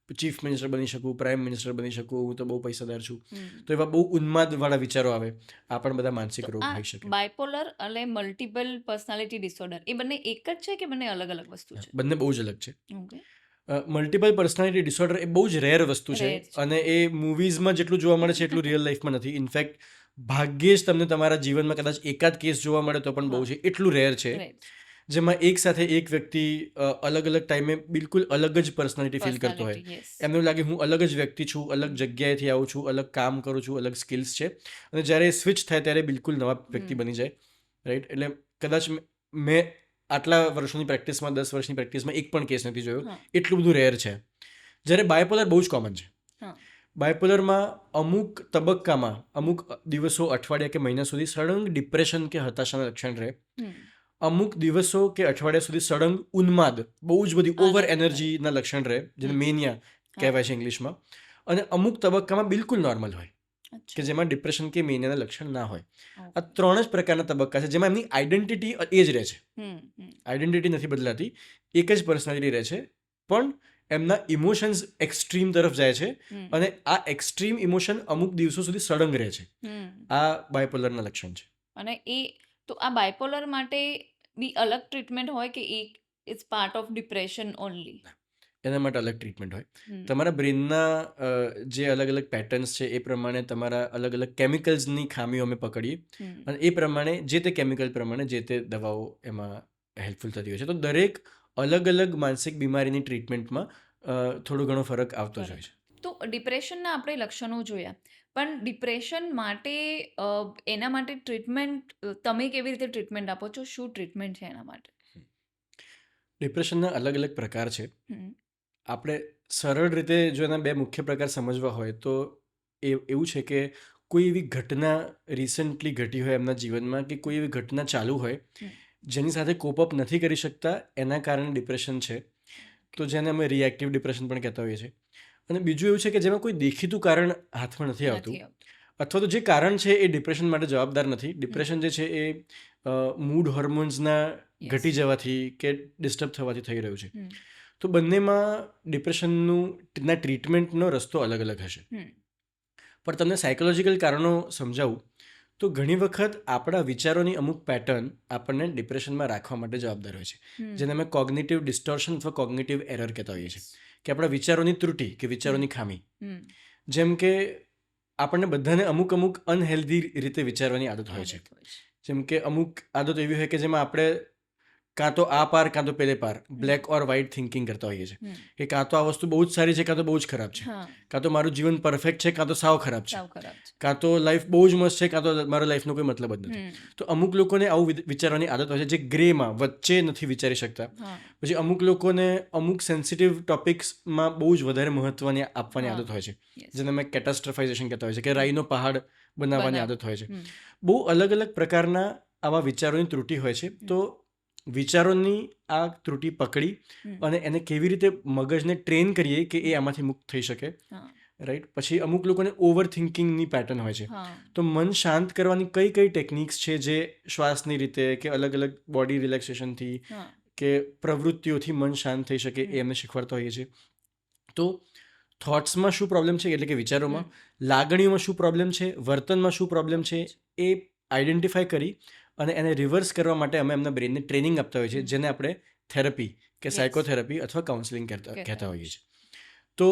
ચીફ મિનિસ્ટર બની શકું, પ્રાઇમ મિનિસ્ટર બની શકું, હું તો બહુ પૈસાદાર છું. તો એવા બહુ ઉન્માદવાળા વિચારો આવે. આ પણ બધા માનસિક રોગ હોઈ શકે.
બાયપોલર અને મલ્ટિપલ પર્સનાલિટી ડિસઓર્ડર એ બંને એક જ છે કે બંને અલગ અલગ વસ્તુ છે?
બંને બહુ જ અલગ છે. મલ્ટિપલ પર્સનાલિટી ડિસઓર્ડર એ બહુ જ રેર વસ્તુ છે અને એ મૂવીઝમાં જેટલું જોવા મળે છે એટલું રિયલ લાઈફમાં નથી. ઇનફેક્ટ ભાગ્યે જ તમને તમારા જીવનમાં કદાચ એકાદ કેસ જોવા મળે તો પણ બહુ છે, એટલું રેર છે. જેમાં એક સાથે એક વ્યક્તિ અલગ અલગ ટાઈમે બિલકુલ અલગ જ પર્સનાલિટી ફીલ કરતો હોય. એમને લાગે હું અલગ જ વ્યક્તિ છું, અલગ જગ્યાએથી આવું છું, અલગ કામ કરું છું, અલગ સ્કિલ્સ છે, અને જ્યારે સ્વિચ થાય ત્યારે બિલકુલ નવા વ્યક્તિ બની જાય, રાઈટ. એટલે કદાચ મેં આટલા વર્ષોની પ્રેક્ટિસમાં, 10 વર્ષની પ્રેક્ટિસમાં એક પણ કેસ નથી જોયો. એટલું બધું રેર છે. જ્યારે બાયપોલર બહુ જ કોમન છે. બાયપોલરમાં અમુક તબક્કામાં, અમુક દિવસો, અઠવાડિયા કે મહિના સુધી સળંગ ડિપ્રેશન કે હતાશાના લક્ષણ રહે. અમુક દિવસો કે અઠવાડિયા સુધી સળંગ ઉન્માદ, બહુ જ બધી ઓવર એનર્જીના લક્ષણ રહે, જેને મેનિયા કહેવાય છે ઇંગ્લિશમાં. અને અમુક તબક્કામાં બિલકુલ નોર્મલ હોય, કે જેમાં ડિપ્રેશન કે મેનિયાના લક્ષણ ના હોય. આ 3 જ પ્રકારના તબક્કા છે જેમાં એમની આઈડેન્ટિટી એ જ રહે છે. આઈડેન્ટિટી નથી બદલાતી, એક જ પર્સનાલિટી રહે છે, પણ એમના ઇમોશન્સ એક્સ્ટ્રીમ તરફ જાય છે અને આ એક્સ્ટ્રીમ ઇમોશન અમુક દિવસો સુધી સળંગ રહે છે. આ બાયપોલરના લક્ષણ છે.
અને તો આ બાયપોલર માટે બી અલગ ટ્રીટમેન્ટ હોય કે it's part of depression only?
એના માટે અલગ ટ્રીટમેન્ટ હોય. તમારા બ્રેનના જે અલગ અલગ પેટર્ન્સ છે એ પ્રમાણે તમારા અલગ અલગ કેમિકલ્સની ખામીઓ અમે પકડીએ અને એ પ્રમાણે જે તે કેમિકલ પ્રમાણે જે તે દવાઓ એમાં હેલ્પફુલ થતી હોય છે. તો દરેક અલગ અલગ માનસિક બીમારીની ટ્રીટમેન્ટમાં થોડો ઘણો ફરક આવતો જ હોય છે.
તો ડિપ્રેશનના આપણે લક્ષણો જોયા, પણ ડિપ્રેશન માટે એના માટે ટ્રીટમેન્ટ તમે કેવી રીતે ટ્રીટમેન્ટ આપો છો? શું ટ્રીટમેન્ટ છે એના માટે?
ડિપ્રેશનના અલગ અલગ પ્રકાર છે. આપણે સરળ રીતે જો એના 2 મુખ્ય પ્રકાર સમજવા હોય તો એવું છે કે કોઈ એવી ઘટના રિસન્ટલી ઘટી હોય એમના જીવનમાં, કે કોઈ એવી ઘટના ચાલુ હોય જેની સાથે કોપઅપ નથી કરી શકતા, એના કારણે ડિપ્રેશન છે. તો જેને અમે રિએક્ટિવ ડિપ્રેશન પણ કહેતા હોઈએ છીએ. અને બીજું એવું છે કે જેમાં કોઈ દેખીતું કારણ હાથમાં નથી આવતું, અથવા તો જે કારણ છે એ ડિપ્રેશન માટે જવાબદાર નથી. ડિપ્રેશન જે છે એ મૂડ હોર્મોન્સના ઘટી જવાથી કે ડિસ્ટર્બ થવાથી થઈ રહ્યું છે. તો બંનેમાં ડિપ્રેશનના ટ્રીટમેન્ટનો રસ્તો અલગ અલગ હશે. પણ તમને સાયકોલોજીકલ કારણો સમજાવું તો ઘણી વખત આપણા વિચારોની અમુક પેટર્ન આપણને ડિપ્રેશનમાં રાખવા માટે જવાબદાર હોય છે, જેને અમે કોગ્નિટિવ ડિસ્ટોર્શન અથવા કોગ્નિટિવ એરર કહેતા હોઈએ છીએ, કે આપણા વિચારોની ત્રુટિ કે વિચારોની ખામી. જેમ કે આપણને બધાને અમુક અનહેલ્ધી રીતે વિચારવાની આદત હોય છે. જેમ કે અમુક આદત એવી હોય કે જેમાં આપણે કાં તો આ પાર કાં તો પેલે પાર, બ્લેક ઓર વ્હાઇટ થિંકિંગ કરતા હોઈએ છીએ, કે કાં તો આ વસ્તુ બહુ જ સારી છે કાં તો બહુ જ ખરાબ છે, કાં તો મારું જીવન પરફેક્ટ છે કાં તો સાવ ખરાબ છે, કાં તો લાઈફ બહુ જ મસ્ત છે કાં તો મારા લાઈફનો કોઈ મતલબ જ નથી. તો અમુક લોકોને આવું વિચારવાની આદત હોય છે જે ગ્રેમાં વચ્ચે નથી વિચારી શકતા. પછી અમુક લોકોને અમુક સેન્સિટિવ ટોપિક્સમાં બહુ જ વધારે મહત્વની આપવાની આદત હોય છે, જેને અમે કેટાસ્ટ્રોફાઇઝેશન કહેતા હોય છે, કે રાઈનો પહાડ બનાવવાની
બનાવ
આદત હોય છે.
હમ
બહુ અલગ અલગ પ્રકારના આવા વિચારોની ત્રુટિ હોય છે.
હમ
તો વિચારોની આ ત્રુટિ પકડી
હમ
અને એને કેવી રીતે મગજને ટ્રેન કરીએ કે એ આમાંથી મુક્ત થઈ શકે,
હા
રાઈટ. પછી અમુક લોકોને ઓવર થિંકિંગની પેટર્ન હોય છે.
હા
તો મન શાંત કરવાની કઈ કઈ ટેકનિક્સ છે જે શ્વાસની રીતે કે અલગ અલગ બોડી રિલેક્સેશનથી
હા
કે પ્રવૃત્તિઓથી મન શાંત થઈ શકે
હમ
એ અમે શીખવાડતા હોઈએ છીએ. તો થોટ્સમાં શું પ્રોબ્લેમ છે, એટલે કે વિચારોમાં, લાગણીઓમાં શું પ્રોબ્લેમ છે, વર્તનમાં શું પ્રોબ્લેમ છે, એ આઈડેન્ટિફાઈ કરી અને એને રિવર્સ કરવા માટે અમે એમના બ્રેનને ટ્રેનિંગ આપતા હોઈએ છીએ, જેને આપણે થેરપી કે
યસ
સાયકોથેરપી અથવા કાઉન્સેલિંગ
કહેતા
કહેતા
હોય
હોઈએ
છે.
છીએ. તો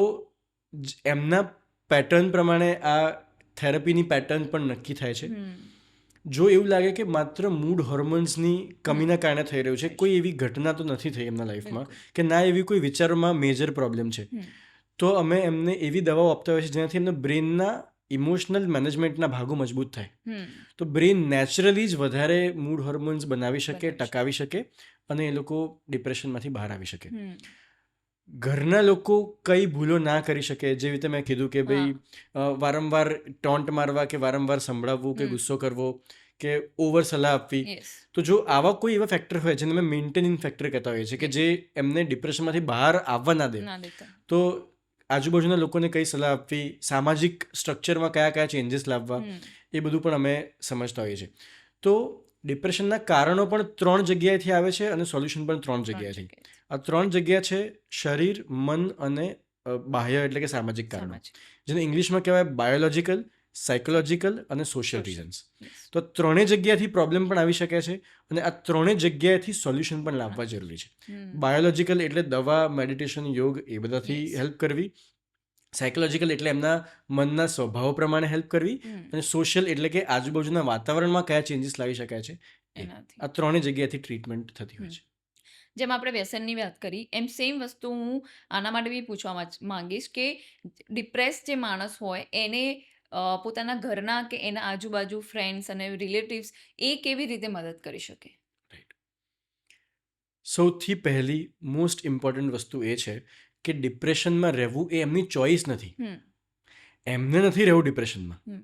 એમના પેટર્ન પ્રમાણે આ થેરપીની પેટર્ન પણ નક્કી થાય છે. જો એવું લાગે કે માત્ર મૂડ હોર્મોન્સની કમીના કારણે થઈ રહ્યું છે, કોઈ એવી ઘટના તો નથી થઈ એમના લાઈફમાં,
બિલકુલ
કે ના એવી કોઈ વિચારોમાં મેજર પ્રોબ્લેમ છે, તો અમે એમને એવી દવાઓ આપતા હોઈએ છીએ જેનાથી એમના બ્રેનના ઇમોશનલ મેનેજમેન્ટના ભાગો મજબૂત થાય. તો બ્રેન નેચરલી જ વધારે મૂડ હોર્મોન્સ બનાવી શકે, ટકાવી શકે અને એ લોકો ડિપ્રેશનમાંથી બહાર આવી શકે. ઘરના લોકો કઈ ભૂલો ના કરી શકે, જેવી રીતે મેં કીધું કે ભાઈ વારંવાર ટોન્ટ મારવા કે વારંવાર સંભળાવવું કે ગુસ્સો કરવો કે ઓવર સલાહ આપવી.
યસ
તો જો આવા કોઈ એવા ફેક્ટર હોય જેને અમે મેન્ટેનિંગ ફેક્ટર કહેતા હોઈએ છીએ, કે જે એમને ડિપ્રેશનમાંથી બહાર આવવા ના દે,
ના દેતા
તો આજુબાજુના લોકોને કઈ સલાહ આપવી, સામાજિક સ્ટ્રક્ચરમાં કયા કયા ચેન્જીસ લાવવા, એ બધું પણ અમે સમજતા હોઈએ છીએ. તો ડિપ્રેશનના કારણો પણ 3 જગ્યાએથી આવે છે અને સોલ્યુશન પણ 3 જગ્યાએથી. આ 3 જગ્યા છે: શરીર, મન અને બાહ્ય એટલે કે સામાજિક કારણો, જેને ઇંગ્લિશમાં કહેવાય બાયોલોજિકલ, સાયકોલોજિકલ અને સોશિયલ રીઝન્સ. તો 3 જગ્યાએથી પ્રોબ્લેમ પણ આવી શકે છે અને આ 3 જગ્યાએથી સોલ્યુશન પણ લાવવા જરૂરી છે. બાયોલોજિકલ એટલે દવા, મેડિટેશન, યોગ એ બધાથી હેલ્પ કરવી. સાયકોલોજિકલ એટલે એમના મનના સ્વભાવ પ્રમાણે હેલ્પ કરવી. અને સોશિયલ એટલે કે આજુબાજુના વાતાવરણમાં કયા ચેન્જીસ લાવી શકાય છે,
એનાથી
આ 3 જગ્યાએથી ટ્રીટમેન્ટ થતી હોય છે.
જેમ આપણે વ્યસનની વાત કરી એમ સેમ વસ્તુ હું આના માટે બી પૂછવા માંગીશ કે ડિપ્રેસ જે માણસ હોય એને પોતાના ઘરના કે એના આજુબાજુ ફ્રેન્ડ્સ અને રિલેટિવ્સ એ કેવી રીતે મદદ કરી શકે?
સૌથી પહેલી મોસ્ટ ઇમ્પોર્ટન્ટ વસ્તુ એ છે કે ડિપ્રેશનમાં રહેવું એ એમની ચોઈસ નથી. એમને નથી રહેવું ડિપ્રેશનમાં.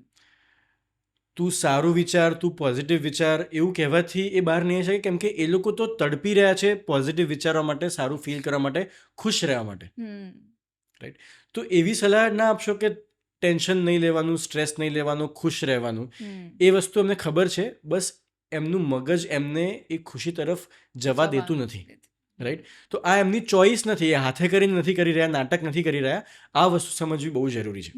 તું સારું વિચાર, તું પોઝિટિવ વિચાર, એવું કહેવાથી એ બહાર નહીં આવી શકે, કેમ કે એ લોકો તો તડપી રહ્યા છે પોઝિટિવ વિચારવા માટે, સારું ફીલ કરવા માટે, ખુશ રહેવા માટે, રાઈટ. તો એવી સલાહ ના આપશો કે ટેન્શન નહીં લેવાનું, સ્ટ્રેસ નહીં લેવાનું, ખુશ રહેવાનું. એ વસ્તુ એમને ખબર છે, બસ એમનું મગજ એમને એ ખુશી તરફ જવા દેતું નથી, રાઈટ. તો આ એમની ચોઈસ નથી, એ હાથે કરીને નથી કરી રહ્યા, નાટક નથી કરી રહ્યા. આ વસ્તુ સમજવી બહુ જરૂરી છે.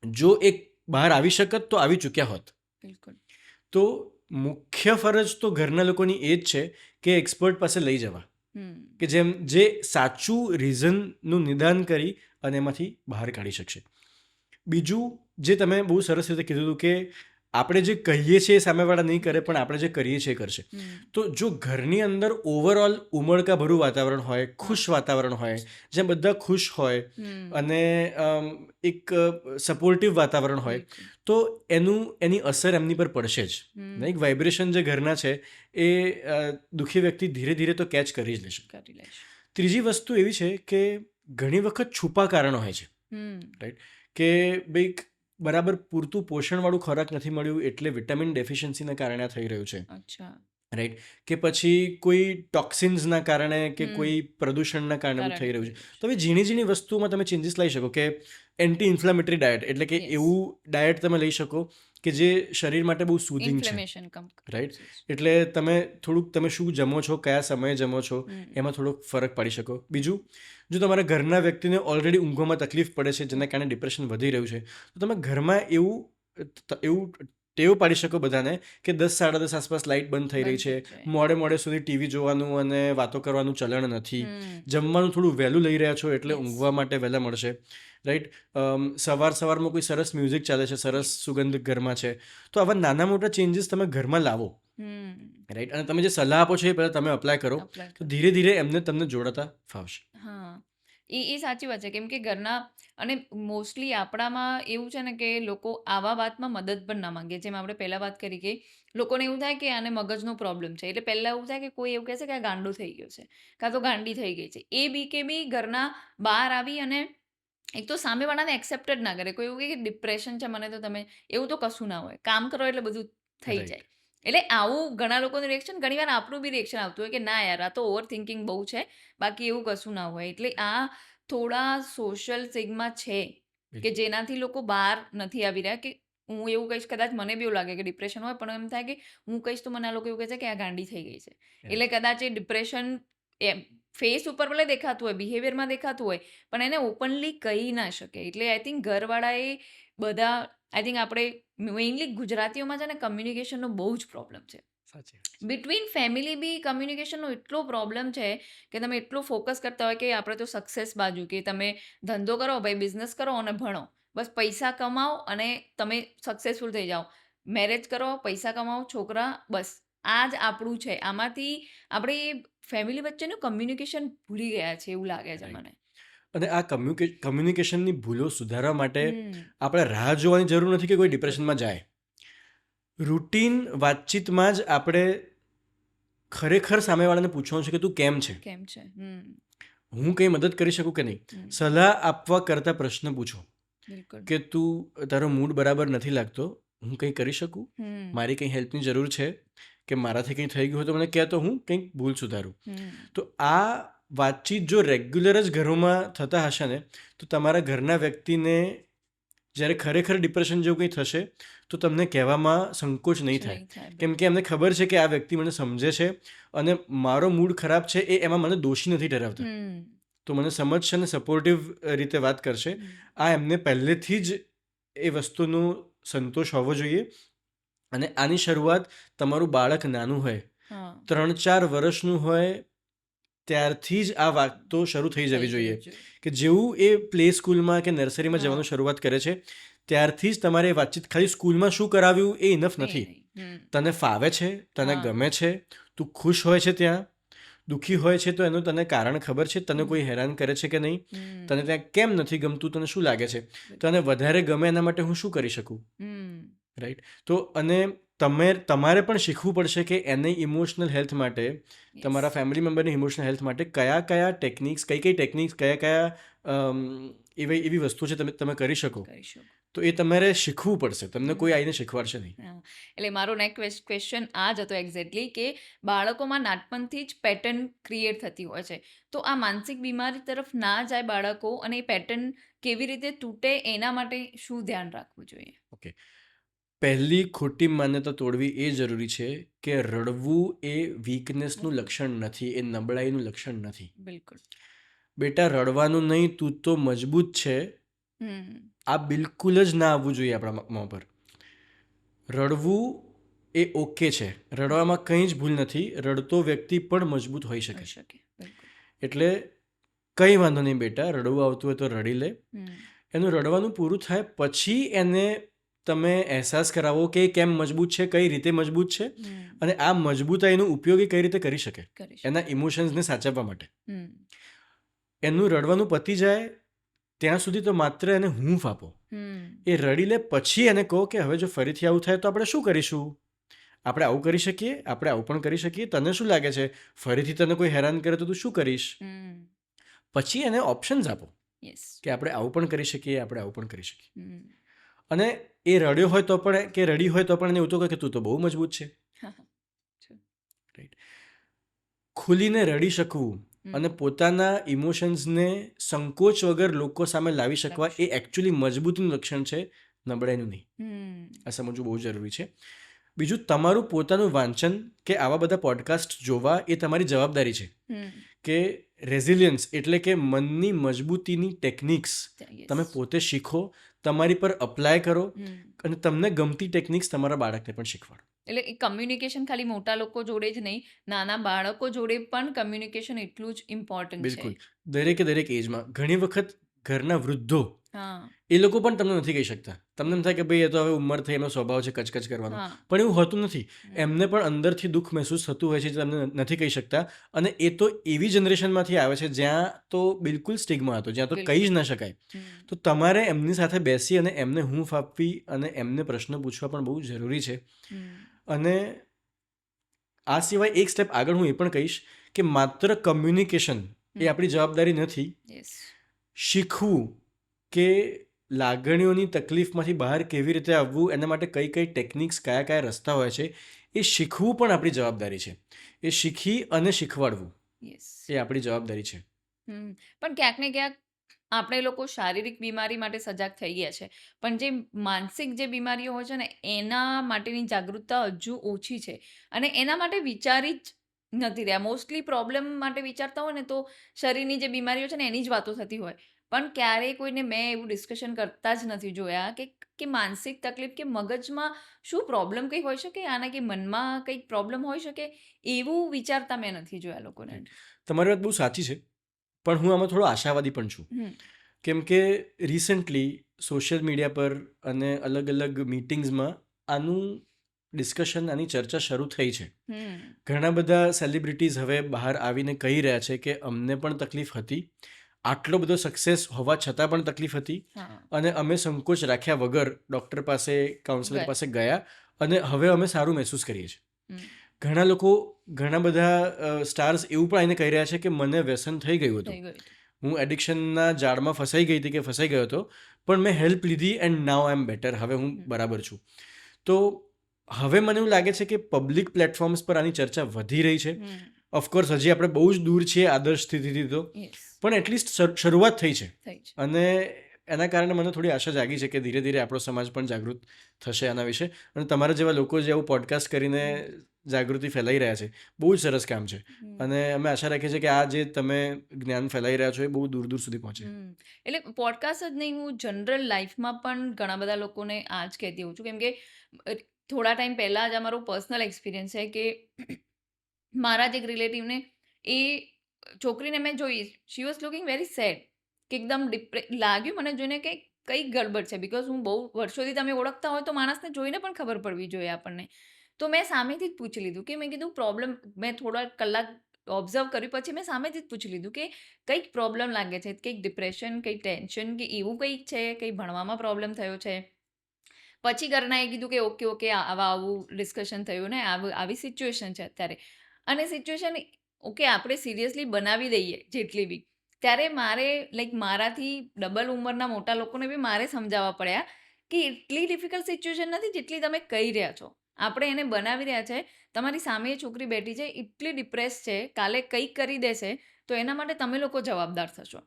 જો એક બહાર આવી શકત તો આવી ચૂક્યા હોત. તો મુખ્ય ફરજ તો ઘરના લોકોની એ જ છે કે એક્સપર્ટ પાસે લઈ જવા, કે જે સાચું રીઝનનું નિદાન કરી અને એમાંથી બહાર કાઢી શકશે. બીજું જે તમે બહુ સરસ રીતે કીધું હતું કે આપણે જે કહીએ છીએ સામેવાળા નહીં કરે, પણ આપણે જે કરીએ છીએ કરશે. તો જો ઘરની અંદર ઓવરઓલ ઉમળકાભર્યું વાતાવરણ હોય, ખુશ વાતાવરણ હોય, જ્યાં બધા ખુશ હોય અને એક સપોર્ટિવ વાતાવરણ હોય, તો એની અસર એમની પર પડશે જ. એક વાઇબ્રેશન જે ઘરના છે એ દુઃખી વ્યક્તિ ધીરે ધીરે તો કેચ કરી જ લેશે. ત્રીજી વસ્તુ એવી છે કે ઘણી વખત છુપા કારણો હોય છે, રાઈટ. કે ભાઈ બરાબર પૂરતું પોષણવાળું ખોરાક નથી મળ્યું એટલે વિટામિન ડેફિશિયન્સીના કારણે આ થઈ રહ્યું છે, રાઈટ. કે પછી કોઈ ટોક્સિન્સના કારણે કે કોઈ પ્રદૂષણના કારણે થઈ રહ્યું છે. તો હવે ઝીણી ઝીણી વસ્તુમાં તમે ચેન્જીસ લાવી શકો, કે એન્ટી ઇન્ફ્લામેટરી ડાયટ, એટલે કે એવું ડાયટ તમે લઈ શકો કે જે શરીર માટે બહુ સુધિંગ છે, રાઈટ. એટલે તમે શું જમો છો, કયા સમયે જમો છો, એમાં થોડોક ફરક પાડી શકો. બીજું, જો તમારા ઘરના વ્યક્તિને ઓલરેડી ઊંઘવામાં તકલીફ પડે છે જેના કારણે ડિપ્રેશન વધી રહ્યું છે, તો તમે ઘરમાં એવું ટેવ પાડી શકો બધાને કે 10-10:30 આસપાસ લાઇટ બંધ થઈ રહી છે, મોડે સુધી ટીવી જોવાનું અને વાતો કરવાનું ચલણ નથી, જમવાનું થોડું વહેલું લઈ રહ્યા છો એટલે ઊંઘવા માટે વહેલા મળશે, રાઈટ. સવારમાં કોઈ સરસ મ્યુઝિક ચાલે છે, સરસ સુગંધ ઘરમાં છે. તો આવા નાના મોટા ચેન્જીસ તમે ઘરમાં લાવો, રાઈટ. અને તમે જે સલાહ આપો છો એ પહેલાં તમે અપ્લાય કરો, તો ધીરે ધીરે એમને તમને જોડાતા ફાવશે.
એ સાચી વાત છે, કેમ કે ઘરના અને મોસ્ટલી આપણામાં એવું છે ને કે લોકો આવા વાતમાં મદદ પણ ના માંગે. જેમ આપણે પહેલાં વાત કરી કે લોકોને એવું થાય કે આને મગજનો પ્રોબ્લેમ છે, એટલે પહેલાં એવું થાય કે કોઈ એવું કહેશે કે આ ગાંડો થઈ ગયો છે કાં તો ગાંડી થઈ ગઈ છે. એ બી કે બી ઘરના બહાર આવી અને એક તો સામેવાળાને એક્સેપ્ટ જ ના કરે. કોઈ એવું કહે કે ડિપ્રેશન છે મને તો તમે એવું તો કશું ના હોય. કામ કરો એટલે બધું થઈ
રાઈટ.
જાય. એટલે આવું ઘણા લોકોનું રિએક્શન ઘણીવાર આપણું બી રિએક્શન આવતું હોય કે ના યાર આ તો ઓવર થિંકિંગ બહુ છે. બાકી એવું કશું ના હોય. એટલે આ થોડા સોશિયલ સિગ્મા છે કે
બિલકુલ.
જેનાથી લોકો બહાર નથી આવી રહ્યા કે હું એવું કહીશ કદાચ મને બી એવું લાગે કે ડિપ્રેશન હોય પણ એમ થાય કે હું કહીશ તો મને આ લોકો એવું કહે છે કે આ ગાંડી થઈ ગઈ છે. એટલે કદાચ એ ડિપ્રેશન એમ ફેસ ઉપર ભલે દેખાતું હોય, બિહેવિયરમાં દેખાતું હોય પણ એને ઓપનલી કહી ના શકે. એટલે આઈ થિંક ઘરવાળાએ બધા આઈ થિંક આપણે મેઇનલી ગુજરાતીઓમાં છે ને કમ્યુનિકેશનનો બહુ જ પ્રોબ્લેમ છે.
સાચી વાત છે.
બિટવીન ફેમિલી બી કમ્યુનિકેશનનો એટલો પ્રોબ્લેમ છે કે તમે એટલું ફોકસ કરતા હોય કે આપણે તો સક્સેસ બાજુ કે તમે ધંધો કરો ભાઈ બિઝનેસ કરો અને ભણો. બસ પૈસા કમાઓ અને તમે સક્સેસફુલ થઈ જાઓ. મેરેજ કરો, પૈસા કમાઓ, છોકરા બસ આ જ આપણું છે. આમાંથી આપણે ફેમિલી વચ્ચેનું કમ્યુનિકેશન ભૂલી ગયા છે એવું લાગે છે
રાઈટ.
મને.
અને આ કમ્યુનિકેશનની ભૂલો સુધારવા માટે
હમ.
આપણે રાહ જોવાની જરૂર નથી કે કોઈ ડિપ્રેશનમાં જાય. રૂટીન વાતચીતમાં જ આપણે ખરેખર સામેવાળાને પૂછવાનું છે કે તું કેમ છે,
કેમ છે?
હું કંઈ મદદ કરી શકું કે નહીં.
હમ.
સલાહ આપવા કરતાં પ્રશ્ન પૂછો
બિલકુલ.
કે તું તારો મૂડ બરાબર નથી લાગતો, હું કંઈ કરી શકું,
હમ.
મારી કંઈ હેલ્પની જરૂર છે કે મારાથી કંઈ થઈ ગયું હોય તો મને કહે તો હું કંઈક ભૂલ સુધારું.
હમ.
તો આ વાતચીત જો રેગ્યુલર જ ઘરોમાં થતા હશે ને તો તમારા ઘરના વ્યક્તિને જ્યારે ખરેખર ડિપ્રેશન જેવું કંઈ થશે તો તમને કહેવામાં સંકોચ નહીં થાય.
નહીં થાય.
કેમ કે એમને ખબર છે કે આ વ્યક્તિ મને સમજે છે અને મારો મૂડ ખરાબ છે એ એમાં મને દોષી નથી ઠરાવતા.
હમ.
તો મને સમજશે અને સપોર્ટિવ રીતે વાત કરશે.
હમ.
આ એમને પહેલેથી જ એ વસ્તુનો સંતોષ હોવો જોઈએ. અને આની શરૂઆત તમારું બાળક નાનું હોય,
હા.
3-4 વર્ષનું હોય ત્યારથી જ આ વાતો શરૂ થઈ જવી જોઈએ. કે જેવું એ પ્લે સ્કૂલમાં કે નર્સરીમાં
હા.
જવાનું શરૂઆત કરે છે ત્યારથી જ તમારે એ વાતચીત ખાલી સ્કૂલમાં શું કરાવ્યું એ ઇનફ નથી. તને ફાવે છે, તને
હા.
ગમે છે, તું ખુશ હોય છે ત્યાં, દુઃખી હોય છે તો એનું તને કારણ ખબર છે, તને કોઈ હેરાન કરે છે કે નહીં, તને ત્યાં કેમ નથી ગમતું, તને શું લાગે છે, તને વધારે ગમે એના માટે હું શું કરી શકું. રાઈટ. તો અને તમારે પણ શીખવું પડશે કે એને ઇમોશનલ હેલ્થ માટે, તમારા ફેમિલી મેમ્બરની ઇમોશનલ હેલ્થ માટે કયા ટેકનિક્સ, કઈ ટેકનિક્સ, કયા એવી વસ્તુઓ છે તમે કરી શકો. તો એ તમારે શીખવું પડશે, તમને કોઈ આવીને શીખવાડશે નહીં.
એટલે મારો નેક્સ્ટ ક્વેશ્ચન આ જ હતો એક્ઝેક્ટલી કે બાળકોમાં નાનપણથી જ પેટર્ન ક્રિએટ થતી હોય છે. તો આ માનસિક બીમારી તરફ ના જાય બાળકો અને એ પેટર્ન કેવી રીતે તૂટે એના માટે શું ધ્યાન રાખવું જોઈએ?
ઓકે. પહેલી ખોટી માન્યતા તોડવી એ જરૂરી છે કે રડવું એ વીકનેસનું લક્ષણ નથી, એ નબળાઈનું લક્ષણ નથી.
બિલકુલ.
બેટા રડવાનું નહીં, તું તો મજબૂત છે, આ બિલકુલ જ ના આવવું જોઈએ આપણા મોં પર. રડવું એ ઓકે છે, રડવામાં કંઈ જ ભૂલ નથી, રડતો વ્યક્તિ પણ મજબૂત હોઈ શકે. એટલે કંઈ વાંધો નહીં બેટા, રડવું આવતું હોય તો રડી લે. એનું રડવાનું પૂરું થાય પછી એને તમે અહેસાસ કરાવો કે કેમ મજબૂત છે, કઈ રીતે મજબૂત છે અને આ મજબૂતાઈનો ઉપયોગ એ કઈ રીતે કરી શકે એના ઇમોશન્સને સાચવવા માટે. એનું રડવાનું પતી જાય ત્યાં સુધી તો માત્ર એને હૂંફ આપો. એ રડી લે પછી એને કહો કે હવે જો ફરીથી આવું થાય તો આપણે શું કરીશું, આપણે આવું કરી શકીએ, આપણે આવું પણ કરી શકીએ, તને શું લાગે છે ફરીથી તને કોઈ હેરાન કરે તો તું શું કરીશ. પછી એને ઓપ્શન્સ આપો કે આપણે આવું પણ કરી શકીએ, આપણે આવું પણ કરી શકીએ. અને એ રડ્યો હોય તો પણ કે રડી હોય તો પણ એને એવું તો કહે કે તું તો બહુ મજબૂત છે. રાઈટ. ખુલીને રડી શકવું અને પોતાના ઇમોશન્સને સંકોચ વગર લોકો સામે લાવી શકવા એ એકચ્યુઅલી મજબૂતીનું લક્ષણ છે, નબળાઈનું નહીં. આ સમજવું બહુ જરૂરી છે. બીજું, તમારું પોતાનું વાંચન કે આવા બધા પોડકાસ્ટ જોવા એ તમારી જવાબદારી છે. કે રેઝિલિયન્સ એટલે કે મનની મજબૂતીની ટેકનિક્સ તમે પોતે શીખો, તમારી પર અપ્લાય કરો અને તમને ગમતી ટેકનિક્સ તમારા બાળકને પણ શીખવાડો.
એટલે એ કમ્યુનિકેશન ખાલી મોટા લોકો જોડે જ નહીં, નાના બાળકો જોડે પણ કમ્યુનિકેશન એટલું જ ઇમ્પોર્ટન્ટ છે.
બિલકુલ. દરેક એજમાં. ઘણી વખત ઘરના વૃદ્ધો એ લોકો પણ તમને નથી કહી શકતા. તમને એમ થાય કે ભાઈ એ તો હવે ઉંમર થઈ, એનો સ્વભાવ છે કચકચ કરવાનો, પણ એવું હોતું નથી. એમને પણ અંદરથી દુઃખ મહેસૂસ થતું હોય છે જે તમને નથી કહી શકતા. અને એ તો એવી જનરેશનમાંથી આવે છે જ્યાં તો બિલકુલ સ્ટિગ્મા હતો, જ્યાં તો કહી જ ના શકાય. તો તમારે એમની સાથે બેસી અને એમને હૂંફ આપવી અને એમને પ્રશ્ન પૂછવા પણ બહુ જરૂરી છે. અને આ સિવાય એક સ્ટેપ આગળ હું એ પણ કહીશ કે માત્ર કમ્યુનિકેશન એ આપણી જવાબદારી નથી. શીખવું કે લાગણીઓની તકલીફમાંથી બહાર કેવી રીતે આવવું, એના માટે કઈ કઈ ટેકનિક્સ, કયા કયા રસ્તા હોય છે, એ શીખવું પણ આપણી જવાબદારી છે. એ શીખી અને શીખવાડવું
યસ.
એ આપણી જવાબદારી છે.
પણ ક્યાંક ને ક્યાંક આપણે લોકો શારીરિક બીમારી માટે સજાગ થઈ ગયા છે, પણ જે માનસિક જે બીમારીઓ હોય છે ને એના માટેની જાગૃતતા હજુ ઓછી છે, અને એના માટે વિચારી જ નથી રહ્યા. મોસ્ટલી પ્રોબ્લેમ માટે વિચારતા હોય ને તો શરીરની જે બીમારીઓ છે ને એની જ વાતો થતી હોય, પણ ક્યારેય કોઈને મેં એવું ડિસ્કશન કરતા જ નથી જોયા કે માનસિક તકલીફ કે મગજમાં શું પ્રોબ્લેમ કંઈ હોઈ શકે, આના કે મનમાં કંઈક પ્રોબ્લેમ હોઈ શકે, એવું વિચારતા મેં નથી જોયા લોકોને.
તમારી વાત બહુ સાચી છે, પણ હું આમાં થોડો આશાવાદી પણ છું.
હમ
કેમ કે રિસન્ટલી સોશિયલ મીડિયા પર અને અલગ અલગ મીટિંગ્સમાં આનું ડિસ્કશન, આની ચર્ચા શરૂ થઈ છે.
હમ
ઘણા બધા સેલિબ્રિટીઝ હવે બહાર આવીને કહી રહ્યા છે કે અમને પણ તકલીફ હતી, આટલો બધો સક્સેસ હોવા છતાં પણ તકલીફ હતી,
હા
અને અમે સંકોચ રાખ્યા વગર ડૉક્ટર પાસે, કાઉન્સલર
ગયા.
પાસે ગયા, અને હવે અમે સારું મહેસૂસ કરીએ છીએ.
હમ
ઘણા લોકો, ઘણા બધા સ્ટાર્સ એવું પણ આવીને કહી રહ્યા છે કે મને વ્યસન થઈ ગયું હતું,
થઈ ગયું હતું.
હું એડિક્શનના જાળમાં ફસાઈ ગઈ હતી કે ફસાઈ ગયો હતો, પણ મેં હેલ્પ લીધી and now I M better, હવે હું બરાબર છું. તો હવે મને એવું લાગે છે કે પબ્લિક પ્લેટફોર્મ્સ પર આની ચર્ચા વધી રહી છે. ઓફકોર્સ હજી આપણે બહુ જ દૂર છીએ આદર્શ સ્થિતિથી, તો
યસ
પણ એટલીસ્ટ શરૂઆત થઈ છે.
થઈ છે.
અને એના કારણે મને થોડી આશા જાગી છે કે ધીરે ધીરે આપણો સમાજ પણ જાગૃત થશે આના વિશે. અને તમારા જેવા લોકો જે આવું પોડકાસ્ટ કરીને જાગૃતિ ફેલાઈ રહ્યા છે, બહુ જ સરસ કામ છે. અને અમે આશા રાખીએ છીએ કે આ જે તમે જ્ઞાન ફેલાઈ રહ્યા છો એ બહુ દૂર દૂર સુધી પહોંચે.
એટલે પોડકાસ્ટ જ નહીં, હું જનરલ લાઈફમાં પણ ઘણા બધા લોકોને આ જ કહેતી હોઉં છું, કેમ કે થોડા ટાઈમ પહેલાં જ અમારો પર્સનલ એક્સપિરિયન્સ છે કે મારા જ એક રિલેટિવને, એ છોકરીને મેં જોઈ, she was looking very sad, કે એકદમ લાગ્યું મને જોઈને કે કંઈક ગડબડ છે, બિકોઝ હું બહુ વર્ષોથી તમે ઓળખતા હોય તો માણસને જોઈને પણ ખબર પડવી જોઈએ આપણને. તો મેં સામેથી જ પૂછી લીધું કે મેં કીધું પ્રોબ્લેમ, મેં થોડા કલાક ઓબ્ઝર્વ કર્યું પછી મેં સામેથી જ પૂછી લીધું કે કંઈક પ્રોબ્લેમ લાગે છે, કંઈક ડિપ્રેશન, કંઈક ટેન્શન, કે એવું કંઈક છે, કંઈક ભણવામાં પ્રોબ્લેમ થયો છે. પછી ઘરનાએ કીધું કે ઓકે ઓકે, આવું ડિસ્કશન થયું ને આવી સિચ્યુએશન છે અત્યારે, અને સિચ્યુએશન ઓકે આપણે સિરિયસલી બનાવી દઈએ જેટલી બી, ત્યારે મારે મારાથી ડબલ ઉંમરના મોટા લોકોને બી મારે સમજાવવા પડ્યા કે એટલી ડિફિકલ્ટ સિચ્યુએશન નથી જેટલી તમે કહી રહ્યા છો. આપણે એને બનાવી રહ્યા છે. તમારી સામે એ છોકરી બેઠી છે, એટલી ડિપ્રેસ છે, કાલે કંઈક કરી દેશે તો એના માટે તમે લોકો જવાબદાર થશો.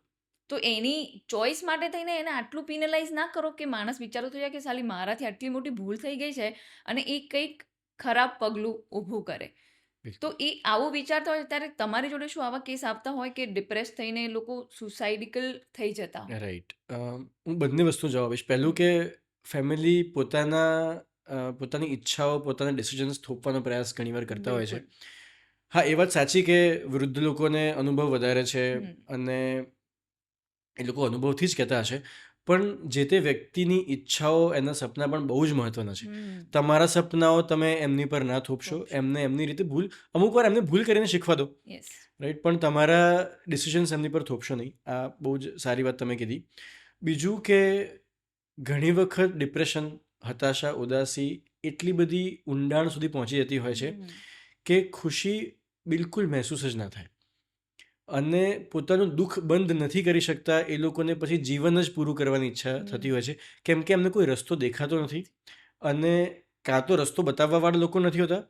તો એની ચોઈસ માટે થઈને એને આટલું પિનલાઇઝ ના કરો કે માણસ વિચારતો જાય કે સાલી મારાથી આટલી મોટી ભૂલ થઈ ગઈ છે અને એ કંઈક ખરાબ પગલું ઊભું કરે. તો એ આવું વિચારતા હોય ત્યારે તમારી જોડે શું આવા કેસ આવતા હોય કે ડિપ્રેસ થઈને લોકો સુસાઇડિકલ થઈ જતા હોય?
રાઈટ. હું બંને વસ્તુ જવાબ આપીશ. પહેલું કે ફેમિલી પોતાની ઈચ્છાઓ, પોતાના ડિસિઝન્સ થોપવાનો પ્રયાસ ઘણીવાર કરતા હોય છે.
બિલકુલ.
હા, એ વાત સાચી કે વૃદ્ધ લોકોને અનુભવ વધારે છે, અને એ લોકો અનુભવથી જ કહેતા હશે, પણ જે તે વ્યક્તિની ઈચ્છાઓ, એના સપના પણ બહુ જ મહત્ત્વના છે. તમારા સપનાઓ તમે એમની પર ના થોપશો, એમને એમની રીતે અમુક વાર એમને ભૂલ કરીને શીખવા દો,
યસ.
રાઈટ, પણ તમારા ડિસિઝન્સ એમની પર થોપશો નહીં. આ બહુ જ સારી વાત તમે કીધી. બીજું કે ઘણી વખત ડિપ્રેશન, હતાશા, ઉદાસી એટલી બધી ઊંડાણ સુધી પહોંચી જતી હોય છે કે ખુશી બિલકુલ મહેસૂસ જ ના થાય, અને પોતાનું દુઃખ બંધ નથી કરી શકતા. એ લોકોને પછી જીવન જ પૂરું કરવાની ઈચ્છા થતી હોય છે, કેમ કે એમને કોઈ રસ્તો દેખાતો નથી, અને કાં તો રસ્તો બતાવવાવાળા લોકો નથી હોતા,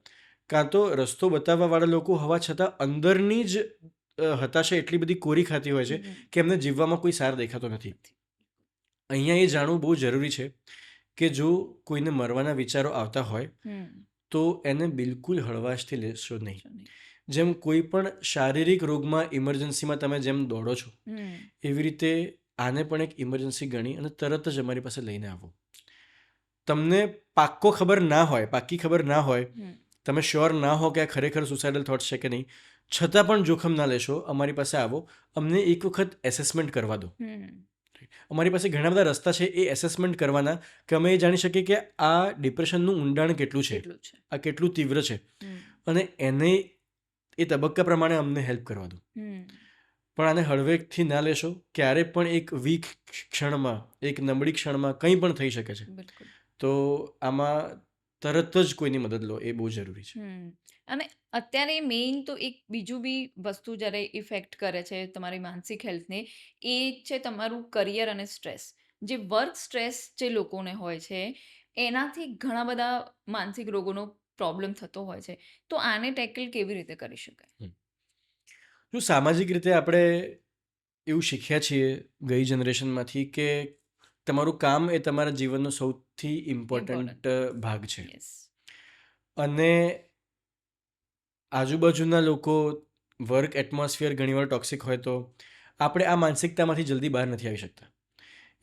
કાં તો રસ્તો બતાવવાવાળા લોકો હોવા છતાં અંદરની જ હતાશા એટલી બધી કોરી ખાતી હોય છે કે એમને જીવવામાં કોઈ સાર દેખાતો નથી. અહીંયા એ જાણવું બહુ જરૂરી છે કે જો કોઈને મરવાના વિચારો આવતા હોય તો એને બિલકુલ હળવાશથી લેશો નહીં. જેમ કોઈ પણ શારીરિક રોગમાં ઇમરજન્સીમાં તમે જેમ દોડો છો, એવી રીતે આને પણ એક ઇમરજન્સી ગણી અને તરત જ અમારી પાસે લઈને આવો. તમને પાક્કી ખબર ના હોય, તમે શ્યોર ના હો કે આ ખરેખર સુસાઇડલ થોટ્સ છે કે નહીં, છતાં પણ જોખમ ના લેશો, અમારી પાસે આવો, અમને એક વખત એસેસમેન્ટ કરવા દો. અમારી પાસે ઘણા બધા રસ્તા છે એ એસેસમેન્ટ કરવાના, કે અમે એ જાણી શકીએ કે આ ડિપ્રેશનનું ઊંડાણ કેટલું છે, આ કેટલું તીવ્ર છે, અને એને એ તબક્કા પ્રમાણે અમને હેલ્પ કરવા દો. પણ આને હળવેકથી ના લેશો. ક્યારે પણ એક વીક ક્ષણમાં, એક નબળી ક્ષણમાં કંઈ પણ થઈ શકે છે. તો આમાં તરત જ કોઈની મદદ લો, એ બહુ જરૂરી છે.
અને અત્યારે મેઇન તો એક બીજું બી વસ્તુ જ્યારે ઇફેક્ટ કરે છે તમારી માનસિક હેલ્થને, એ છે તમારું કરિયર અને સ્ટ્રેસ. જે વર્ક સ્ટ્રેસ જે લોકોને હોય છે એનાથી ઘણા બધા માનસિક રોગોનો પ્રોબ્લેમ થતો હોય છે. તો આને ટેકલ કેવી રીતે કરી શકાય?
હમ. જો સામાજિક રીતે આપણે એવું શીખ્યા છીએ ગઈ જનરેશનમાંથી કે તમારું કામ એ તમારા જીવનનો સૌથી ઇમ્પોર્ટન્ટ ભાગ છે.
યસ.
અને આજુબાજુના લોકો, વર્ક એટમોસ્ફિયર ઘણીવાર ટોક્સિક હોય તો આપણે આ માનસિકતામાંથી જલ્દી બહાર નથી આવી શકતા.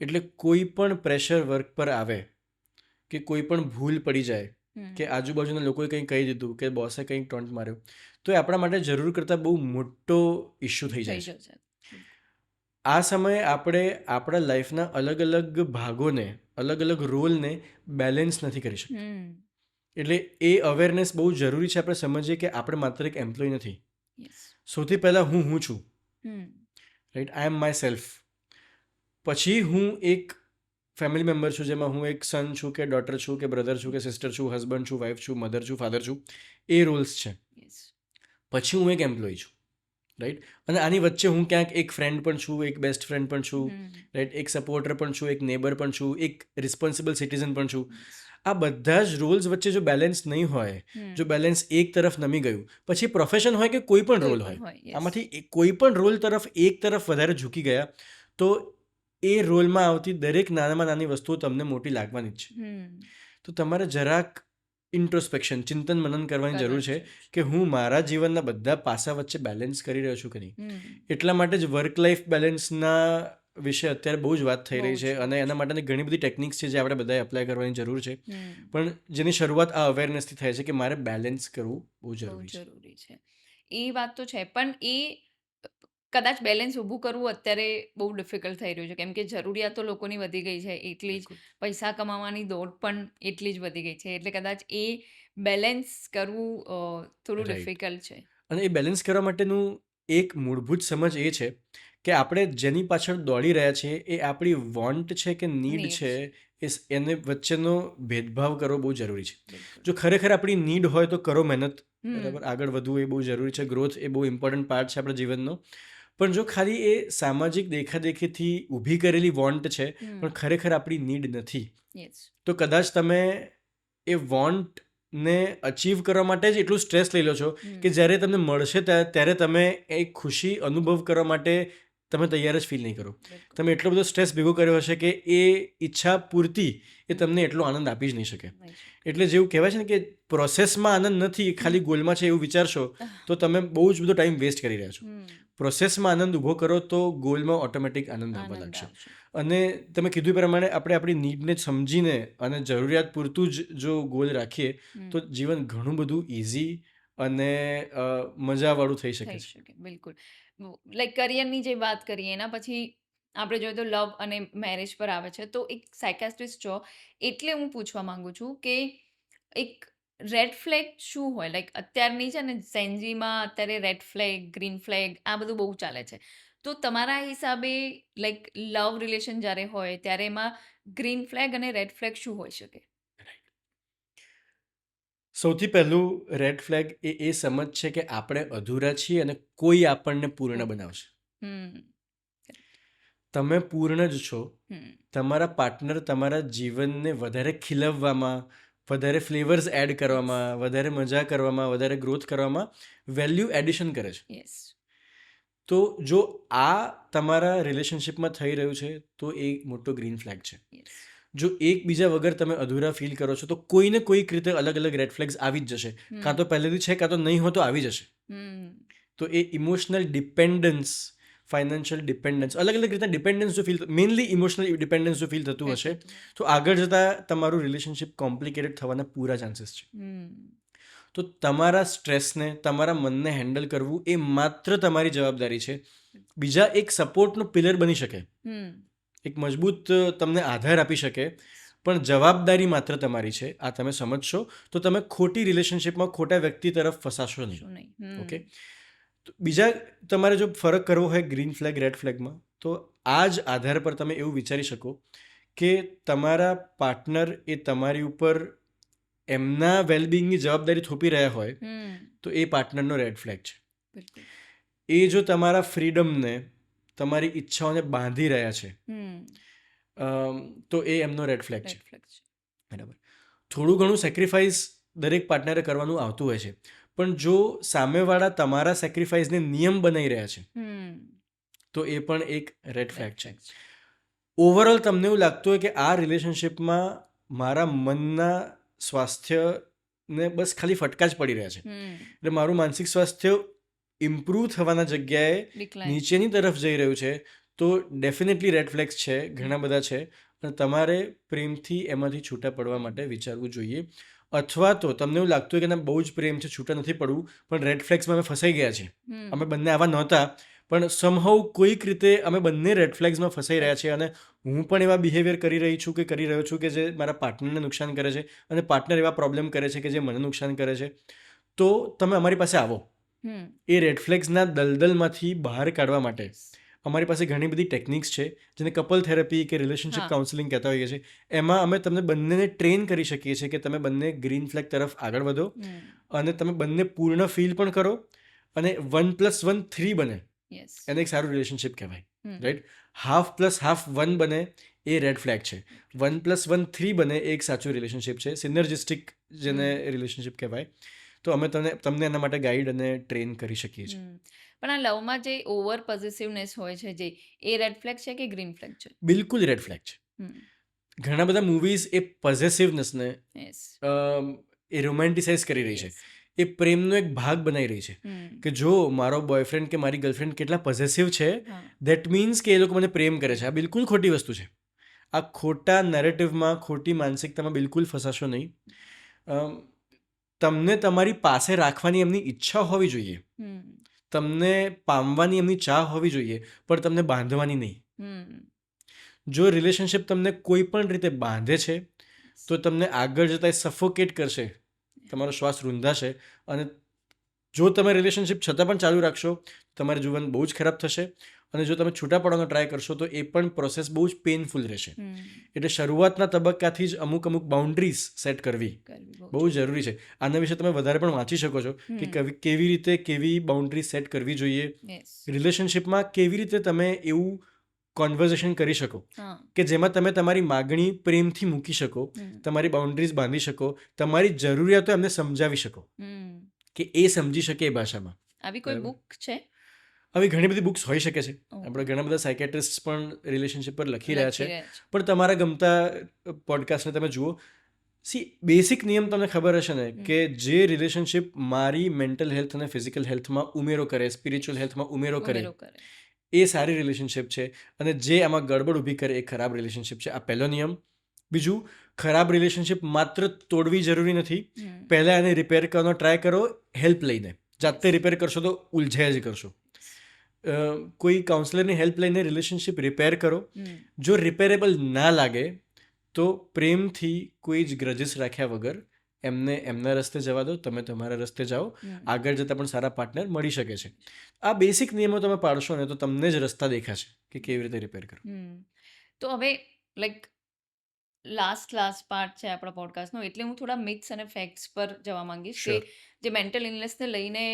એટલે કોઈ પણ પ્રેશર વર્ક પર આવે કે કોઈ પણ ભૂલ પડી જાય કે આજુબાજુના લોકોએ કંઈ કહી દીધું કે બોસે કંઈક ટોન્ટ માર્યો તો એ આપણા માટે જરૂર કરતાં બહુ મોટો ઇશ્યુ થઈ જાય છે. આ સમયે આપણે આપણા લાઈફના અલગ અલગ ભાગોને, અલગ અલગ રોલને બેલેન્સ નથી કરી શકતા. એટલે એ અવેરનેસ બહુ જરૂરી છે. આપણે સમજીએ કે આપણે માત્ર એક એમ્પ્લોય નથી. સૌથી પહેલાં હું છું, right, I am myself. પછી હું એક ફેમિલી મેમ્બર છું, જેમાં હું એક સન છું કે ડોટર છું કે બ્રધર છું કે સિસ્ટર છું, હસબન્ડ છું, વાઈફ છું, મધર છું, ફાધર છું. એ રોલ્સ છે. પછી હું એક એમ્પ્લોય છું, રાઈટ. અને આની વચ્ચે હું ક્યાંક એક ફ્રેન્ડ પણ છું, એક બેસ્ટ ફ્રેન્ડ પણ છું, રાઈટ, એક સપોર્ટર પણ છું, એક નેબર પણ છું, એક રિસ્પોન્સિબલ સિટીઝન પણ છું. આ બધા જ રોલ્સ વચ્ચે જો બેલેન્સ નહીં હોય, જો બેલેન્સ એક તરફ નમી ગયું, પછી પ્રોફેશન હોય કે કોઈ પણ રોલ હોય, આમાંથી કોઈ પણ રોલ તરફ એક તરફ વધારે ઝૂકી ગયા તો એ રોલમાં આવતી દરેક નાનામાં નાની વસ્તુઓ તમને મોટી લાગવાની જ છે. તો તમારે જરાક ઇન્ટ્રોસ્પેક્શન, ચિંતન મનન કરવાની જરૂર છે કે હું મારા જીવનના બધા પાસા વચ્ચે બેલેન્સ કરી રહ્યો છું કે નહીં. એટલા માટે જ વર્ક લાઈફ બેલેન્સના વિશે અત્યારે બહુ જ વાત થઈ રહી છે અને એના માટેની ઘણી બધી ટેકનિક્સ છે જે આપણે બધાએ એપ્લાય કરવાની જરૂર છે. પણ જેની શરૂઆત આ અવેરનેસથી થાય છે કે મારે બેલેન્સ કરવું બહુ જરૂરી
છે. એ વાત તો છે, પણ એ કદાચ બેલેન્સ ઊભું કરવું અત્યારે બહુ ડિફિકલ્ટ થઈ રહ્યું છે, કેમ કે જરૂરિયાતો લોકોની વધી ગઈ છે, એટલી જ પૈસા કમાવાની દોડ પણ એટલી જ વધી ગઈ છે. એટલે કદાચ એ બેલેન્સ કરવું થોડું ડિફિકલ્ટ છે.
અને એ બેલેન્સ કરવા માટેનું એક મૂળભૂત સમજ એ છે કે આપણે જેની પાછળ દોડી રહ્યા છીએ એ આપણી વોન્ટ છે કે નીડ છે, એને વચ્ચેનો ભેદભાવ કરવો બહુ જરૂરી છે. જો ખરેખર આપણી નીડ હોય તો કરો મહેનત, બરાબર, આગળ વધવું એ બહુ જરૂરી છે. ગ્રોથ એ બહુ ઇમ્પોર્ટન્ટ પાર્ટ છે આપણા જીવનનો. પણ જો ખાલી એ સામાજિક દેખાદેખીથી ઊભી કરેલી વોન્ટ છે પણ ખરેખર આપણી નીડ નથી, તો કદાચ તમે એ વોન્ટને અચીવ કરવા માટે જ એટલું સ્ટ્રેસ લઈ લો છો કે જ્યારે તમને મળશે ત્યારે તમે એ ખુશી અનુભવ કરવા માટે તમે તૈયાર જ ફીલ નહીં કરો. તમે એટલો બધો સ્ટ્રેસ ભેગો કર્યો હશે કે એ ઈચ્છા પૂરતી એ તમને એટલો આનંદ આપી જ નહીં શકે. એટલે જેવું કહેવાય છે ને કે પ્રોસેસમાં આનંદ નથી, ખાલી ગોલમાં છે એવું વિચારશો તો તમે બહુ જ બધો ટાઈમ વેસ્ટ કરી રહ્યા છો. પ્રોસેસમાં આનંદ ઊભો કરો તો ગોલમાં ઓટોમેટિક આનંદ આવવા લાગશે. અને તમે કીધું પ્રમાણે આપણે આપણી નીડને સમજીને અને જરૂરિયાત પૂરતું જ જો ગોલ રાખીએ તો જીવન ઘણું બધું ઇઝી અને મજાવાળું થઈ શકે છે.
બિલકુલ. લાઈક કરિયરની જે વાત કરીએ એના પછી આપણે જોઈએ તો લવ અને મેરેજ પર આવે છે, તો એક સાયકાસ્ટ્રિસ્ટ છો એટલે હું પૂછવા માંગુ છું કે એક રેડ ફ્લેગ શું હોય? લાઈક અત્યારની છે ને સેન્જીમાં અત્યારે રેડ ફ્લેગ, ગ્રીન ફ્લેગ આ બધું બહુ ચાલે છે. તો તમારા હિસાબે લાઈક લવ રિલેશન જ્યારે હોય ત્યારે એમાં ગ્રીન ફ્લેગ અને રેડ ફ્લેગ શું હોઈ શકે?
સૌથી પહેલું રેડ ફ્લેગ એ સમજ છે કે આપણે અધૂરા છીએ અને કોઈ આપણને પૂર્ણ બનાવશે. તમે પૂર્ણ જ છો. તમારા પાર્ટનર તમારા જીવનને વધારે ખીલવવામાં, વધારે ફ્લેવર્સ એડ કરવામાં, વધારે મજા કરવામાં, વધારે ગ્રોથ કરવામાં વેલ્યુ એડિશન કરે છે. તો જો આ તમારા રિલેશનશિપમાં થઈ રહ્યું છે તો એ મોટો ગ્રીન ફ્લેગ છે. જો એકબીજા વગર તમે અધૂરા ફીલ કરો છો તો કોઈને કોઈક રીતે અલગ અલગ રેડ ફ્લેગ્સ આવી જ જશે. કાં તો પહેલેથી છે કાં તો નહીં હોય તો આવી જશે. તો એ ઇમોશનલ ડિપેન્ડન્સ, ફાઇનાન્શિયલ ડિપેન્ડન્સ, અલગ અલગ રીતના ડિપેન્ડન્સ જો ફીલ, મેઇનલી ઇમોશનલ ડિપેન્ડન્સ જો ફીલ થતું હશે તો આગળ જતાં તમારું રિલેશનશિપ કોમ્પ્લિકેટેડ થવાના પૂરા ચાન્સીસ છે. તો તમારા સ્ટ્રેસને, તમારા મનને હેન્ડલ કરવું એ માત્ર તમારી જવાબદારી છે. બીજા એક સપોર્ટનો પિલર બની શકે, એક મજબૂત તમને આધાર આપી શકે, પણ જવાબદારી માત્ર તમારી છે. આ તમે સમજશો તો તમે ખોટી રિલેશનશિપમાં ખોટા વ્યક્તિ તરફ ફસાશો નહીં. ઓકે. બીજા તમારે જો ફરક કરવો હોય ગ્રીન ફ્લેગ, રેડ ફ્લેગમાં, તો આ જ આધાર પર તમે એવું વિચારી શકો કે તમારા પાર્ટનર એ તમારી ઉપર એમના વેલબિંગની જવાબદારી થોપી રહ્યા હોય તો એ પાર્ટનરનો રેડ ફ્લેગ છે. એ જો તમારા ફ્રીડમને, તમારી ઈચ્છાઓને બાંધી રહ્યા છે તો એ એમનો રેડ ફ્લેગ છે.
રેડ ફ્લેગ છે.
બરાબર. થોડું ઘણું સેક્રિફાઈસ દરેક પાર્ટનરે કરવાનું આવતું હોય છે, પણ જો સામેવાળા તમારા સેક્રિફાઈસને નિયમ બનાવી રહ્યા છે તો એ પણ એક રેડ ફ્લેગ છે. ઓવરઓલ તમને એવું લાગતું હોય કે આ રિલેશનશિપમાં મારા મનના સ્વાસ્થ્યને બસ ખાલી ફટકા જ પડી રહ્યા છે, એટલે મારું માનસિક સ્વાસ્થ્ય ઇમ્પ્રૂવ થવાના જગ્યાએ નીચેની તરફ જઈ રહ્યું છે, તો ડેફિનેટલી રેડ ફ્લેગ્સ છે, ઘણા બધા છે, અને તમારે પ્રેમથી એમાંથી છૂટા પડવા માટે વિચારવું જોઈએ. અથવા તો તમને એવું લાગતું હોય કે ના બહુ જ પ્રેમ છે, છૂટા નથી પડવું, પણ રેડ ફ્લેગ્સમાં અમે ફસાઈ ગયા છીએ, અમે બંને આવા નહોતા, પણ સમહાઉ કોઈક રીતે અમે બંને રેડ ફ્લેગ્સમાં ફસાઈ રહ્યા છીએ, અને હું પણ એવા બિહેવિયર કરી રહી છું કે કરી રહ્યો છું કે જે મારા પાર્ટનરને નુકસાન કરે છે, અને પાર્ટનર એવા પ્રોબ્લેમ કરે છે કે જે મને નુકસાન કરે છે, તો તમે અમારી પાસે આવો. એ રેડ ફ્લેગ્સના દલદલમાંથી બહાર કાઢવા માટે અમારી પાસે ઘણી બધી ટેકનિક્સ છે, જેને કપલ થેરપી કે રિલેશનશિપ કાઉન્સેલિંગ કહેતા હોઈએ છીએ. એમાં અમે તમને બંનેને ટ્રેન કરી શકીએ છીએ કે તમે બંને ગ્રીન ફ્લેગ તરફ આગળ વધો, અને તમે બંને પૂર્ણ ફીલ પણ કરો, અને 1+1 3 બને, એને એક સારું રિલેશનશિપ કહેવાય, રાઈટ. 1/2 + 1 બને એ રેડ ફ્લેગ છે. 1+1 3 બને એ એક સાચું રિલેશનશિપ છે, સિનર્જિસ્ટિક જેને રિલેશનશિપ કહેવાય. તો અમે તમને એના માટે ગાઈડ અને ટ્રેન કરી શકીએ છીએ.
પણ આ લવમાં જે ઓવર પોઝિટિવનેસ હોય છે, જે એ રેડ ફ્લેગ છે કે ગ્રીન ફ્લેગ છે?
બિલકુલ રેડ ફ્લેગ છે. ઘણા બધા મૂવીઝ એ પોઝેસિવનેસને એ રોમેન્ટિસાઇઝ કરી રહી છે, એ પ્રેમનો એક ભાગ બનાવી રહી છે, કે જો મારો બોયફ્રેન્ડ કે મારી ગર્લફ્રેન્ડ કેટલા પોઝેસિવ છે, દેટ મીન્સ કે એ લોકો મને પ્રેમ કરે છે. આ બિલકુલ ખોટી વસ્તુ છે. આ ખોટા નેરેટિવમાં, ખોટી માનસિકતામાં બિલકુલ ફસાશો નહીં. તમને તમારી પાસે રાખવાની એમની ઈચ્છા હોવી જોઈએ, તમને પામવાની એમની ચાહ હોવી જોઈએ, પણ તમને બાંધવાની નહીં. જો રિલેશનશિપ તમને કોઈ પણ રીતે બાંધે છે, તો તમને આગળ જતાં સફોકેટ કરશે, તમારો શ્વાસ રૂંધાશે, અને જો તમે રિલેશનશિપ છતાં પણ ચાલુ રાખશો, તમારું જીવન બહુ જ ખરાબ થશે, અને જો તમે છૂટા પડવાનો ટ્રાય કરશો તો એ પણ પ્રોસેસ બહુ જ પેઇનફુલ રહેશે. એટલે શરૂઆતના તબક્કાથી જ અમુક બાઉન્ડ્રીઝ સેટ કરવી બહુ જરૂરી છે. આના વિશે તમે વધારે પણ વાંચી શકો છો કે કેવી રીતે કેવી બાઉન્ડ્રી સેટ કરવી જોઈએ, રિલેશનશિપમાં કેવી રીતે તમે એવું કોન્વર્ઝેશન કરી શકો કે જેમાં તમે તમારી માગણી પ્રેમથી મૂકી શકો, તમારી બાઉન્ડ્રીઝ બાંધી શકો, તમારી જરૂરિયાતો એમને સમજાવી શકો કે એ સમજી શકે એ ભાષામાં.
આવી કોઈ બુક છે?
આવી ઘણી બધી બુક્સ હોઈ શકે છે. આપણે ઘણા બધા સાયકેટ્રિસ્ટ પણ રિલેશનશિપ પર લખી રહ્યા છે, પણ તમારા ગમતા પોડકાસ્ટને તમે જુઓ. બેસિક નિયમ તમને ખબર હશે ને કે જે રિલેશનશિપ મારી મેન્ટલ હેલ્થ અને ફિઝિકલ હેલ્થમાં ઉમેરો કરે, સ્પિરિચ્યુઅલ હેલ્થમાં ઉમેરો કરે, એ સારી રિલેશનશિપ છે, અને જે આમાં ગડબડ ઊભી કરે એ ખરાબ રિલેશનશિપ છે. આ પહેલો નિયમ. બીજું, ખરાબ રિલેશનશિપ માત્ર તોડવી જરૂરી નથી, પહેલાં એને રિપેર કરવાનો ટ્રાય કરો, હેલ્પ લઈને. જાતે રિપેર કરશો તો ઉલઝાયા જ કરશો. કોઈ કાઉન્સલરની હેલ્પ લઈને રિલેશનશિપ રિપેર કરો. જો રિપેરેબલ ના લાગે તો પ્રેમથી કોઈ જ ગ્રજીસ રાખ્યા વગર એમને એમના રસ્તે જવા દો, તમે તમારા રસ્તે જાઓ, આગળ જતાં પણ સારા પાર્ટનર મળી શકે છે. આ બેસિક નિયમો તમે પાડશો ને તો તમને જ રસ્તા દેખાશે કે કેવી રીતે રિપેર કરો.
તો હવે લાઈક લાસ્ટ પાર્ટ છે આપણા પોડકાસ્ટનો, એટલે હું થોડા મિથ્સ અને ફેક્ટ્સ પર જવા માંગીશ કે જે મેન્ટલ ઇલનેસને લઈને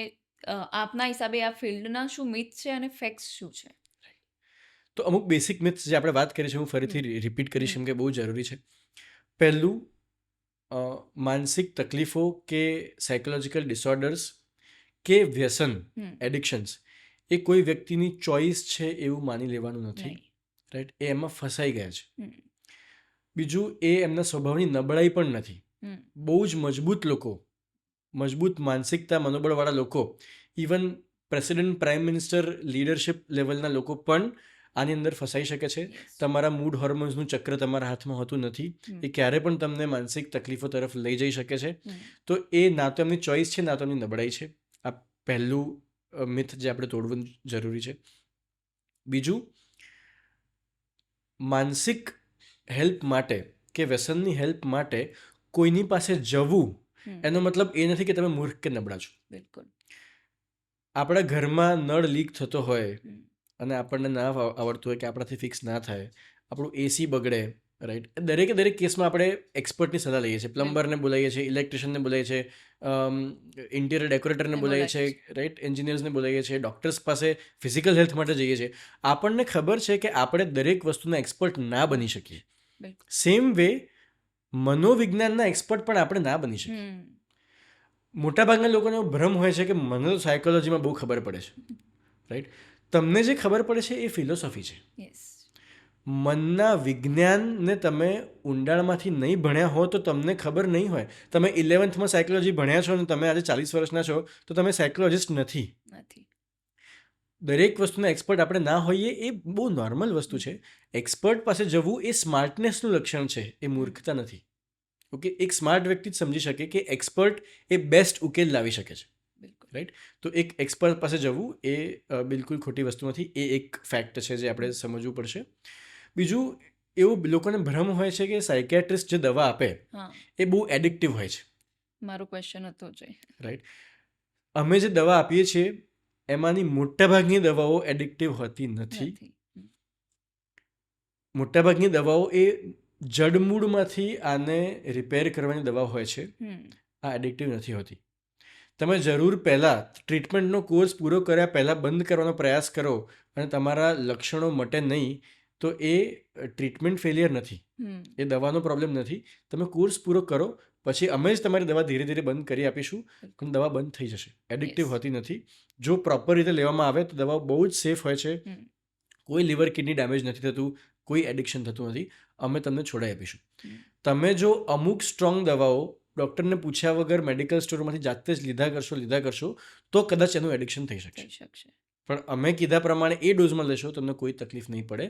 આપના હિસાબે આ ફિલ્ડના શું મિથ્સ છે અને ફેક્ટ્સ શું છે?
તો અમુક બેસિક મિથ્સ જે આપણે વાત કરી છે, હું ફરીથી રિપીટ કરીશ કેમ કે બહુ જરૂરી છે. પહેલું, માનસિક તકલીફો કે સાયકોલોજીકલ ડિસઓર્ડર્સ કે વ્યસન, એડિક્શન્સ એ કોઈ વ્યક્તિની ચોઇસ છે એવું માની લેવાનું નથી, રાઈટ. એ એમાં ફસાઈ ગયા છે. બીજું, એ એમના સ્વભાવની નબળાઈ પણ નથી. બહુ જ મજબૂત લોકો, મજબૂત માનસિકતા મનોબળવાળા લોકો, even president, prime minister, leadership લેવલના લોકો પણ આની અંદર ફસાઈ શકે છે. તમારા મૂડ હોર્મોન્સનું ચક્ર તમારા હાથમાં હોતું નથી, એ ક્યારે પણ તમને માનસિક તકલીફો તરફ લઈ જઈ શકે છે. તો એ ના તો એમની ચોઇસ છે, ના તો એમની નબળાઈ છે. આ પહેલું મિથ જે આપણે તોડવું જરૂરી છે. બીજું, માનસિક હેલ્પ માટે કે વ્યસનની હેલ્પ માટે કોઈની પાસે જવું એનો મતલબ એ નથી કે તમે મૂર્ખ કે નબળા છો.
બિલકુલ.
આપણા ઘરમાં નળ લીક થતો હોય અને આપણને ના આવડતું હોય કે આપણાથી ફિક્સ ના થાય, આપણું એસી બગડે, રાઈટ. દરેક કેસમાં આપણે એક્સપર્ટની સલાહ લઈએ છીએ, પ્લમ્બરને બોલાવીએ છીએ, ઇલેક્ટ્રિશિયનને બોલાવીએ છીએ, ઇન્ટિરિયર ડેકોરેટરને
ને
બોલાવીએ
બોલાવીએ
છીએ, રાઈટ, એન્જિનિયર્સને બોલાવીએ છીએ, ડૉક્ટર્સ પાસે ફિઝિકલ હેલ્થ માટે જઈએ છીએ. આપણને ખબર છે કે આપણે દરેક વસ્તુના એક્સપર્ટ ના બની શકીએ.
બિલકુલ.
સેમ વે મનોવિજ્ઞાનના એક્સપર્ટ પણ આપણે ના બની શકીએ. મોટાભાગના લોકોને એવો ભ્રમ હોય છે કે મને તો સાયકોલોજીમાં બહુ ખબર પડે છે, રાઈટ. તમને જે ખબર પડે છે એ ફિલોસોફી છે.
યસ.
મનના વિજ્ઞાનને તમે ઊંડાણમાંથી નહીં ભણ્યા હો તો તમને ખબર નહીં હોય. તમે 11th સાયકોલોજી ભણ્યા છો અને તમે આજે 40 વર્ષના છો તો તમે સાયકોલોજિસ્ટ નથી.
નથી.
દરેક વસ્તુના એક્સપર્ટ આપણે ના હોઈએ એ બહુ નોર્મલ વસ્તુ છે. એક્સપર્ટ પાસે જવું એ સ્માર્ટનેસનું લક્ષણ છે, એ મૂર્ખતા નથી. ઓકે, એક સ્માર્ટ વ્યક્તિ જ સમજી શકે કે એક્સપર્ટ એ બેસ્ટ ઉકેલ લાવી શકે છે,
બિલકુલ.
રાઈટ. તો એક એક્સપર્ટ પાસે જવું એ બિલકુલ ખોટી વસ્તુ નથી. એ એક ફેક્ટ છે જે આપણે સમજવું પડશે. બીજું, એવું લોકોને ભ્રમ હોય છે કે સાયકેટ્રિસ્ટ જે દવા આપે
હા,
એ બહુ એડિક્ટિવ હોય છે,
મારો ક્વેશ્ચન હતો જ.
રાઈટ. અમે જે દવા આપીએ છીએ એમાંની મોટાભાગની દવાઓ એડિક્ટિવ હોતી નથી.
નથી.
મોટાભાગની દવાઓ એ જડમૂળમાંથી આને રિપેર કરવાની દવા હોય છે. આ એડિક્ટિવ નથી હોતી. તમે જરૂર પહેલાં ટ્રીટમેન્ટનો કોર્સ પૂરો કર્યા પહેલાં બંધ કરવાનો પ્રયાસ કરો અને તમારા લક્ષણો મટે નહીં તો એ ટ્રીટમેન્ટ ફેલિયર નથી, એ દવાનો પ્રોબ્લેમ નથી. તમે કોર્સ પૂરો કરો પછી અમે જ તમારી દવા ધીરે ધીરે બંધ કરી આપીશું અને દવા બંધ થઈ જશે. એડિક્ટિવ હોતી નથી. જો પ્રોપર રીતે લેવામાં આવે તો દવાઓ બહુ જ સેફ હોય છે. કોઈ લીવર કિડની ડેમેજ નથી થતું, કોઈ એડિક્શન થતું નથી. અમે તમને છોડાવી આપીશું. તમે જો અમુક સ્ટ્રોંગ દવાઓ ડૉક્ટરને પૂછ્યા વગર મેડિકલ સ્ટોરમાંથી જાતે જ લીધા કરશો તો કદાચ એનું એડિક્શન થઈ શકશે. પણ અમે કીધા પ્રમાણે એ ડોઝમાં લેશો તમને કોઈ તકલીફ નહીં પડે,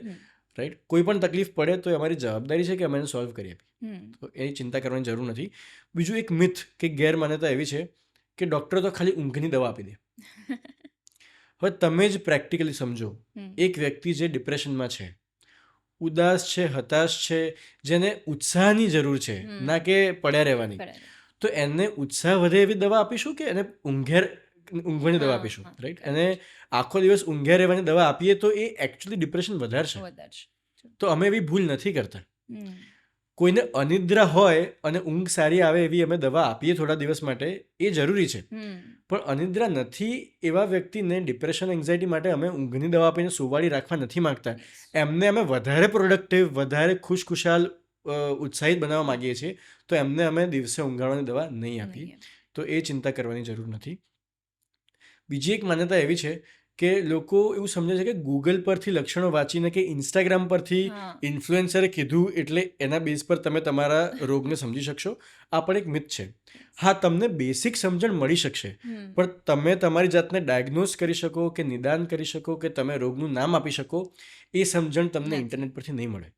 રાઈટ. કોઈ પણ તકલીફ પડે તો એ અમારી જવાબદારી છે કે અમે એને સોલ્વ કરી આપીએ. તો એની ચિંતા કરવાની જરૂર નથી. બીજું એક મિથ કે ગેરમાન્યતા એવી છે કે ડૉક્ટર તો ખાલી ઊંઘની દવા આપી દે. હવે તમે જ પ્રેક્ટિકલી સમજો, એક વ્યક્તિ જે ડિપ્રેશનમાં છે, ઉદાસ છે, હતાશ છે, જેને ઉત્સાહની જરૂર છે, ના કે પડ્યા રહેવાની, તો એને ઉત્સાહ વધે એવી દવા આપીશું કે એને ઊંઘવાની દવા આપીશું, રાઈટ. એને આખો દિવસ ઊંઘ્યા રહેવાની દવા આપીએ તો એ એકચ્યુઅલી ડિપ્રેશન વધારશે. તો અમે એવી ભૂલ નથી કરતા. કોઈને અનિદ્રા હોય અને ઊંઘ સારી આવે એવી અમે દવા આપીએ થોડા દિવસ માટે, એ જરૂરી છે. પણ અનિદ્રા નથી એવા વ્યક્તિને ડિપ્રેશન, એન્ઝાયટી માટે અમે ઊંઘની દવા આપીને સુવાડી રાખવા નથી માંગતા. એમને અમે વધારે પ્રોડક્ટિવ, વધારે ખુશખુશાલ, ઉત્સાહિત બનાવવા માગીએ છીએ. તો એમને અમે દિવસે ઊંઘાડવાની દવા નહીં આપીએ. તો એ ચિંતા કરવાની જરૂર નથી. બીજી એક માન્યતા એવી છે કે લોકો એવું સમજે છે કે ગૂગલ પરથી લક્ષણો વાંચીને કે ઇન્સ્ટાગ્રામ પરથી ઇન્ફ્લુએન્સરે કીધું એટલે એના બેઝ પર તમે તમારા રોગને સમજી શકશો. આ પણ એક મિથ છે. હા, તમને બેસિક સમજણ મળી શકશે, પણ તમે તમારી જાતને ડાયગ્નોઝ કરી શકો કે નિદાન કરી શકો કે તમે રોગનું નામ આપી શકો એ સમજણ તમને ઇન્ટરનેટ પરથી નહીં મળે.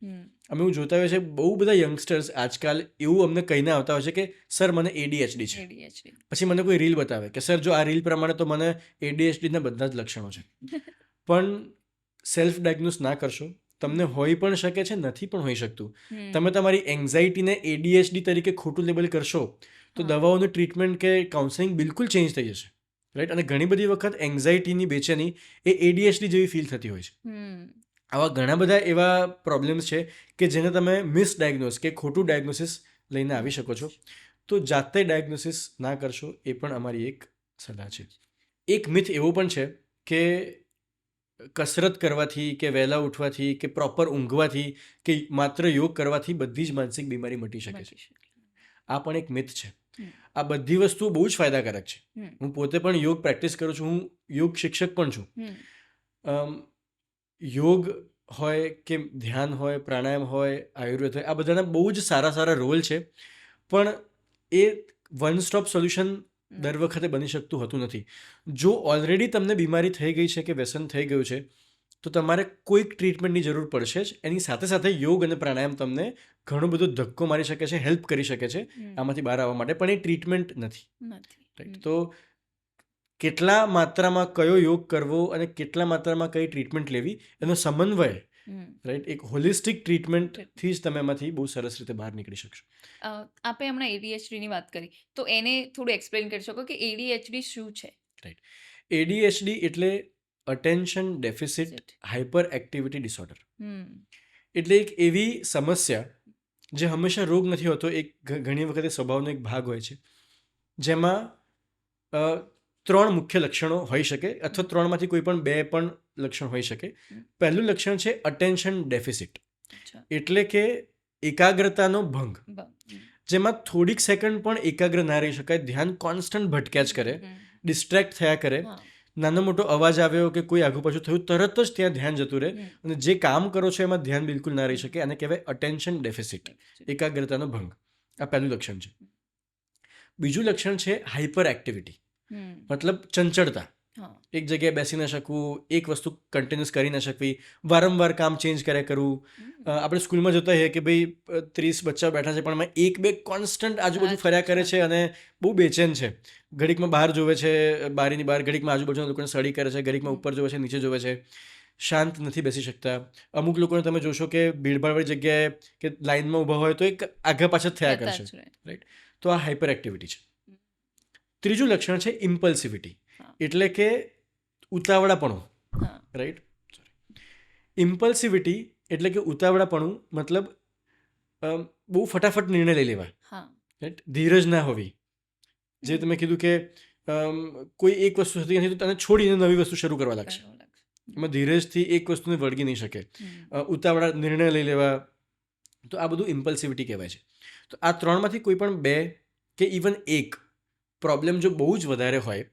અમે એવું જોતા હોય છે બહુ બધા યંગસ્ટર્સ આજકાલ એવું અમને કહીને આવતા હોય છે કે સર મને ADHD છે. પછી મને કોઈ રીલ બતાવે કે સર જો આ રીલ પ્રમાણે તો મને ADHDના બધા જ લક્ષણો છે. પણ સેલ્ફ ડાયગ્નોઝ ના કરશો, તમને હોઈ પણ શકે છે, નથી પણ હોઈ શકતું. તમે તમારી એન્ઝાયટીને ADHD તરીકે ખોટું લેબલ કરશો તો દવાઓનું ટ્રીટમેન્ટ કે કાઉન્સેલિંગ બિલકુલ ચેન્જ થઈ જશે, રાઈટ. અને ઘણી બધી વખત એન્ઝાયટીની બેચેની એ ADHD જેવી ફીલ થતી હોય છે. આવા ઘણા બધા એવા પ્રોબ્લેમ્સ છે કે જેને તમે મિસડાયગ્નોઝ કે ખોટું ડાયગ્નોસિસ લઈને આવી શકો છો. તો જાતે ડાયગ્નોસિસ ના કરશો એ પણ અમારી એક સલાહ છે. એક મિથ એવો પણ છે કે કસરત કરવાથી કે વહેલા ઉઠવાથી કે પ્રોપર ઊંઘવાથી કે માત્ર યોગ કરવાથી બધી જ માનસિક બીમારી મટી શકે છે. આ પણ એક મિથ છે. આ બધી વસ્તુઓ બહુ જ ફાયદાકારક છે. હું પોતે પણ યોગ પ્રેક્ટિસ કરું છું, હું યોગ શિક્ષક પણ છું. યોગ હોય કે ધ્યાન હોય, પ્રાણાયામ હોય, આયુર્વેદ હોય, આ બધાના બહુ જ સારા રોલ છે. પણ એ વન સ્ટોપ સોલ્યુશન દર વખતે બની શકતું હોતું નથી. જો ઓલરેડી તમને બીમારી થઈ ગઈ છે કે વ્યસન થઈ ગયું છે તો તમારે કોઈક ટ્રીટમેન્ટની જરૂર પડશે જ. એની સાથે સાથે યોગ અને પ્રાણાયામ તમને ઘણો બધો ધક્કો મારી શકે છે, હેલ્પ કરી શકે છે આમાંથી બહાર આવવા માટે, પણ એ ટ્રીટમેન્ટ નથી, રાઈટ. તો કેટલા માત્રામાં કયો યોગ કરવો અને કેટલા માત્રામાં કઈ ટ્રીટમેન્ટ લેવી એનો સમન્વય, રાઈટ, એક હોલિસ્ટિક ટ્રીટમેન્ટથી જ તમે એમાંથી બહુ સરસ રીતે બહાર નીકળી શકશો.
આપણે હમણાં ADHDની વાત કરી તો એને થોડું એક્સપ્લેન કરી શકો કે ADHD શું છે?
રાઈટ. ADHD એટલે attention deficit hyper activity disorder. એટલે એક એવી સમસ્યા જે હંમેશા રોગ નથી હોતો, એક ઘણી વખતે સ્વભાવનો એક ભાગ હોય છે. જેમાં અ, 3 મુખ્ય લક્ષણો હોઈ શકે અથવા 3માંથી કોઈ પણ 2 પણ લક્ષણ હોઈ શકે. પહેલું લક્ષણ છે અટેન્શન ડેફિસિટ,
અચ્છા.
એટલે કે એકાગ્રતાનો ભંગ,
હમ.
જેમાં થોડીક સેકન્ડ પણ એકાગ્ર ના રહી શકાય. ધ્યાન કોન્સ્ટન્ટ ભટક્યા જ કરે,
હમ.
ડિસ્ટ્રેક્ટ થયા કરે.
હા.
નાનો મોટો અવાજ આવ્યો કે કોઈ આગુ પાછું થયું, તરત જ ત્યાં ધ્યાન જતું રહે
હમ.
અને જે કામ કરો છો એમાં ધ્યાન બિલકુલ ના રહી શકે. આને કહેવાય અટેન્શન ડેફિસિટ, એકાગ્રતાનો ભંગ. આ પહેલું લક્ષણ છે. બીજું લક્ષણ છે હાઇપર એક્ટિવિટી,
હમ.
મતલબ ચંચળતા.
હા.
એક જગ્યાએ બેસી ન શકવું, એક વસ્તુ કન્ટિન્યુઅસ કરી ન શકવી, વારંવાર કામ ચેન્જ કર્યા કરવું. આપણે સ્કૂલમાં જોતા હોઈએ કે ભાઈ 30 બચ્ચાઓ બેઠા છે પણ એમાં એક બે કોન્સ્ટન્ટ આજુબાજુ ફર્યા કરે છે અને બહુ બેચેન છે. ઘડીકમાં બહાર જોવે છે, બારીની બહાર, ઘડીકમાં આજુબાજુના લોકોને સ્ટડી કરે છે, ઘડીકમાં ઉપર જોવે છે, નીચે જોવે છે, શાંત નથી બેસી શકતા. અમુક લોકોને તમે જોશો કે ભીડભાડવાળી જગ્યાએ કે લાઇનમાં ઊભા હોય તો એક આગા પાછળ જ થયા કરશે, રાઈટ? તો આ હાઇપર એક્ટિવિટી છે. ત્રીજું લક્ષણ છે ઇમ્પલ્સિવિટી, એટલે કે ઉતાવળાપણું, રાઈટ? ઇમ્પલ્સિવિટી એટલે કે ઉતાવળાપણું, મતલબ બહુ ફટાફટ નિર્ણય લઈ લેવા, રાઈટ? ધીરજ ના હોવી. જે તમે કીધું કે કોઈ એક વસ્તુ થતી નથી તો તને છોડીને નવી વસ્તુ શરૂ કરવા લાગશે. એમાં ધીરજથી એક વસ્તુને વળગી નહીં શકે. ઉતાવળા નિર્ણય લઈ લેવા, તો આ બધું ઇમ્પલ્સિવિટી કહેવાય છે. તો આ 3માંથી કોઈ પણ 2 કે ઇવન એક પ્રોબ્લેમ જો બહુ જ વધારે હોય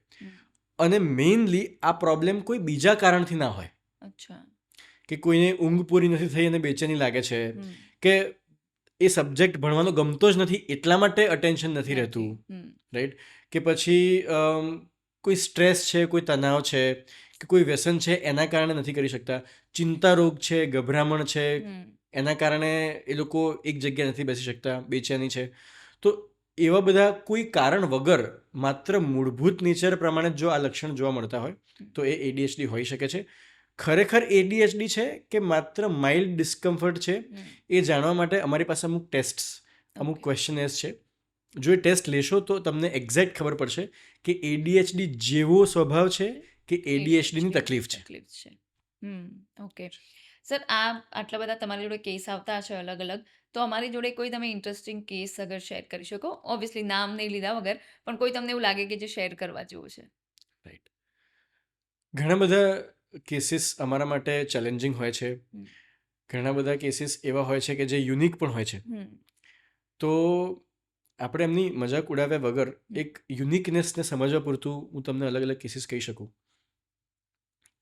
અને મેઇનલી આ પ્રોબ્લેમ કોઈ બીજા કારણથી ના હોય, કે કોઈને ઊંઘ પૂરી નથી થઈ અને બેચેની લાગે છે, કે એ સબ્જેક્ટ ભણવાનો ગમતો જ નથી એટલા માટે અટેન્શન નથી રહેતું, રાઈટ? કે પછી કોઈ સ્ટ્રેસ છે, કોઈ તણાવ છે, કે કોઈ વ્યસન છે એના કારણે નથી કરી શકતા, ચિંતા રોગ છે, ગભરામણ છે, એના કારણે એ લોકો એક જગ્યાએ નથી બેસી શકતા, બેચેની છે. તો એવા બધા કોઈ કારણ વગર માત્ર મૂળભૂત નેચર પ્રમાણે જો આ લક્ષણ જોવા મળતા હોય તો એ ADHD હોઈ શકે છે. ખરેખર ADHD છે કે માત્ર માઇલ્ડ ડિસ્કમ્ફર્ટ છે, એ જાણવા માટે અમારી પાસે અમુક ટેસ્ટ, અમુક ક્વેશ્ચનર્સ છે. જો એ ટેસ્ટ લેશો તો તમને એક્ઝેક્ટ ખબર પડશે કે ADHD જેવો સ્વભાવ છે કે ADHDની તકલીફ છે.
ઓકે સર, આ આટલા બધા તમારી જોડે કેસ આવતા હશે અલગ અલગ, તો અમારી જોડે કોઈ તમે ઇન્ટરેસ્ટિંગ કેસ અગર શેર કરી શકો, ઓબ્વિયસલી નામ નહીં લીધા વગર, પણ કોઈ તમને એવું લાગે કે જે શેર કરવા જેવું છે.
રાઈટ. ઘણા બધા કેસીસ અમારા માટે ચેલેન્જિંગ હોય છે. ઘણા બધા કેસીસ એવા હોય છે કે જે યુનિક પણ હોય છે. તો આપણે એમની મજાક ઉડાવ્યા વગર એક યુનિકનેસને સમજવા પૂરતું હું તમને અલગ અલગ કેસીસ કહી શકું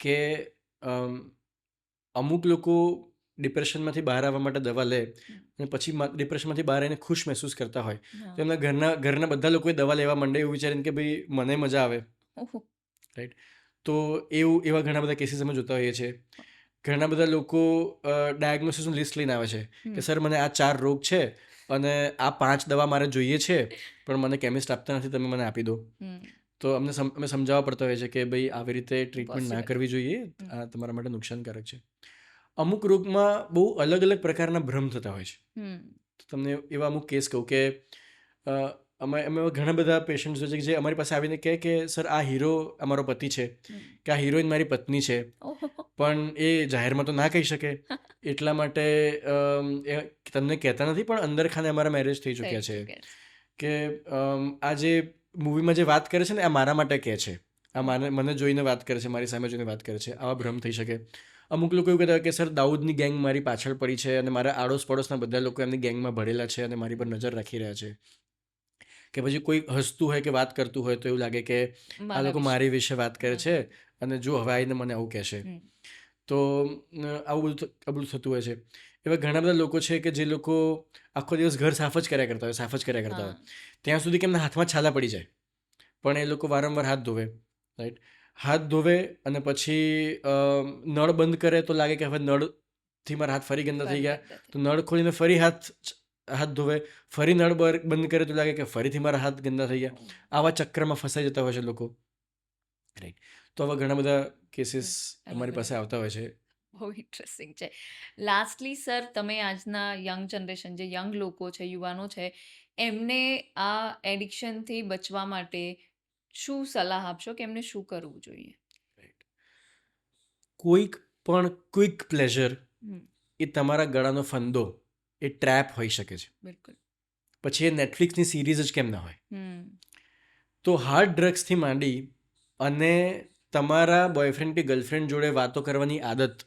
કે અમુક લોકો ડિપ્રેશનમાંથી બહાર આવવા માટે દવા લે અને પછી ડિપ્રેશનમાંથી બહાર આવીને ખુશ મહેસૂસ કરતા હોય, તો એમના ઘરના બધા લોકોએ દવા લેવા માંડે એવું વિચારીને કે ભાઈ મને મજા આવે, રાઈટ? તો એવા ઘણા બધા કેસીસ અમે જોતા હોઈએ છીએ. ઘણા બધા લોકો ડાયગ્નોસિસનું લિસ્ટ લઈને આવે છે કે સર મને આ 4 રોગ છે અને આ 5 દવા મારે જોઈએ છે પણ મને કેમિસ્ટ આપતા નથી, તમે મને આપી દો. તો અમે સમજાવવા પડતા હોય છે કે ભાઈ આવી રીતે ટ્રીટમેન્ટ ના કરવી જોઈએ, આ તમારા માટે નુકસાનકારક છે. અમુક રોગમાં બહુ અલગ અલગ પ્રકારના ભ્રમ થતા હોય છે. તો તમને એવા અમુક કેસ કહું કે અમે ઘણા બધા પેશન્ટ્સ છે જે અમારી પાસે આવીને કહે કે સર આ હીરો અમારો પતિ છે કે આ હિરોઈન મારી પત્ની છે, પણ એ જાહેરમાં તો ના કહી શકે એટલા માટે તમને કહેતા નથી, પણ અંદર ખાને અમારા મેરેજ થઈ ચૂક્યા છે, કે આ જે મૂવીમાં જે વાત કરે છે ને આ મારા માટે કહે છે, આ મને જોઈને વાત કરે છે, મારી સામે જોઈને વાત કરે છે, આવા ભ્રમ થઈ શકે. અમુક લોકો એવું કહેતા હોય કે સર દાઉદની ગેંગ મારી પાછળ પડી છે અને મારા આડોશ પડોશના બધા લોકો એમની ગેંગમાં ભળેલા છે અને મારી પર નજર રાખી રહ્યા છે. કે પછી કોઈ હસતું હોય કે વાત કરતું હોય તો એવું લાગે કે આ લોકો મારી વિશે વાત કરે છે અને જો હવે આવીને મને આવું કહેશે. તો આવું બધું થતું હોય છે. એવા ઘણા બધા લોકો છે કે જે લોકો આખો દિવસ ઘર સાફ જ કર્યા કરતા હોય ત્યાં સુધી કે એમના હાથમાં છાલા પડી જાય, પણ એ લોકો વારંવાર હાથ ધોવે, રાઈટ? હાથ ધોવે અને પછી નળ બંધ કરે તો લાગે કે હવે નળથી મારા હાથ ફરી ગંદા થઈ ગયા, તો નળ ખોલીને ફરી હાથ ધોવે, ફરી નળ બંધ કરે તો લાગે કે ફરીથી મારા હાથ ગંદા થઈ ગયા. આવા ચક્રમાં ફસાઈ જતા હોય છે લોકો, રાઈટ? તો આવા ઘણા બધા કેસીસ અમારી પાસે આવતા હોય છે.
બહુ ઇન્ટરેસ્ટિંગ છે. લાસ્ટલી સર, તમે આજના યંગ જનરેશન, જે યંગ લોકો છે, યુવાનો છે, એમને આ એડિક્શનથી બચવા માટે શું સલાહ આપશો કે એમને શું કરવું જોઈએ?
કોઈક પણ ક્વિક પ્લેઝર એ તમારા ગળાનો ફંદો, એ ટ્રેપ હોઈ શકે છે.
બિલકુલ.
પછી એ નેટફ્લિક્સની સિરીઝ જ કેમ ના હોય, તો હાર્ડ ડ્રગ્સથી માંડી અને તમારા બોયફ્રેન્ડ કે ગર્લફ્રેન્ડ જોડે વાતો કરવાની આદત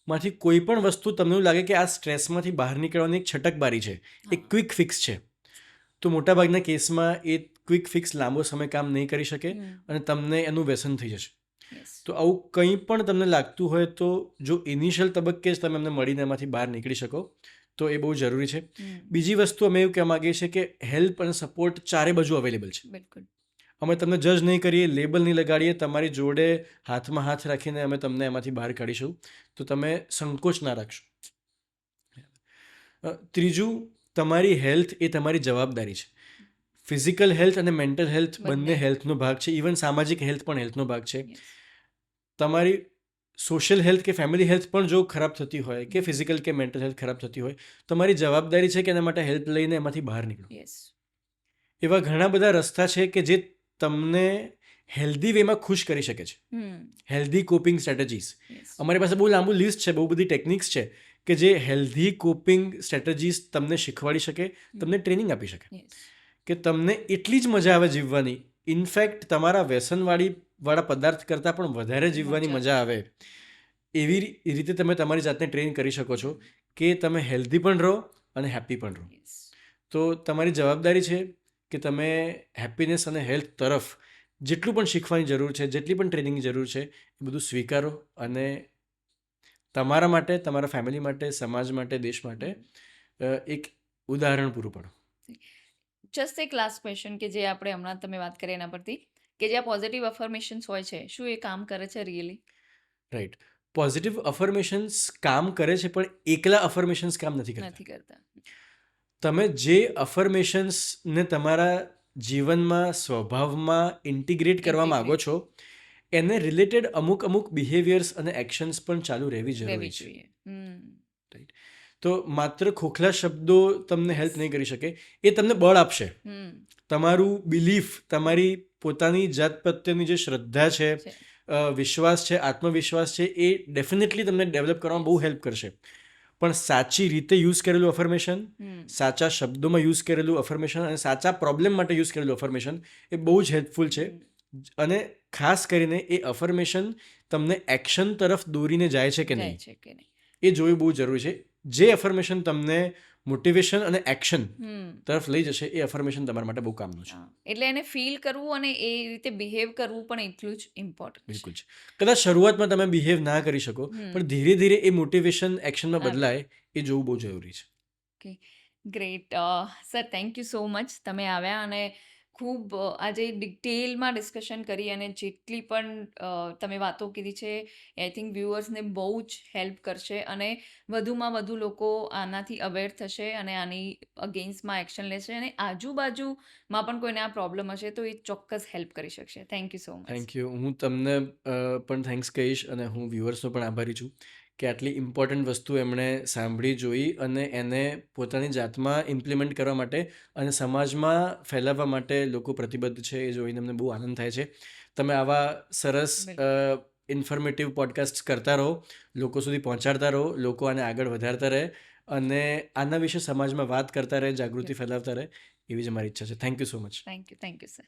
માંથી કોઈ પણ વસ્તુ તમને એવું લાગે કે આ સ્ટ્રેસમાંથી બહાર નીકળવાની એક છટકબારી છે, એક ક્વિક ફિક્સ છે, તો મોટાભાગના કેસમાં એ ક્વિક ફિક્સ લાંબો સમય કામ નહીં કરી શકે અને તમને એનું વ્યસન થઈ જશે. તો આવું કંઈ પણ તમને લાગતું હોય તો જો ઇનિશિયલ તબક્કે જ તમે એમને મળીને એમાંથી બહાર નીકળી શકો તો એ બહુ જરૂરી છે. બીજી વસ્તુ અમે એવું કહેવા માગીએ છીએ કે હેલ્પ અને સપોર્ટ ચારે બાજુ અવેલેબલ છે.
બિલકુલ.
અમે તમને જજ નહીં કરીએ, લેબલ નહીં લગાડીએ, તમારી જોડે હાથમાં હાથ રાખીને અમે તમને એમાંથી બહાર કાઢીશું, તો તમે સંકોચ ના રાખશો. ત્રીજું, તમારી હેલ્થ એ તમારી જવાબદારી છે. ફિઝિકલ હેલ્થ અને મેન્ટલ હેલ્થ બંને હેલ્થનો ભાગ છે. ઇવન સામાજિક હેલ્થ પણ હેલ્થનો ભાગ છે. તમારી સોશિયલ હેલ્થ કે ફેમિલી હેલ્થ પણ જો ખરાબ થતી હોય કે ફિઝિકલ કે મેન્ટલ હેલ્થ ખરાબ થતી હોય, તમારી જવાબદારી છે કે એના માટે હેલ્પ લઈને એમાંથી બહાર નીકળો. એવા ઘણા બધા રસ્તા છે કે જે તમને હેલ્ધી વેમાં ખુશ કરી શકે છે. હેલ્ધી કોપિંગ સ્ટ્રેટેજીસ અમારી પાસે બહુ લાંબુ લિસ્ટ છે, બહુ બધી ટેકનિક્સ છે કે જે હેલ્ધી કોપિંગ સ્ટ્રેટેજીસ તમને શીખવાડી શકે, તમને ટ્રેનિંગ આપી શકે કે તમને એટલી જ મજા આવે જીવવાની, ઇનફેક્ટ તમારા વ્યસનવાળા પદાર્થ કરતાં પણ વધારે જીવવાની મજા આવે એવી રીતે તમે તમારી જાતને ટ્રેન કરી શકો છો કે તમે હેલ્ધી પણ રહો અને હેપી પણ રહો. તો તમારી જવાબદારી છે કે તમે હેપીનેસ અને હેલ્થ તરફ જેટલું પણ શીખવાની જરૂર છે, જેટલી પણ ટ્રેનિંગની જરૂર છે, એ બધું સ્વીકારો અને તમારા માટે, તમારા ફેમિલી માટે, સમાજ માટે, દેશ માટે એક ઉદાહરણ પૂરું પાડો.
જસ્ટ એક લાસ્ટ ક્વેશ્ચન કે જે આપણે હમણાં તમે વાત કરી એના પરથી, કે જે આ પોઝિટિવ અફર્મેશન્સ હોય છે, શું એ કામ કરે છે રિયલી?
રાઈટ. પોઝિટિવ અફર્મેશન્સ કામ કરે છે, પણ એકલા અફર્મેશન્સ કામ નથી કરતા. તમે જે અફર્મેશન્સને તમારા જીવનમાં, સ્વભાવમાં ઇન્ટિગ્રેટ કરવા માંગો છો, એને રિલેટેડ અમુક બિહેવિયર્સ અને એક્શન્સ પણ ચાલુ રહેવી જરૂરી છે. રાઈટ. તો માત્ર ખોખલા શબ્દો તમને હેલ્પ નહીં કરી શકે, એ તમને બળ આપશે. તમારું બિલીફ, તમારી પોતાની જાત પ્રત્યેની જે શ્રદ્ધા છે, વિશ્વાસ છે, આત્મવિશ્વાસ છે, એ ડેફિનેટલી તમને ડેવલપ કરવામાં બહુ હેલ્પ કરશે. પણ સાચી રીતે યુઝ કરેલું અફર્મેશન, સાચા શબ્દોમાં યુઝ કરેલું અફર્મેશન અને સાચા પ્રોબ્લેમ માટે યુઝ કરેલું અફર્મેશન એ બહુ જ હેલ્પફુલ છે. અને ખાસ કરીને એ અફર્મેશન તમને એક્શન તરફ દોરીને જાય છે કે નહીં એ જોવું બહુ જરૂરી છે. જે અફર્મેશન તમને મોટિવેશન અને એક્શન તરફ લઈ જશે એ અફર્મેશન તમારા માટે બહુ કામનું છે.
એટલે એને ફીલ કરવું અને એ રીતે બિહેવ કરવું પણ એટલું જ ઇમ્પોર્ટન્ટ.
બિલકુલ છે. કદાચ શરૂઆતમાં તમે બિહેવ ના કરી શકો, પણ ધીરે ધીરે એ મોટિવેશન એક્શનમાં બદલાય એ જોવું બહુ જરૂરી છે.
Okay, great sir, thank you so much. તમે આવ્યા અને ખૂબ આજે ડિટેલમાં ડિસ્કશન કરી અને જેટલી પણ તમે વાતો કીધી છે આઈ થિંક વ્યુઅર્સને બહુ જ હેલ્પ કરશે અને વધુમાં વધુ લોકો આનાથી અવેર થશે અને આની અગેન્સ્ટમાં એક્શન લેશે અને આજુબાજુમાં પણ કોઈને આ પ્રોબ્લેમ હશે તો એ ચોક્કસ હેલ્પ કરી શકશે. Thank you so much.
Thank you. હું તમને પણ થેન્ક્સ કહીશ અને હું વ્યુઅર્સનો પણ આભારી છું કે આટલી ઇમ્પોર્ટન્ટ વસ્તુ એમણે સાંભળી, જોઈ અને એને પોતાની જાતમાં ઇમ્પ્લિમેન્ટ કરવા માટે અને સમાજમાં ફેલાવવા માટે લોકો પ્રતિબદ્ધ છે એ જોઈને અમને બહુ આનંદ થાય છે. તમે આવા સરસ ઇન્ફોર્મેટિવ પોડકાસ્ટ કરતા રહો, લોકો સુધી પહોંચાડતા રહો, લોકો આને આગળ વધારતા રહે અને આના વિશે સમાજમાં વાત કરતા રહે, જાગૃતિ ફેલાવતા રહે, એવી જ અમારી ઈચ્છા છે. Thank you so much.
Thank you sir.